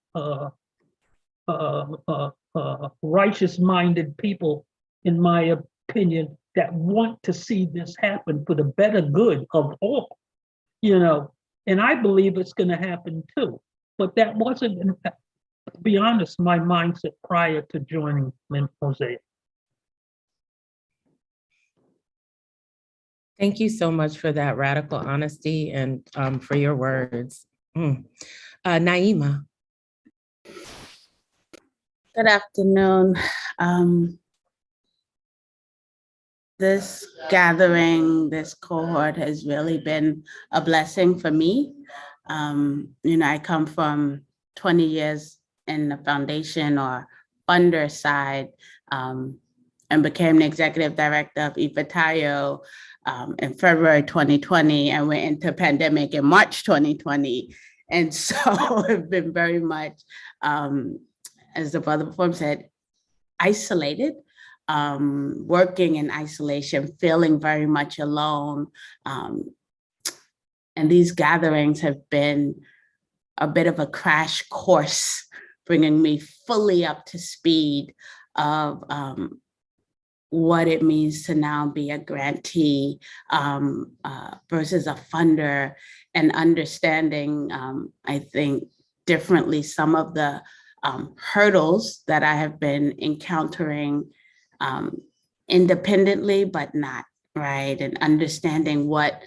righteous-minded people, in my opinion, that want to see this happen for the better good of all, and I believe it's going to happen too. But that wasn't, to be honest, my mindset prior to joining Mosaic. Thank you so much for that radical honesty and for your words. Naima. Good afternoon. This gathering, this cohort has really been a blessing for me. I come from 20 years in the foundation or funder side, and became the executive director of Ipatayo in February 2020, and went into pandemic in March 2020. And so it's been very much, as the brother before said, isolated, working in isolation, feeling very much alone. And these gatherings have been a bit of a crash course, bringing me fully up to speed of what it means to now be a grantee versus a funder, and understanding, I think, differently some of the hurdles that I have been encountering independently, but not, right? And understanding what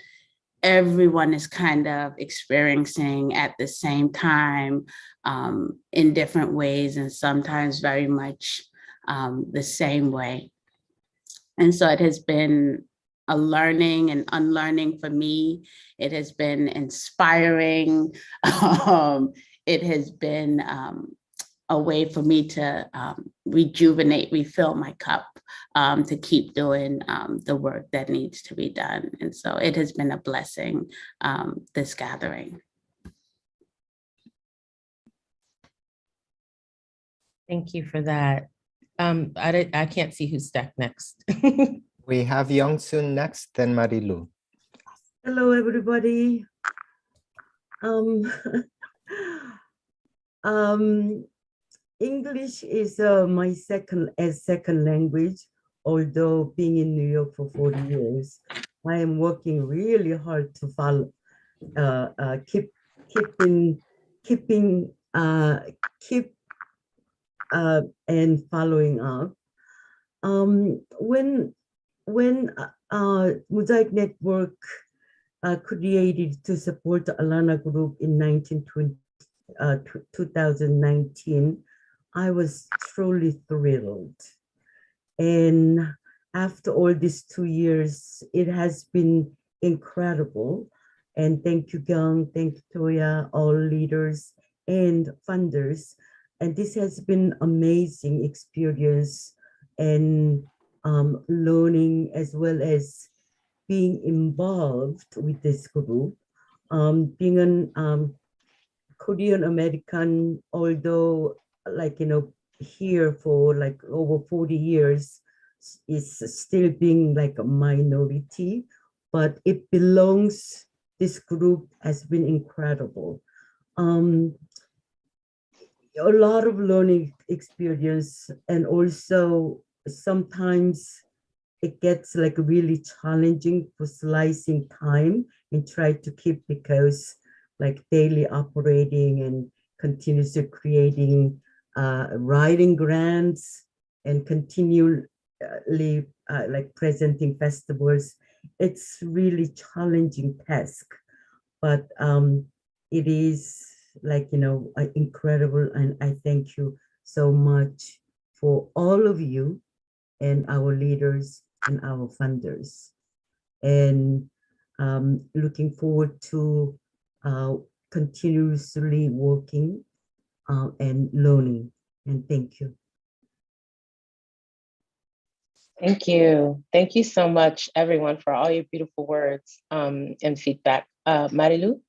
everyone is kind of experiencing at the same time in different ways, and sometimes very much the same way. And so it has been a learning and unlearning for me. It has been inspiring. It has been a way for me to rejuvenate, refill my cup, to keep doing the work that needs to be done. And so it has been a blessing, this gathering. Thank you for that. I can't see who's stuck next. We have Young Soon next, then Marilu. Hello, everybody. English is my second language, although being in New York for 40 years, I am working really hard to follow, keep and following up. When Mosaic Network created to support the Alana Group in 2019, I was truly thrilled. And after all these 2 years, it has been incredible. And thank you, Gang, thank you, Toya, all leaders and funders. And this has been amazing experience and learning, as well as being involved with this group. Being an Korean American, although here for over 40 years, is still being like a minority, but it belongs, this group has been incredible. A lot of learning experience, and also sometimes it gets really challenging for slicing time and try to keep, because daily operating and continuously creating, writing grants and continually presenting festivals. It's really challenging task, but it is incredible. And I thank you so much for all of you and our leaders and our funders, and looking forward to continuously working and learning. And thank you. Thank you. Thank you so much, everyone, for all your beautiful words and feedback. Marilu?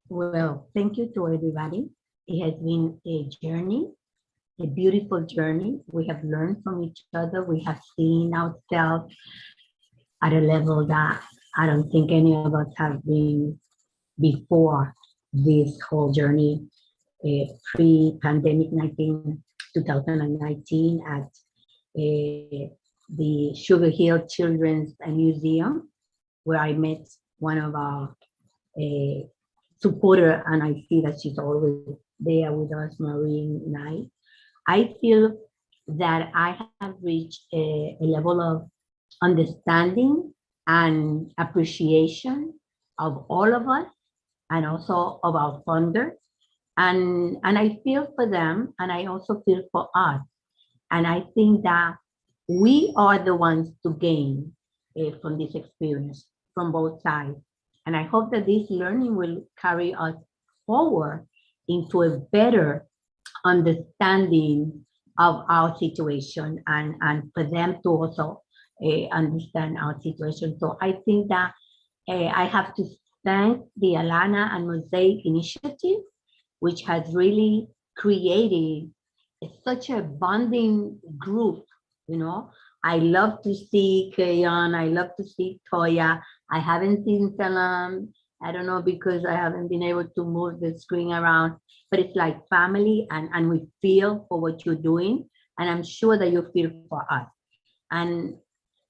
Well, thank you to everybody. It has been a journey, a beautiful journey. We have learned from each other. We have seen ourselves at a level that I don't think any of us have been before this whole journey, pre-pandemic 2019 at the Sugar Hill Children's Museum, where I met one of our supporter, and I see that she's always there with us, Maureen Knight. I feel that I have reached a level of understanding and appreciation of all of us and also of our funders. And I feel for them, and I also feel for us. And I think that we are the ones to gain from this experience from both sides. And I hope that this learning will carry us forward into a better understanding of our situation, and for them to also understand our situation. So I think that I have to thank the Alana and Mosaic initiative, which has really created such a bonding group. You know, I love to see Kayon, I love to see Toya. I haven't seen Salam, I don't know, because I haven't been able to move the screen around, but it's like family, and we feel for what you're doing, and I'm sure that you feel for us. And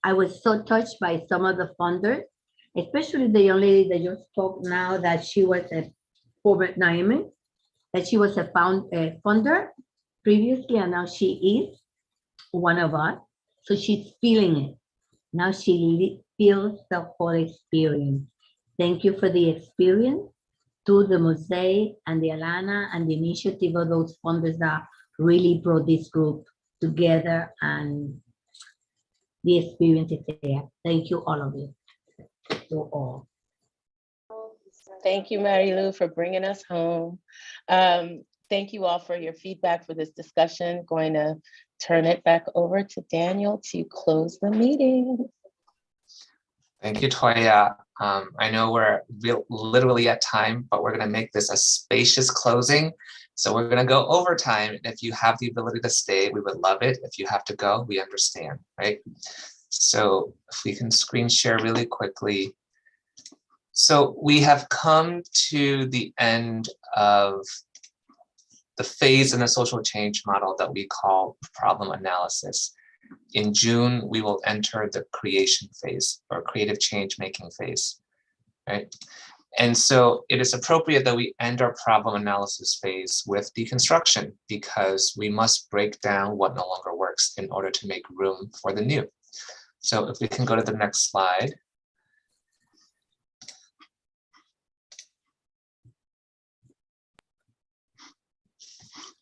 I was so touched by some of the funders, especially the young lady that just spoke now, that she was a former Naomi, that she was a funder previously, and now she is one of us. So she's feeling it. Now she feels the whole experience. Thank you for the experience, to the Mosaic and the Alana and the initiative of those funders that really brought this group together, and the experience is there. Thank you, all of you. To all. Thank you, Mary Lou, for bringing us home. Thank you all for your feedback for this discussion. Going to turn it back over to Daniel to close the meeting. Thank you, Toya. I know we're literally at time, but we're going to make this a spacious closing. So we're going to go over time. And if you have the ability to stay, we would love it. If you have to go, we understand, right? So if we can screen share really quickly. So we have come to the end of the phase in the social change model that we call problem analysis. In June, we will enter the creation phase, or creative change making phase, right? And so it is appropriate that we end our problem analysis phase with deconstruction, because we must break down what no longer works in order to make room for the new. So if we can go to the next slide.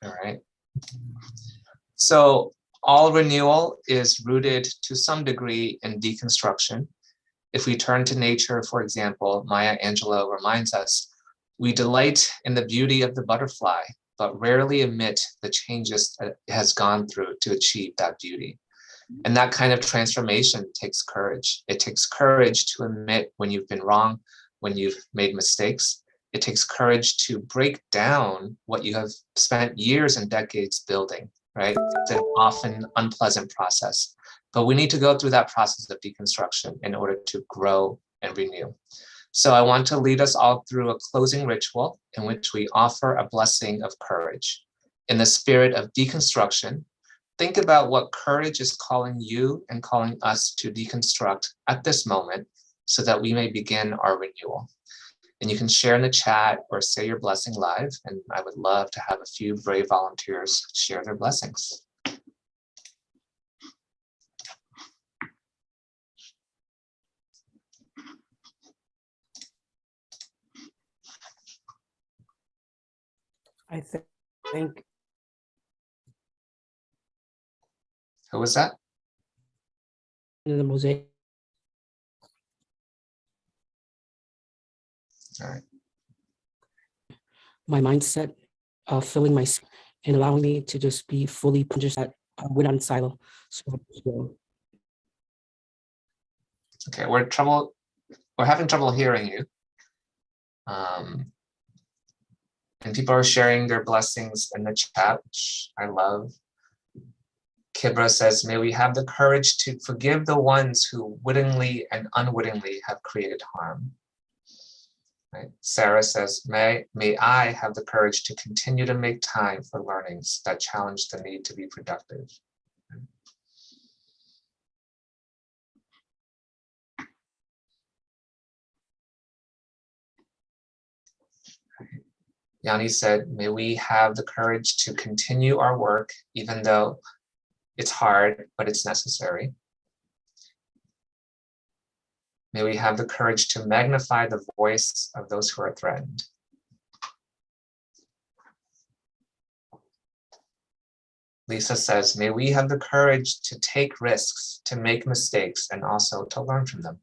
All right. So all renewal is rooted to some degree in deconstruction. If we turn to nature, for example, Maya Angelou reminds us, we delight in the beauty of the butterfly, but rarely admit the changes that it has gone through to achieve that beauty. And that kind of transformation takes courage. It takes courage to admit when you've been wrong, when you've made mistakes. It takes courage to break down what you have spent years and decades building, right? It's an often unpleasant process, but we need to go through that process of deconstruction in order to grow and renew. So I want to lead us all through a closing ritual in which we offer a blessing of courage. In the spirit of deconstruction, think about what courage is calling you and calling us to deconstruct at this moment, so that we may begin our renewal. And you can share in the chat or say your blessing live. And I would love to have a few brave volunteers share their blessings. I think. Who was that? The Mosaic. All right. My mindset of filling my and allowing me to just be fully just that without in silo. So okay, we're having trouble hearing you. And people are sharing their blessings in the chat, which I love. Kibra says, may we have the courage to forgive the ones who wittingly and unwittingly have created harm. Right. Sarah says, may I have the courage to continue to make time for learnings that challenge the need to be productive. Yanni said, may we have the courage to continue our work, even though it's hard, but it's necessary. May we have the courage to magnify the voice of those who are threatened. Lisa says, may we have the courage to take risks, to make mistakes, and also to learn from them.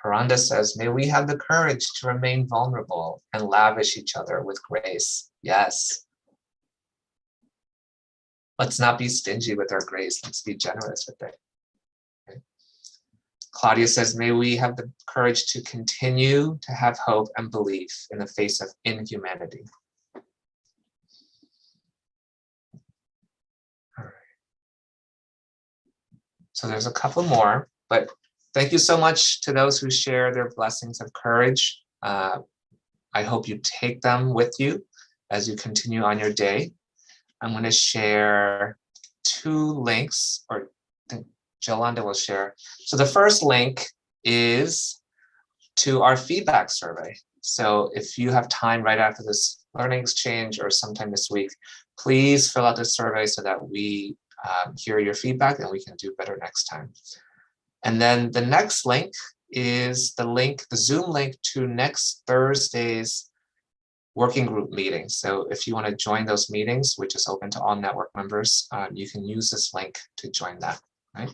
Karanda says, may we have the courage to remain vulnerable and lavish each other with grace. Yes. Let's not be stingy with our grace. Let's be generous with it. Okay. Claudia says, may we have the courage to continue to have hope and belief in the face of inhumanity. All right. So there's a couple more, but thank you so much to those who share their blessings of courage. I hope you take them with you as you continue on your day. I'm going to share 2 links, or I think Jolanda will share. So the first link is to our feedback survey. So if you have time right after this learning exchange or sometime this week, please fill out the survey so that we hear your feedback and we can do better next time. And then the next link is the Zoom link to next Thursday's working group meeting. So if you want to join those meetings, which is open to all network members, you can use this link to join that, right?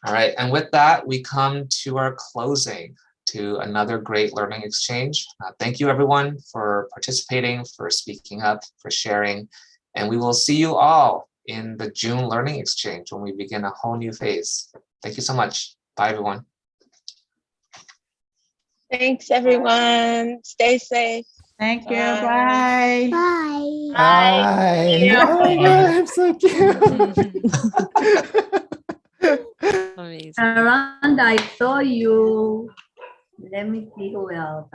All right, and with that, we come to our closing, to another great learning exchange. Thank you everyone for participating, for speaking up, for sharing, and we will see you all in the June learning exchange when we begin a whole new phase. Thank you so much. Bye everyone. Thanks, everyone. Stay safe. Thank you. Bye. Bye. Bye. Oh my God, I'm so cute. Amazing. Miranda, I saw you. Let me see who else.